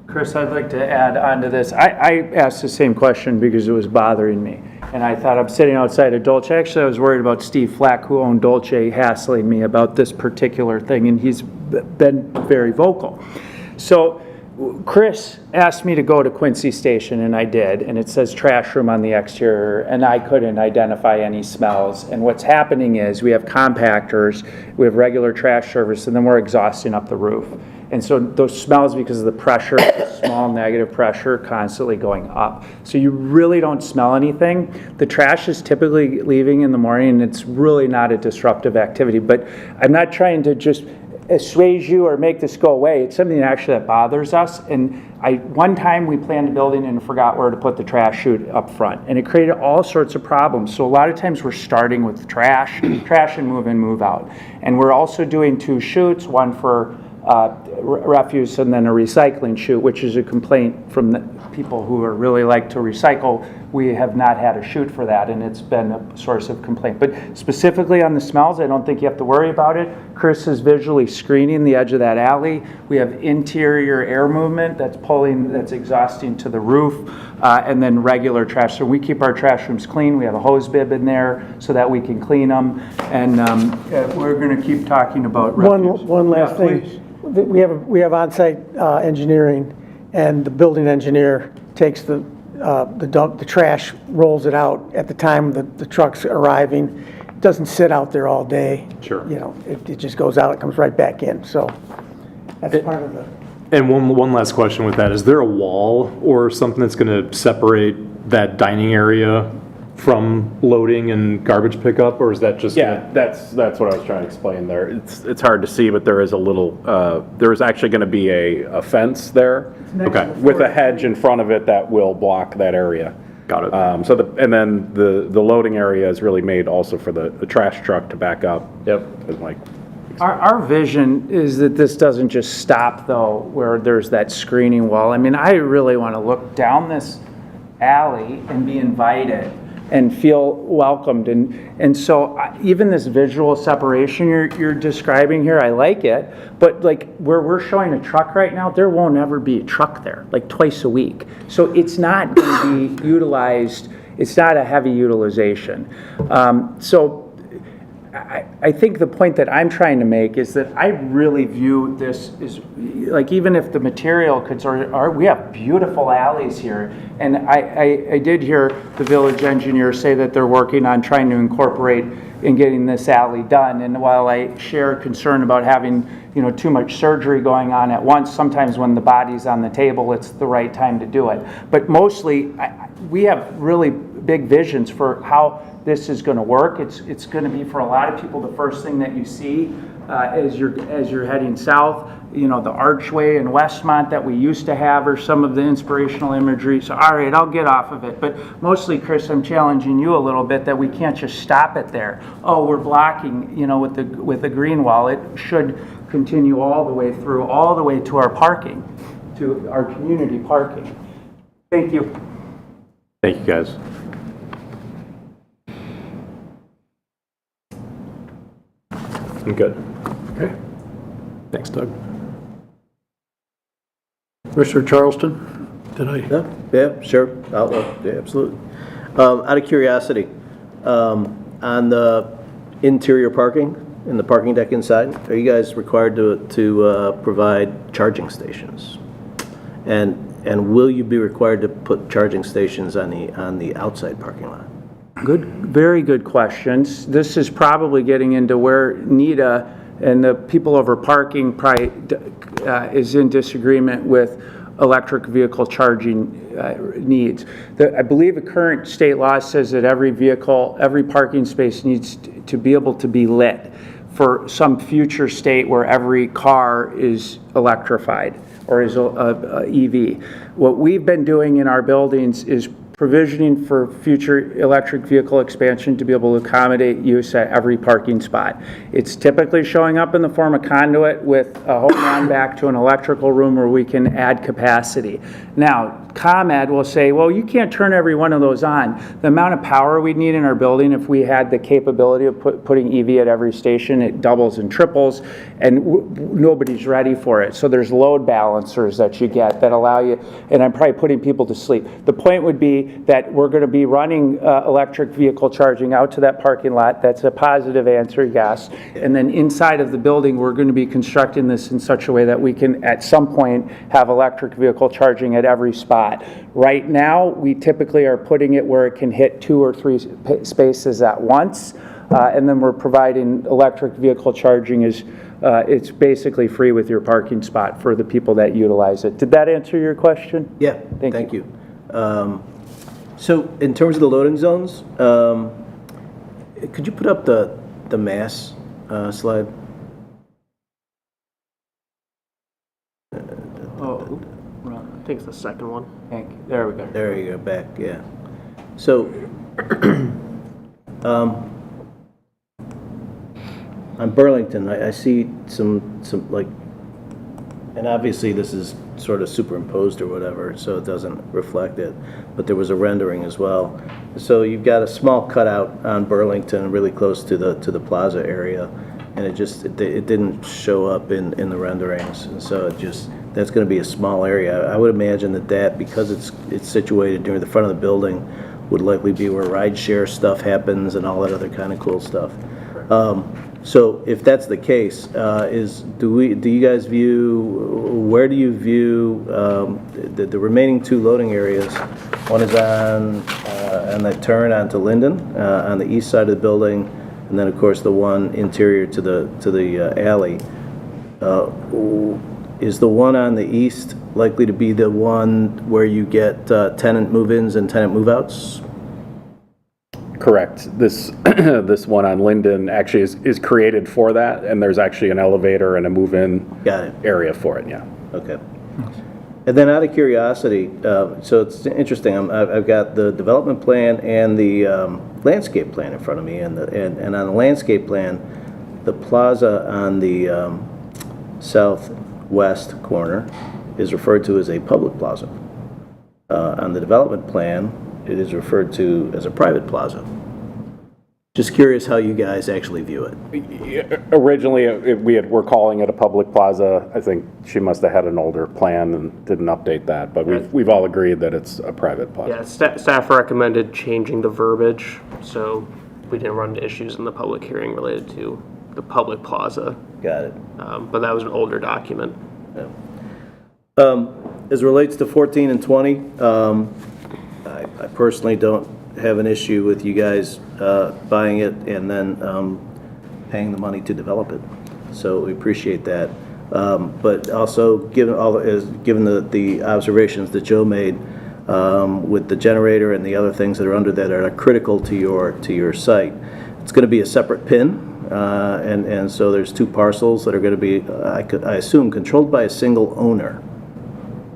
Chris, I'd like to add on to this. I asked the same question because it was bothering me. And I thought, I'm sitting outside of Dolce. Actually, I was worried about Steve Flack, who owned Dolce, hassling me about this particular thing, and he's been very vocal. So Chris asked me to go to Quincy Station, and I did, and it says trash room on the exterior, and I couldn't identify any smells. And what's happening is we have compactors, we have regular trash service, and then we're exhausting up the roof. And so those smells, because of the pressure, small negative pressure, constantly going up. So you really don't smell anything. The trash is typically leaving in the morning, and it's really not a disruptive activity. But I'm not trying to just assuage you or make this go away. It's something that bothers us. And one time we planned a building and forgot where to put the trash chute up front, and it created all sorts of problems. So a lot of times we're starting with trash and move in, move out. And we're also doing 2 chutes, one for refuse and then a recycling chute, which is a complaint from the people who are really like to recycle. We have not had a chute for that, and it's been a source of complaint. But specifically on the smells, I don't think you have to worry about it. Chris is visually screening the edge of that alley. We have interior air movement that's exhausting to the roof, and then regular trash. So we keep our trash rooms clean. We have a hose bib in there so that we can clean them. And we're going to keep talking about refuse. One last thing. Please. We have on-site engineering, and the building engineer takes the trash, rolls it out at the time the truck's arriving. It doesn't sit out there all day. Sure. It just goes out, it comes right back in. So that's part of the. And one last question with that. Is there a wall or something that's going to separate that dining area from loading and garbage pickup, or is that just? Yeah, that's what I was trying to explain there. It's hard to see, but there is a little, there is actually going to be a fence there. Okay. With a hedge in front of it that will block that area. Got it. And then the loading area is really made also for the trash truck to back up. Yep. And like Our vision is that this doesn't just stop, though, where there's that screening wall. I mean, I really want to look down this alley and be invited and feel welcomed. And so even this visual separation you're describing here, I like it. But like where we're showing a truck right now, there won't ever be a truck there, like twice a week. So it's not going to be utilized. It's not a heavy utilization. I think the point that I'm trying to make is that I really view this as, like, even if the material could we have beautiful alleys here. And I did hear the village engineer say that they're working on trying to incorporate in getting this alley done. And while I share concern about having, too much surgery going on at once, sometimes when the body's on the table, it's the right time to do it. But mostly, we have really big visions for how this is going to work. It's going to be, for a lot of people, the first thing that you see as you're heading south. The archway in Westmont that we used to have, or some of the inspirational imagery. So, all right, I'll get off of it. But mostly, Chris, I'm challenging you a little bit that we can't just stop it there. Oh, we're blocking, with the green wall. It should continue all the way through, all the way to our parking, to our community parking. Thank you. Thank you, guys. I'm good. Okay. Thanks, Doug. Commissioner Charleston, did I? Yeah, sure. Yeah, absolutely. Out of curiosity, on the interior parking, in the parking deck inside, are you guys required to provide charging stations? And will you be required to put charging stations on the outside parking lot? Very good questions. This is probably getting into where NETA and the people over parking probably is in disagreement with electric vehicle charging needs. I believe the current state law says that every parking space needs to be able to be lit for some future state where every car is electrified or is a EV. What we've been doing in our buildings is provisioning for future electric vehicle expansion to be able to accommodate use at every parking spot. It's typically showing up in the form of conduit with a home run back to an electrical room where we can add capacity. Now, ComEd will say, well, you can't turn every one of those on. The amount of power we'd need in our building, if we had the capability of putting EV at every station, it doubles and triples, and nobody's ready for it. So there's load balancers that you get that allow you, and I'm probably putting people to sleep. The point would be that we're going to be running electric vehicle charging out to that parking lot. That's a positive answer, yes. And then inside of the building, we're going to be constructing this in such a way that we can, at some point, have electric vehicle charging at every spot. Right now, we typically are putting it where it can hit 2 or 3 spaces at once. And then we're providing electric vehicle charging it's basically free with your parking spot for the people that utilize it. Did that answer your question? Yeah, thank you. So in terms of the loading zones, could you put up the mass slide? I think it's the second one. There we go. There you go, back, yeah. So, on Burlington, I see some like, and obviously this is sort of superimposed or whatever, so it doesn't reflect it, but there was a rendering as well. So you've got a small cutout on Burlington, really close to the plaza area, and it didn't show up in the renderings, and so that's going to be a small area. I would imagine that because it's situated near the front of the building, would likely be where rideshare stuff happens and all that other kind of cool stuff. So if that's the case, do you guys view, where do you view the remaining 2 loading areas? One is on that turn onto Linden on the east side of the building, and then of course the one interior to the alley. Is the one on the east likely to be the one where you get tenant move-ins and tenant move-outs? Correct. This one on Linden actually is created for that, and there's actually an elevator and a move-in area for it, yeah. Okay. And then out of curiosity, so it's interesting, I've got the development plan and the landscape plan in front of me, and on the landscape plan, the plaza on the southwest corner is referred to as a public plaza. On the development plan, it is referred to as a private plaza. Just curious how you guys actually view it. Originally, we're calling it a public plaza. I think she must have had an older plan and didn't update that, but we've all agreed that it's a private plaza. Yeah, staff recommended changing the verbiage, so we didn't run into issues in the public hearing related to the public plaza. Got it. But that was an older document. Yeah. As it relates to 14 and 20, I personally don't have an issue with you guys buying it and then paying the money to develop it. So we appreciate that. But also, given the observations that Joe made with the generator and the other things that are under that are critical to your site, it's going to be a separate PIN. And so there's 2 parcels that are going to be, I assume, controlled by a single owner.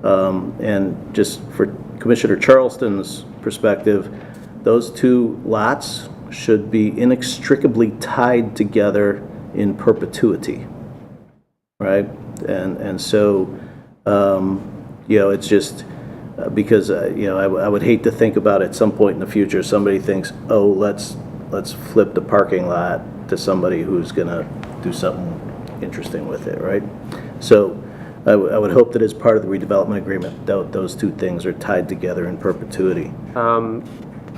And just for Commissioner Charleston's perspective, those 2 lots should be inextricably tied together in perpetuity, right? And so, it's just because, I would hate to think about at some point in the future, somebody thinks, oh, let's flip the parking lot to somebody who's going to do something interesting with it, right? So I would hope that as part of the redevelopment agreement, those 2 things are tied together in perpetuity.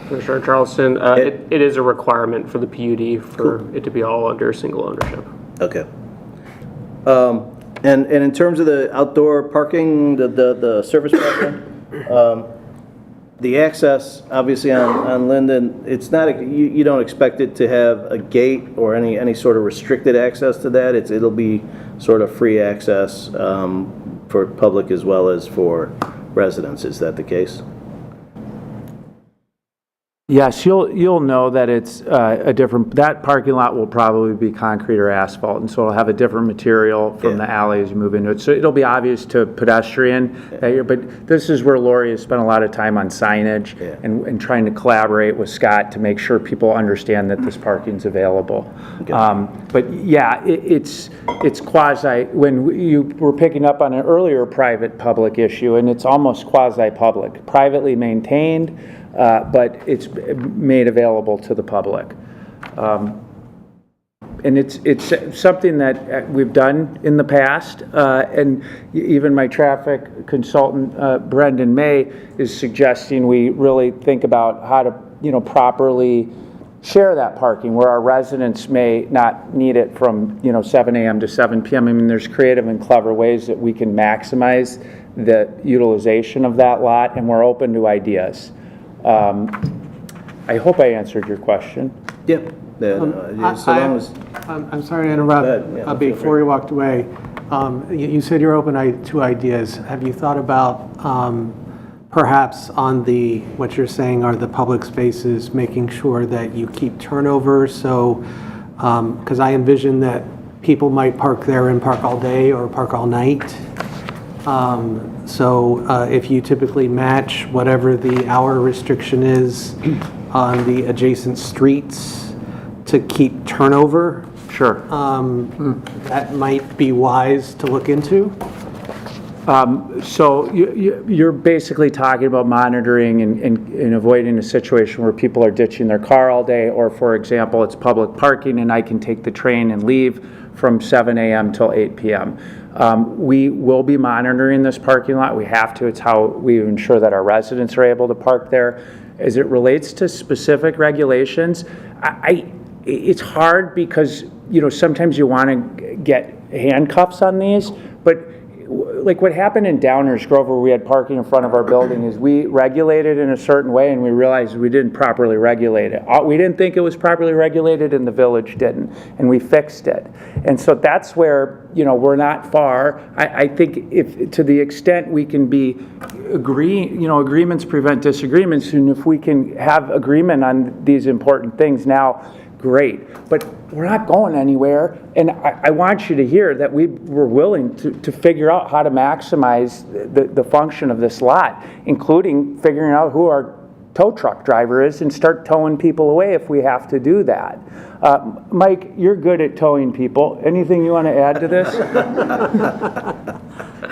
Commissioner Charleston, it is a requirement for the PUD for it to be all under single ownership. Okay. And in terms of the outdoor parking, the service parking, the access, obviously on Linden, it's not, you don't expect it to have a gate or any sort of restricted access to that. It'll be sort of free access for public as well as for residents. Is that the case? Yes, you'll know that it's a different, that parking lot will probably be concrete or asphalt, and so it'll have a different material from the alley as you move into it. So it'll be obvious to pedestrian, but this is where Lori has spent a lot of time on signage and trying to collaborate with Scott to make sure people understand that this parking's available. But yeah, it's quasi, when you were picking up on an earlier private-public issue, and it's almost quasi-public, privately maintained, but it's made available to the public. And it's something that we've done in the past, and even my traffic consultant, Brendan May, is suggesting we really think about how to, properly share that parking where our residents may not need it from, 7 a.m. to 7 p.m. I mean, there's creative and clever ways that we can maximize the utilization of that lot, and we're open to ideas. I hope I answered your question. Yep. I'm sorry to interrupt. Before you walked away, you said you're open to ideas. Have you thought about perhaps on what you're saying are the public spaces, making sure that you keep turnover? So, because I envision that people might park there and park all day or park all night. So if you typically match whatever the hour restriction is on the adjacent streets to keep turnover, sure, that might be wise to look into. So you're basically talking about monitoring and avoiding a situation where people are ditching their car all day, or for example, it's public parking and I can take the train and leave from 7 a.m. till 8 p.m. We will be monitoring this parking lot. We have to. It's how we ensure that our residents are able to park there. As it relates to specific regulations, it's hard because, sometimes you want to get handcuffs on these, but like what happened in Downers Grove where we had parking in front of our building is we regulated in a certain way and we realized we didn't properly regulate it. We didn't think it was properly regulated and the village didn't, and we fixed it. And so that's where, we're not far. I think if to the extent we can agreements prevent disagreements, and if we can have agreement on these important things now, great. But we're not going anywhere, and I want you to hear that we're willing to figure out how to maximize the function of this lot, including figuring out who our tow truck driver is and start towing people away if we have to do that. Mike, you're good at towing people. Anything you want to add to this?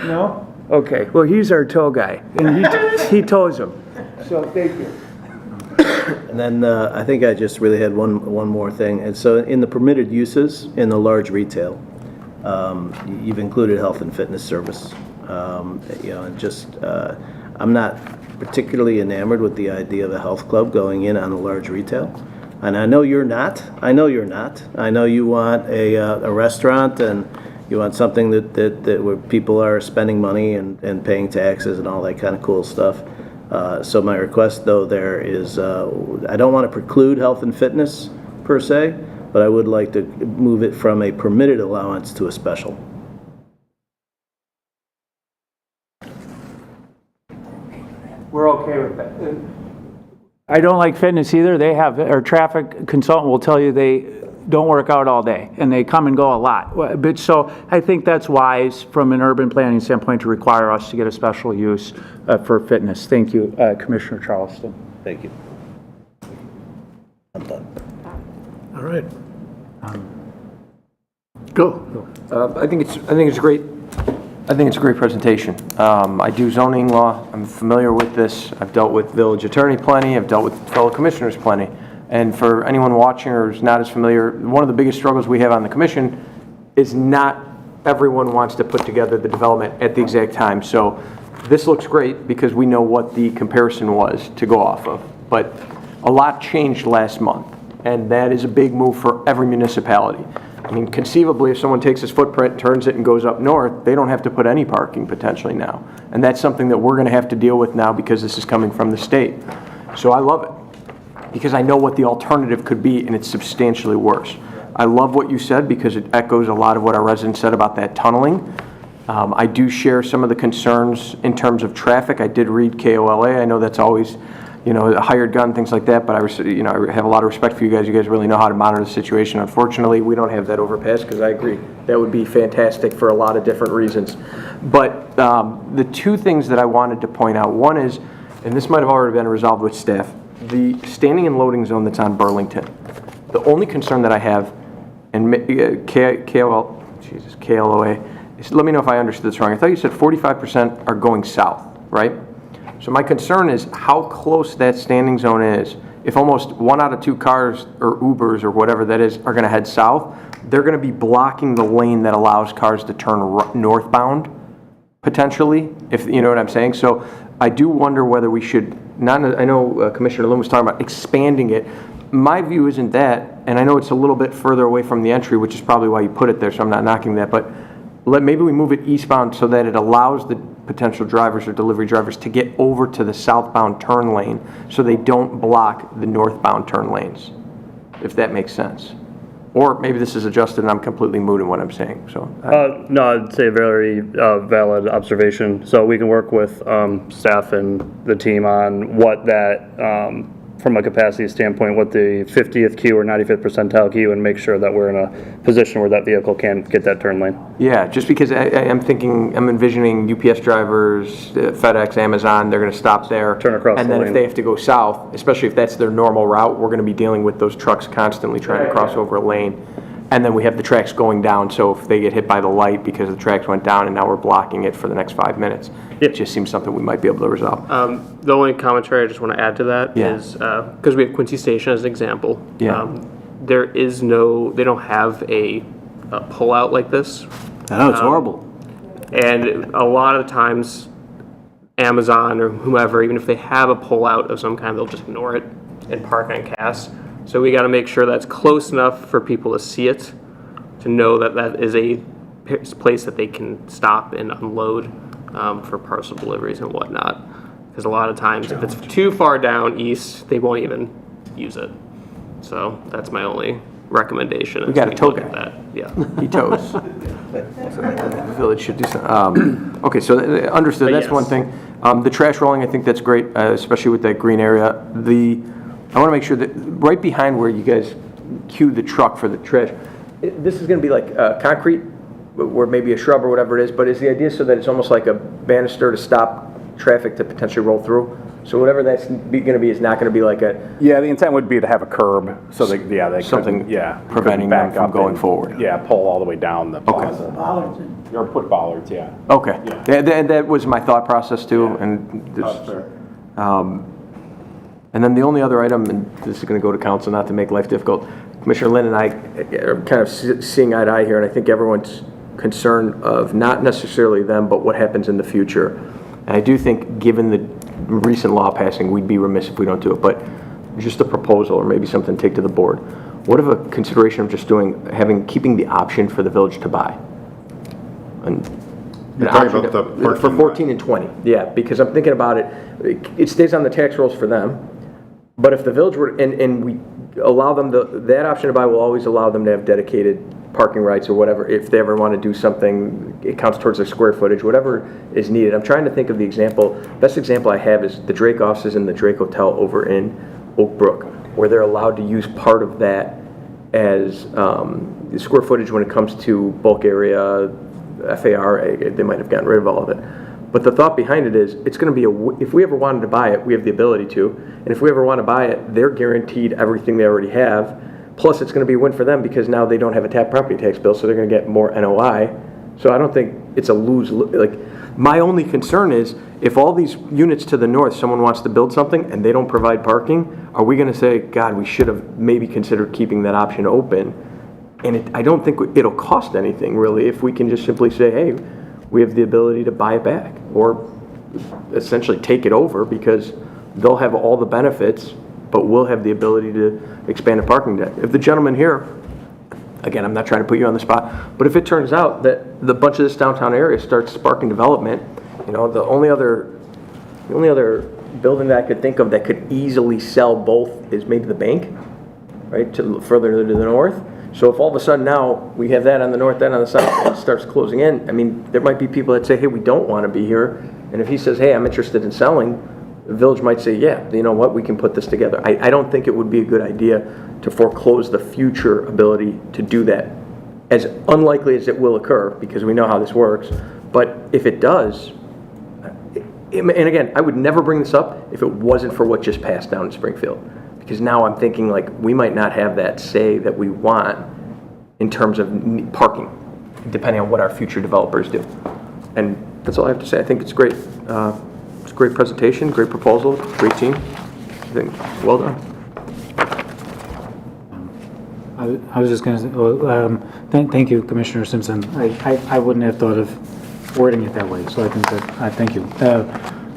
No? Okay, well, he's our tow guy, and he tows them. So, thank you. And then I think I just really had one more thing. And so in the permitted uses in the large retail, you've included health and fitness service. And just, I'm not particularly enamored with the idea of a health club going in on a large retail. And I know you're not. I know you're not. I know you want a restaurant and you want something that where people are spending money and paying taxes and all that kind of cool stuff. So my request, though, there is, I don't want to preclude health and fitness per se, but I would like to move it from a permitted allowance to a special. We're okay with that. I don't like fitness either. They have, our traffic consultant will tell you they don't work out all day, and they come and go a lot. But so I think that's wise from an urban planning standpoint to require us to get a special use for fitness. Thank you, Commissioner Charleston. Thank you. I'm done. All right. Go. I think it's great. I think it's a great presentation. I do zoning law. I'm familiar with this. I've dealt with village attorney plenty. I've dealt with fellow commissioners plenty. And for anyone watching or is not as familiar, one of the biggest struggles we have on the commission is not everyone wants to put together the development at the exact time. So this looks great because we know what the comparison was to go off of. But a lot changed last month, and that is a big move for every municipality. I mean, conceivably, if someone takes this footprint, turns it, and goes up north, they don't have to put any parking potentially now. And that's something that we're going to have to deal with now because this is coming from the state. So I love it because I know what the alternative could be, and it's substantially worse. I love what you said because it echoes a lot of what our residents said about that tunneling. I do share some of the concerns in terms of traffic. I did read KOLA. I know that's always, a hired gun, things like that, but I have a lot of respect for you guys. You guys really know how to monitor the situation. Unfortunately, we don't have that overpass because I agree. That would be fantastic for a lot of different reasons. But the two things that I wanted to point out, one is, and this might have already been resolved with staff, the standing and loading zone that's on Burlington. The only concern that I have, and KLOA, is, let me know if I understood this wrong. I thought you said 45% are going south, right? So my concern is how close that standing zone is. If almost 1 out of 2 cars or Ubers or whatever that is are going to head south, they're going to be blocking the lane that allows cars to turn northbound, potentially, if you know what I'm saying. So I do wonder whether we should, I know Commissioner Lynn was talking about expanding it. My view isn't that, and I know it's a little bit further away from the entry, which is probably why you put it there, so I'm not knocking that, but maybe we move it eastbound so that it allows the potential drivers or delivery drivers to get over to the southbound turn lane so they don't block the northbound turn lanes, if that makes sense. Or maybe this is adjusted and I'm completely moot in what I'm saying. So no, I'd say a very valid observation. So we can work with staff and the team on what that, from a capacity standpoint, what the 50th queue or 95th percentile queue, and make sure that we're in a position where that vehicle can get that turn lane. Yeah, just because I'm envisioning UPS drivers, FedEx, Amazon, they're going to stop there. Turn across and the then lane. if they have to go south, especially if that's their normal route, we're going to be dealing with those trucks constantly trying to cross over a lane. And then we have the tracks going down, so if they get hit by the light because the tracks went down and now we're blocking it for the next 5 minutes, it just seems something we might be able to resolve. The only commentary I just want to add to that is, because we have Quincy Station as an example, they don't have a pullout like this. I know, it's horrible. And a lot of times, Amazon or whomever, even if they have a pullout of some kind, they'll just ignore it and park on Cass. So we got to make sure that's close enough for people to see it, to know that that is a place that they can stop and unload for parcel deliveries and whatnot. Because a lot of times, if it's too far down east, they won't even use it. So that's my only recommendation. We got a tow guy. That. Yeah, he tows. The village should do something. Okay, so understood. But That's yes. one thing. The trash rolling, I think that's great, especially with that green area. I want to make sure that right behind where you guys queue the truck for the trash, this is going to be like concrete, or maybe a shrub or whatever it is, but is the idea so that it's almost like a banister to stop traffic to potentially roll through? So whatever that's going to be is not going to be like a, Yeah, the intent would be to have a curb, so they Something couldn't, yeah. preventing couldn't them from up going and, forward. Yeah, pull all the way down the plaza. Bollards. Or put bollards, yeah. okay. Yeah. That was my thought process too, and and then the only other item, and this is going to go to council, not to make life difficult, Commissioner Lynn and I are kind of seeing eye to eye here, and I think everyone's concerned of not necessarily them, but what happens in the future. And I do think, given the recent law passing, we'd be remiss if we don't do it, but just a proposal, or maybe something to take to the board. What if a consideration of just keeping the option for the village to buy? You're talking about the for parking 14 and 20, yeah, because I'm thinking about it, it stays on the tax rolls for them, but if the village were, and we allow them, that option to buy will always allow them to have dedicated parking rights or whatever, if they ever want to do something, it counts towards their square footage, whatever is needed. I'm trying to think of the example, best example I have is the Drake offices in the Drake Hotel over in Oak Brook, where they're allowed to use part of that as square footage when it comes to bulk area, FAR, they might have gotten rid of all of it. But the thought behind it is, it's going to be if we ever wanted to buy it, we have the ability to, and if we ever want to buy it, they're guaranteed everything they already have, plus it's going to be a win for them because now they don't have a tap property tax bill, so they're going to get more NOI. So I don't think it's a like, my only concern is, if all these units to the north, someone wants to build something and they don't provide parking, are we going to say, God, we should have maybe considered keeping that option open? And I don't think it'll cost anything, really, if we can just simply say, hey, we have the ability to buy it back, or essentially take it over, because they'll have all the benefits, but we'll have the ability to expand the parking deck. If the gentleman here, again, I'm not trying to put you on the spot, but if it turns out that the bunch of this downtown area starts sparking development, the only other building that I could think of that could easily sell both is maybe the bank, right, further to the north. So if all of a sudden now we have that on the north end, on the south end, it starts closing in, I mean, there might be people that say, hey, we don't want to be here. And if he says, hey, I'm interested in selling, the village might say, yeah, you know what, we can put this together. I don't think it would be a good idea to foreclose the future ability to do that, as unlikely as it will occur, because we know how this works. But if it does, and again, I would never bring this up if it wasn't for what just passed down in Springfield. Because now I'm thinking, like, we might not have that say that we want in terms of parking, depending on what our future developers do. And that's all I have to say. I think it's great. It's a great presentation, great proposal, great team. I think, well done. I was just going to say, thank you, Commissioner Simpson. I wouldn't have thought of wording it that way, so I think that, thank you.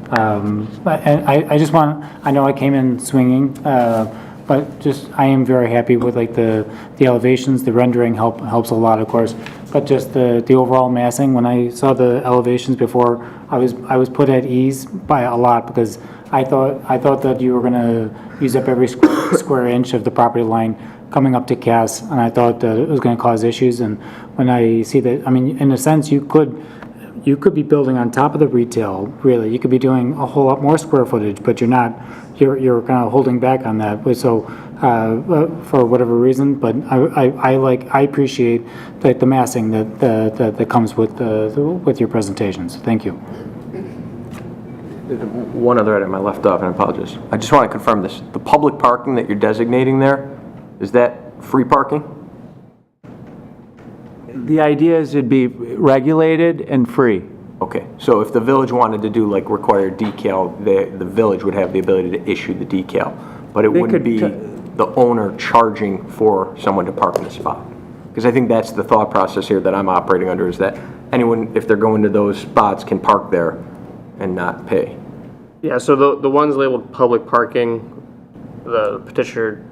And I just I know I came in swinging, but just, I am very happy with like the elevations, the rendering helps a lot, of course, but just the overall massing. When I saw the elevations before, I was put at ease by a lot, because I thought that you were going to use up every square inch of the property line coming up to Cass, and I thought that it was going to cause issues. And when I see that, I mean, in a sense, you could be building on top of the retail, really. You could be doing a whole lot more square footage, but you're not, you're kind of holding back on that. So, for whatever reason, but I appreciate like the massing that comes with your presentations. Thank you. One other item I left off, and I apologize. I just want to confirm this. The public parking that you're designating there, is that free parking? The idea is it'd be regulated and free. Okay, so if the village wanted to do like required decal, the village would have the ability to issue the decal, but it wouldn't be the owner charging for someone to park in the spot. Because I think that's the thought process here that I'm operating under, is that anyone, if they're going to those spots, can park there and not pay. Yeah, so the ones labeled public parking, the petitioner,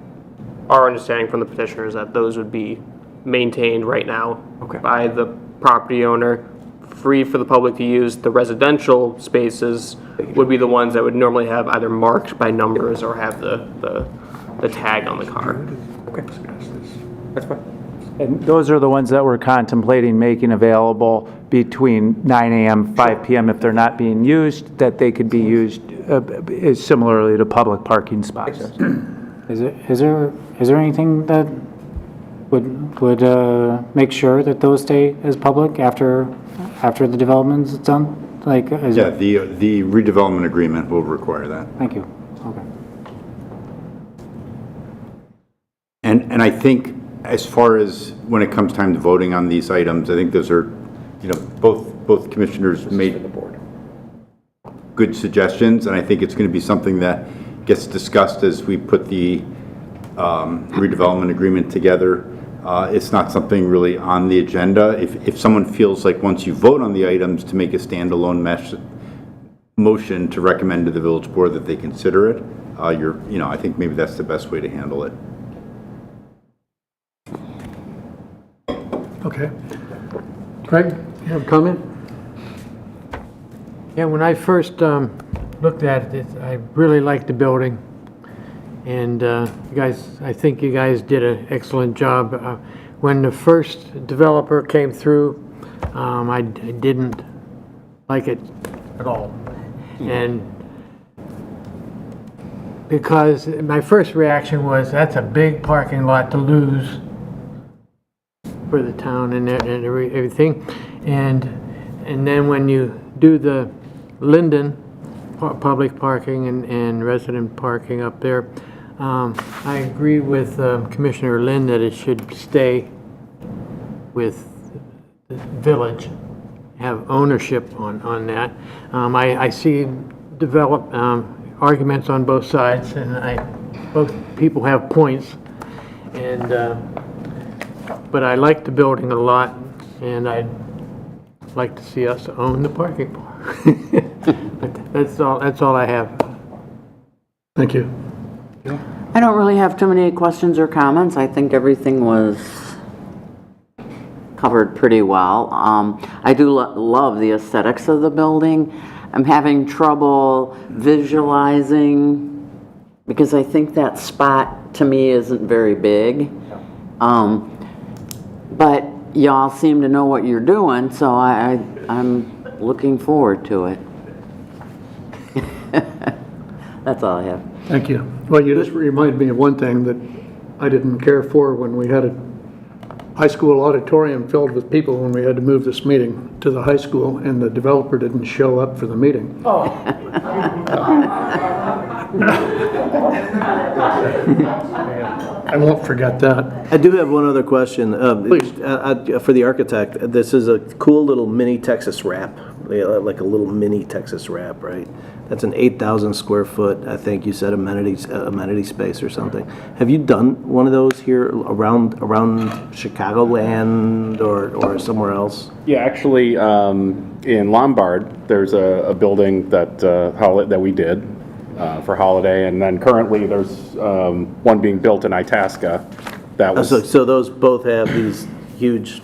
our understanding from the petitioner is that those would be maintained right now by the property owner, free for the public to use. The residential spaces would be the ones that would normally have either marked by numbers or have the tag on the car. Okay, that's fine. And those are the ones that we're contemplating making available between 9 a.m., 5 p.m. if they're not being used, that they could be used similarly to public parking spots. Is there anything that would make sure that those stay as public after the development's done? Like, is Yeah, it? the redevelopment agreement will require that. Thank you. Okay. And I think as far as when it comes time to voting on these items, I think those are, both commissioners made good suggestions, and I think it's going to be something that gets discussed as we put the redevelopment agreement together. It's not something really on the agenda. If someone feels like once you vote on the items to make a standalone motion to recommend to the village board that they consider it, I think maybe that's the best way to handle it. Okay. Craig, you have a comment? Yeah, when I first looked at it, I really liked the building. And I think you guys did an excellent job. When the first developer came through, I didn't like it at all. And because my first reaction was, that's a big parking lot to lose for the town and everything. And then when you do the Linden public parking and resident parking up there, I agree with Commissioner Lynn that it should stay with the village, have ownership on that. I see arguments on both sides, and both people have points. And but I like the building a lot, and I'd like to see us own the parking part. But that's all I have. Thank you. I don't really have too many questions or comments. I think everything was covered pretty well. I do love the aesthetics of the building. I'm having trouble visualizing because I think that spot to me isn't very big. But y'all seem to know what you're doing, so I'm looking forward to it. That's all I have. Thank you. Well, you just reminded me of one thing that I didn't care for when we had a high school auditorium filled with people when we had to move this meeting to the high school, and the developer didn't show up for the meeting. Oh. I won't forget that. I do have one other question. For the architect, this is a cool little mini Texas wrap, like a little mini Texas wrap, right? That's an 8,000 square foot, I think you said, amenity space or something. Have you done one of those here around Chicagoland or somewhere else? Yeah, actually, in Lombard, there's a building that we did for Holiday, and then currently there's one being built in Itasca. So those both have these huge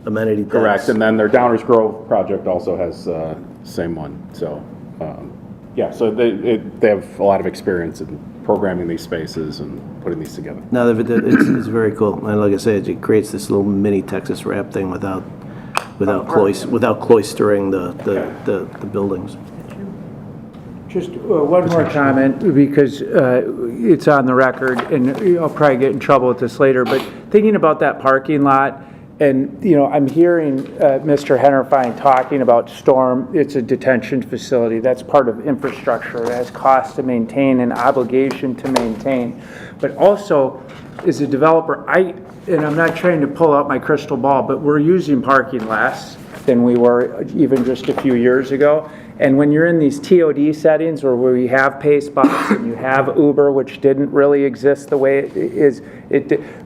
amenity decks. Correct, and then their Downers Grove project also has the same one. So, yeah, so they have a lot of experience in programming these spaces and putting these together. No, it's very cool. And like I said, it creates this little mini Texas wrap thing without cloistering the buildings. Just one more comment, because it's on the record, and I'll probably get in trouble with this later, but thinking about that parking lot, and, I'm hearing Mr. Hennerfine talking about storm. It's a detention facility. That's part of infrastructure. It has cost to maintain and obligation to maintain. But also, as a developer, and I'm not trying to pull out my crystal ball, but we're using parking less than we were even just a few years ago. And when you're in these TOD settings where we have pay spots and you have Uber, which didn't really exist the way it is,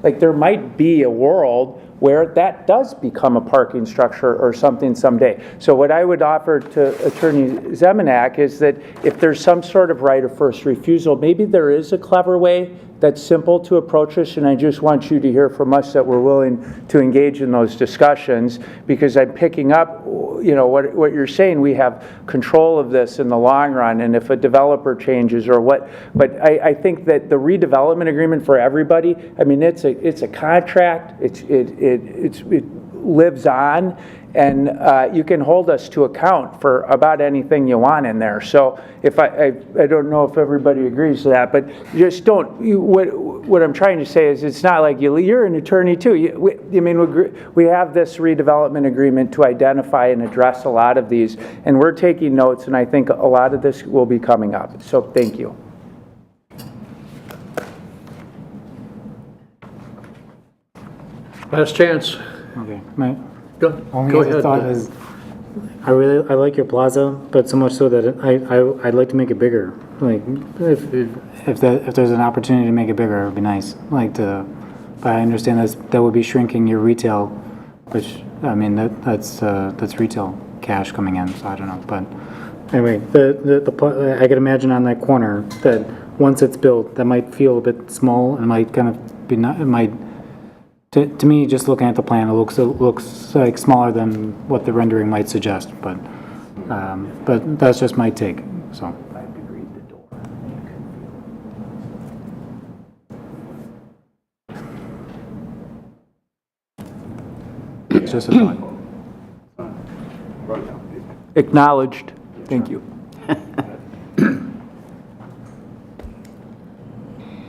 like there might be a world where that does become a parking structure or something someday. So what I would offer to Attorney Zemanak is that if there's some sort of right of first refusal, maybe there is a clever way that's simple to approach this, and I just want you to hear from us that we're willing to engage in those discussions, because I'm picking up, what you're saying. We have control of this in the long run, and if a developer changes or what, but I think that the redevelopment agreement for everybody, I mean, it's a contract. It lives on, and you can hold us to account for about anything you want in there. So if I don't know if everybody agrees to that, but just don't, what I'm trying to say is it's not like you're an attorney too. We have this redevelopment agreement to identify and address a lot of these, and we're taking notes, and I think a lot of this will be coming up. So thank you. Last chance. Okay. Go Only other ahead. thought is, I like your plaza, but so much so that I'd like to make it bigger. Like, if there's an opportunity to make it bigger, it would be nice. But I understand that would be shrinking your retail, which, I mean, that's retail cash coming in, so I don't know. But anyway, I could imagine on that corner that once it's built, that might feel a bit small and might kind of be not, it might, to me, just looking at the plan, it looks like smaller than what the rendering might suggest, but that's just my take, so. It's just a thought. Acknowledged. Thank you.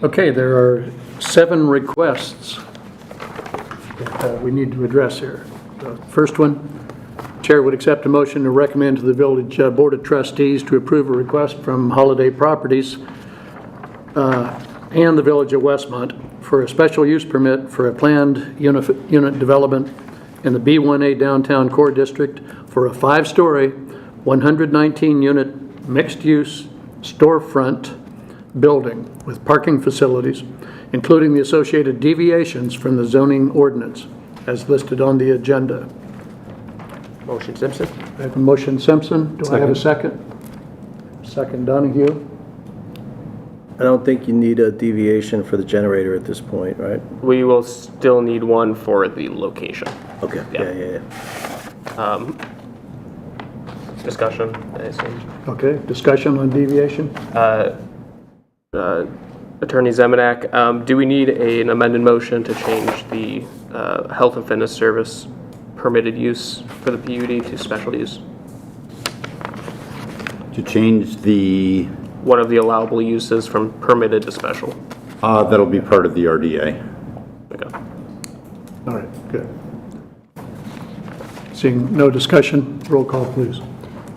Okay, there are 7 requests that we need to address here. The first one, Chair would accept a motion to recommend to the Village Board of Trustees to approve a request from Holiday Properties and the Village of Westmont for a special use permit for a planned unit development in the B1A Downtown Core District for a 5-story, 119-unit mixed-use storefront building with parking facilities, including the associated deviations from the zoning ordinance as listed on the agenda. Motion Simpson. I have a motion Simpson. Do I have a second? Second Donahue. I don't think you need a deviation for the generator at this point, right? We will still need one for the location. Okay, yeah. Discussion, I assume. Okay, discussion on deviation? Attorney Zemanek, do we need an amended motion to change the health and fitness service permitted use for the PUD to special use? To change the... One of the allowable uses from permitted to special. That'll be part of the RDA. Okay. All right, good. Seeing no discussion, roll call, please.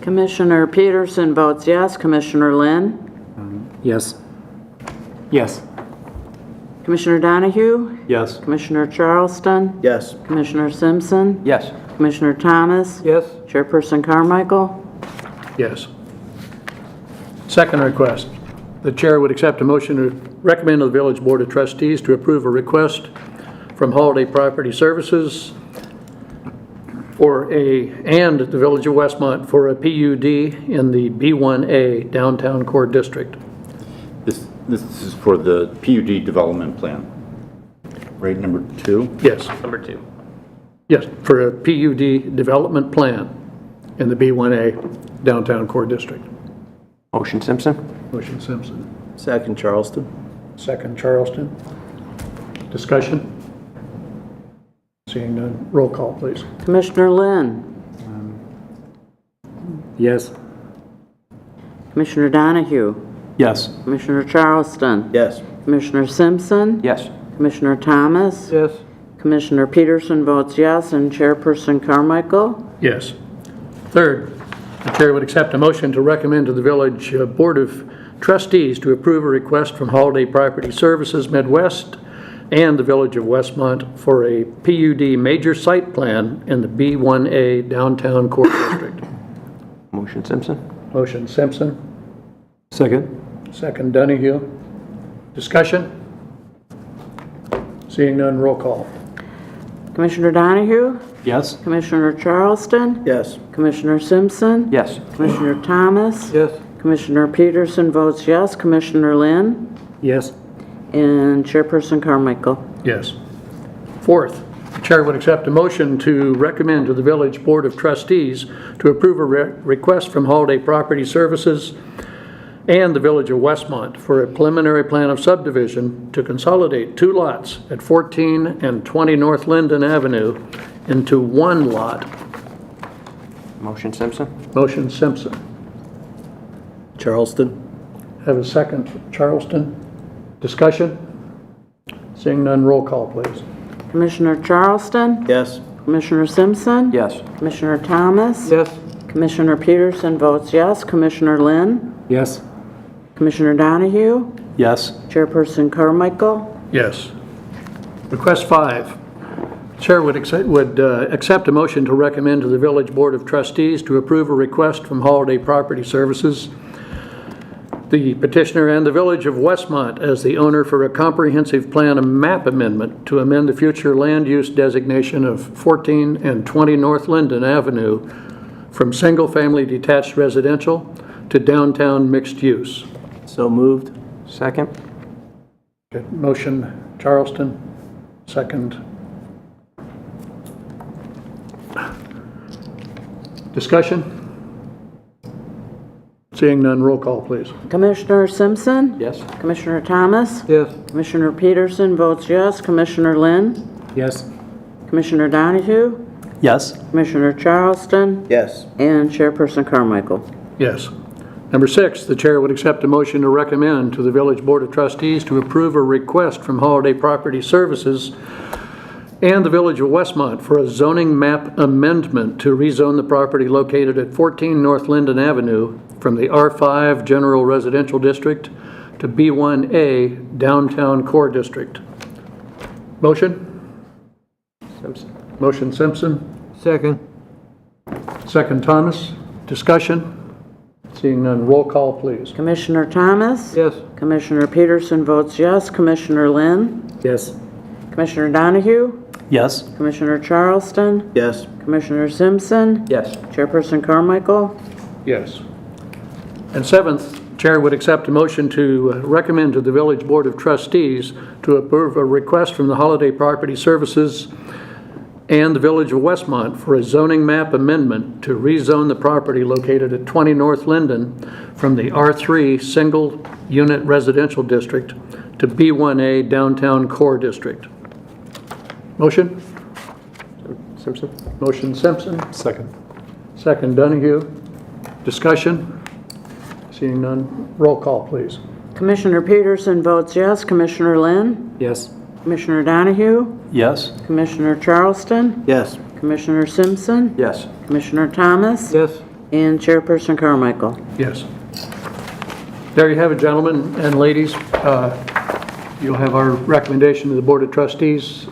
Commissioner Peterson votes yes. Commissioner Lynn? Yes. Yes. Commissioner Donahue? Yes. Commissioner Charleston? Yes. Commissioner Simpson? Yes. Commissioner Thomas? Yes. Chairperson Carmichael? Yes. Second request, the chair would accept a motion to recommend to the Village Board of Trustees to approve a request from Holiday Property Services and the Village of Westmont for a PUD in the B1A Downtown Core District. This is for the PUD development plan. Right, number 2? Yes. Number 2. Yes, for a PUD development plan in the B1A Downtown Core District. Motion Simpson. Motion Simpson. Second Charleston. Second Charleston. Discussion? Seeing none, roll call, please. Commissioner Lynn? Yes. Commissioner Donahue? Yes. Commissioner Charleston? Yes. Commissioner Simpson? Yes. Commissioner Thomas? Yes. Commissioner Peterson votes yes, and Chairperson Carmichael? Yes. Third, the chair would accept a motion to recommend to the Village Board of Trustees to approve a request from Holiday Property Services Midwest and the Village of Westmont for a PUD major site plan in the B1A Downtown Core District. Motion Simpson. Motion Simpson. Second. Second Donahue. Discussion? Seeing none, roll call. Commissioner Donahue? Yes. Commissioner Charleston? Yes. Commissioner Simpson? Yes. Commissioner Thomas? Yes. Commissioner Peterson votes yes. Commissioner Lynn? Yes. And Chairperson Carmichael? Yes. Fourth, the chair would accept a motion to recommend to the Village Board of Trustees to approve a request from Holiday Property Services and the Village of Westmont for a preliminary plan of subdivision to consolidate 2 lots at 14 and 20 North Linden Avenue into 1 lot Motion Simpson? Motion Simpson. Charleston? Have a second, Charleston. Discussion? Seeing none, roll call, please. Commissioner Charleston? Yes. Commissioner Simpson? Yes. Commissioner Thomas? Yes. Commissioner Peterson votes yes. Commissioner Lynn? Yes. Commissioner Donahue? Yes. Chairperson Carmichael? Yes. Request 5. Chair would accept a motion to recommend to the Village Board of Trustees to approve a request from Holiday Property Services, the petitioner and the Village of Westmont as the owner for a comprehensive plan and map amendment to amend the future land use designation of 14 and 20 North Linden Avenue from single-family detached residential to downtown mixed use. So moved. Second? Okay, motion Charleston, second. Discussion? Seeing none, roll call, please. Commissioner Simpson? Yes. Commissioner Thomas? Yes. Commissioner Peterson votes yes. Commissioner Lynn? Yes. Commissioner Donahue? Yes. Commissioner Charleston? Yes. And Chairperson Carmichael? Yes. Number 6, the chair would accept a motion to recommend to the Village Board of Trustees to approve a request from Holiday Property Services and the Village of Westmont for a zoning map amendment to rezone the property located at 14 North Linden Avenue from the R5 General Residential District to B1A Downtown Core District. Motion? Simpson. Motion Simpson. Second. Second Thomas. Discussion? Seeing none, roll call, please. Commissioner Thomas? Yes. Commissioner Peterson votes yes. Commissioner Lynn? Yes. Commissioner Donahue? Yes. Commissioner Charleston? Yes. Commissioner Simpson? Yes. Chairperson Carmichael? Yes. And 7th, Chair would accept a motion to recommend to the Village Board of Trustees to approve a request from the Holiday Property Services and the Village of Westmont for a zoning map amendment to rezone the property located at 20 North Linden from the R3 Single Unit Residential District to B1A Downtown Core District. Motion? Simpson? Motion Simpson. Second. Second Donahue. Discussion? Seeing none, roll call, please. Commissioner Peterson votes yes. Commissioner Lynn? Yes. Commissioner Donahue? Yes. Commissioner Charleston? Yes. Commissioner Simpson? Yes. Commissioner Thomas? Yes. And Chairperson Carmichael? Yes. There you have it, gentlemen and ladies. You'll have our recommendation to the Board of Trustees.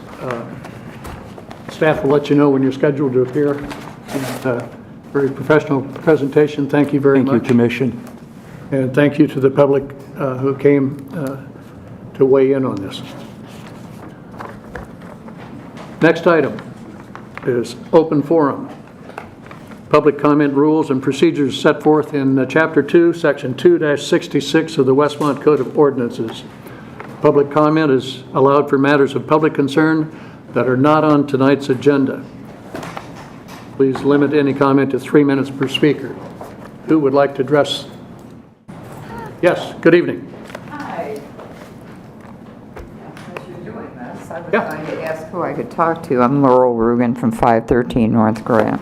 Staff will let you know when you're scheduled to appear. And, very professional presentation. Thank you very much. Thank you, Commission. And thank you to the public who came to weigh in on this. Next item is open forum. Public comment rules and procedures set forth in Chapter 2, Section 2-66 of the Westmont Code of Ordinances. Public comment is allowed for matters of public concern that are not on tonight's agenda. Please limit any comment to 3 minutes per speaker. Who would like to address? Yes, good evening. Hi. As you're doing this, I was Yeah. going to ask who I could talk to. I'm Laurel Rugen from 513 North Grant.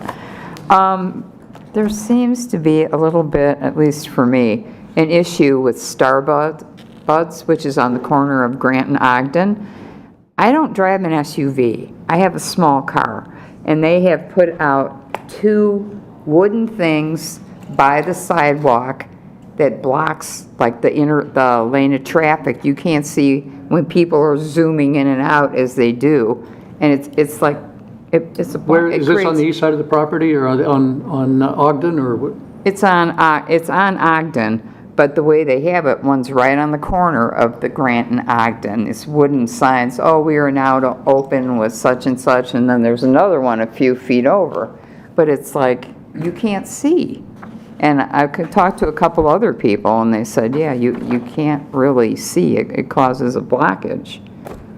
There seems to be a little bit, at least for me, an issue with Starbuds, which is on the corner of Grant and Ogden. I don't drive an SUV. I have a small car. And they have put out 2 wooden things by the sidewalk that blocks like the lane of traffic. You can't see when people are zooming in and out as they do. And it's like, it's a block. Where is this, on the east side of the property or on Ogden or what? It's on Ogden, but the way they have it, one's right on the corner of the Grant and Ogden. It's wooden signs, oh, we are now to open with such and such, and then there's another one a few feet over. But it's like, you can't see. And I could talk to a couple other people, and they said, yeah, you can't really see. It causes a blockage.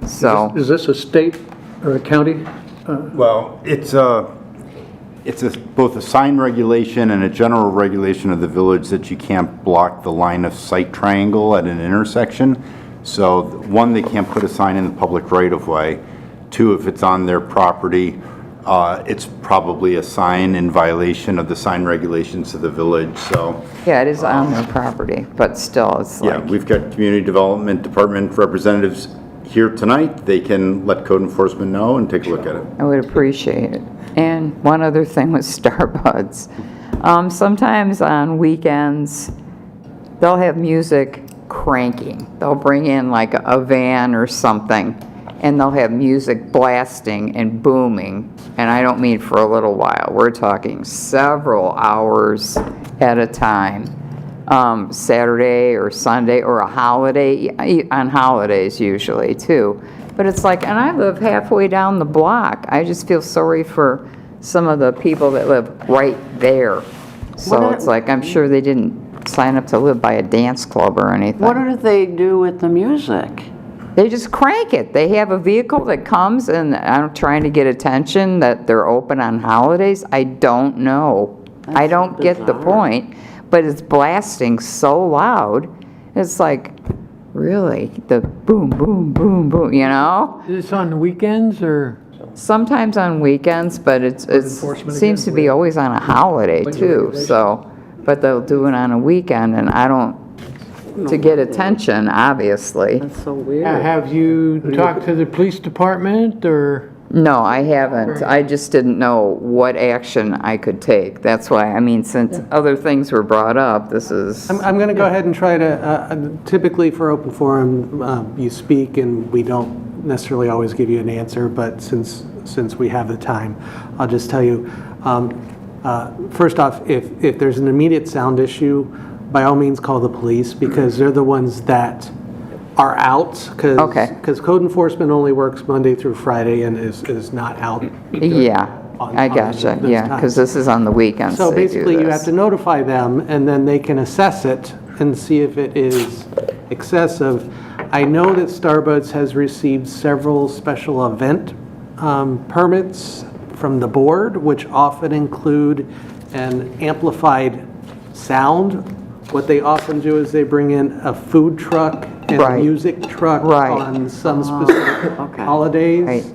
So. Is this a state or a county? Well, it's both a sign regulation and a general regulation of the village that you can't block the line of sight triangle at an intersection. So 1, they can't put a sign in the public right of way. 2, if it's on their property, it's probably a sign in violation of the sign regulations of the village, so. Yeah, it is on their property, but still, it's Yeah, like, we've got Community Development Department representatives here tonight. They can let code enforcement know and take a look at it. I would appreciate it. And one other thing with Starbuds. Sometimes on weekends, they'll have music cranking. They'll bring in like a van or something, and they'll have music blasting and booming. And I don't mean for a little while. We're talking several hours at a time. Saturday or Sunday or a holiday, on holidays usually too. But it's like, and I live halfway down the block. I just feel sorry for some of the people that live right there. So it's like, I'm sure they didn't sign up to live by a dance club or anything. What do they do with the music? They just crank it. They have a vehicle that comes, and I'm trying to get attention that they're open on holidays. I don't know. I don't get the point, but it's blasting so loud. It's like, really, the boom, boom, boom, boom, you know? Is this on the weekends or? Sometimes on weekends, but it seems to be always on a holiday too, so, but they'll do it on a weekend, and I don't, to get attention, obviously. That's so weird. Have you talked to the police department or? No, I haven't. I just didn't know what action I could take. That's why, I mean, since other things were brought up, this is... I'm going to go ahead and try to, typically for open forum, you speak and we don't necessarily always give you an answer, but since we have the time, I'll just tell you, first off, if there's an immediate sound issue, by all means call the police, because they're the ones that are out, because code enforcement only works Monday through Friday and is not out. Yeah, I gotcha, yeah, because this is on the weekends. So they do basically, you this. have to notify them, and then they can assess it and see if it is excessive. I know that Starbuds has received several special event permits from the board, which often include an amplified sound. What they often do is they bring in a food truck and a music truck on some specific holidays.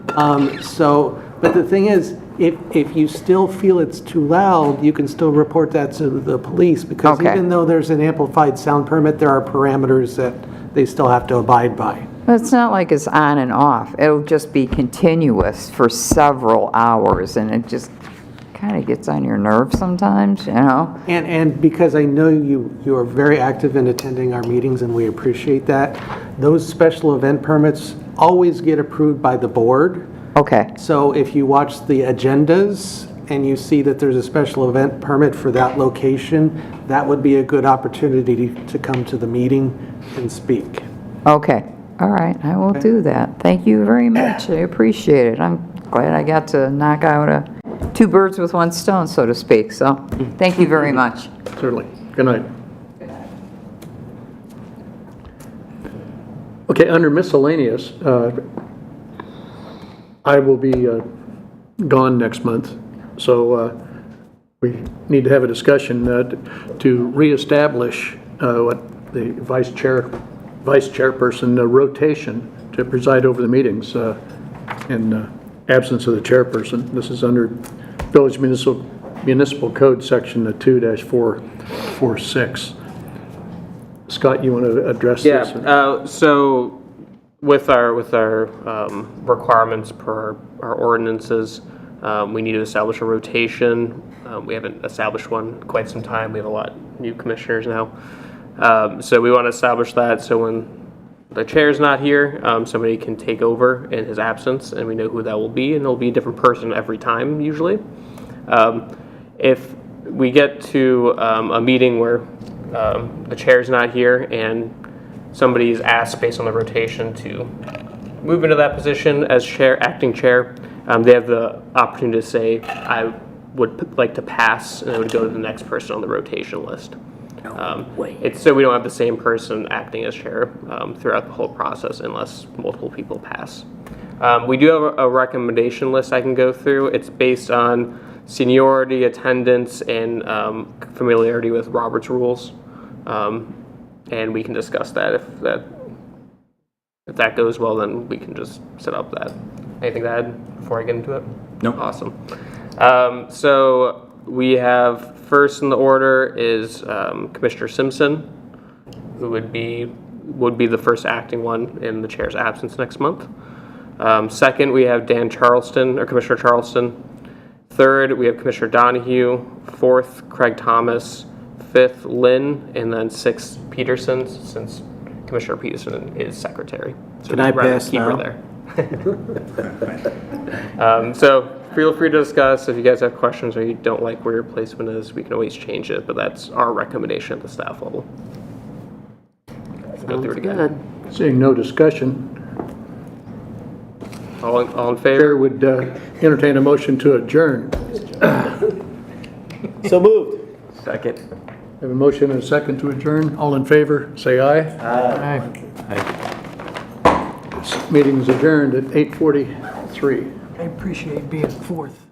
But the thing is, if you still feel it's too loud, you can still report that to the police, because even though there's an amplified sound permit, there are parameters that they still have to abide by. It's not like it's on and off. It'll just be continuous for several hours, and it just kind of gets on your nerves sometimes, you know? And because I know you are very active in attending our meetings, and we appreciate that, those special event permits always get approved by the board. Okay. So if you watch the agendas and you see that there's a special event permit for that location, that would be a good opportunity to come to the meeting and speak. Okay, all right, I will do that. Thank you very much, I appreciate it. I'm glad I got to knock out two birds with one stone, so to speak, so thank you very much. Certainly. Good night. Okay, under miscellaneous, I will be gone next month, so we need to have a discussion to reestablish what the vice chairperson rotation to preside over the meetings in absence of the chairperson. This is under Village Municipal Code Section 2-446. Scott, you want to address this? So with our requirements per our ordinances, we need to establish a rotation. We haven't established one quite some time. We have a lot of new commissioners now. So we want to establish that so when the chair's not here, somebody can take over in his absence, and we know who that will be, and it'll be a different person every time usually. If we get to a meeting where the chair's not here and somebody is asked based on the rotation to move into that position as acting chair, they have the opportunity to say, I would like to pass, and it would go to the next person on the rotation list. It's so we don't have the same person acting as chair throughout the whole process unless multiple people pass. We do have a recommendation list I can go through. It's based on seniority, attendance, and familiarity with Robert's rules. And we can discuss that. If that goes well, then we can just set up that. Anything to add before I get into it? Nope. Awesome. So we have first in the order is Commissioner Simpson, who would be the first acting one in the chair's absence next month. Second, we have Commissioner Charleston. Third, we have Commissioner Donahue. Fourth, Craig Thomas. Fifth, Lynn, and then sixth, Peterson, since Commissioner Peterson is secretary. So Can I we'd rather pass keep now? her there. So feel free to discuss. If you guys have questions or you don't like where your placement is, we can always change it, but that's our recommendation at the staff level. Go through it again. Good. Seeing no discussion, All in favor? Chair would entertain a motion to adjourn. So moved. Second. Have a motion and a second to adjourn. All in favor, say aye. Aye. This meeting is adjourned at 8:43. I appreciate being fourth.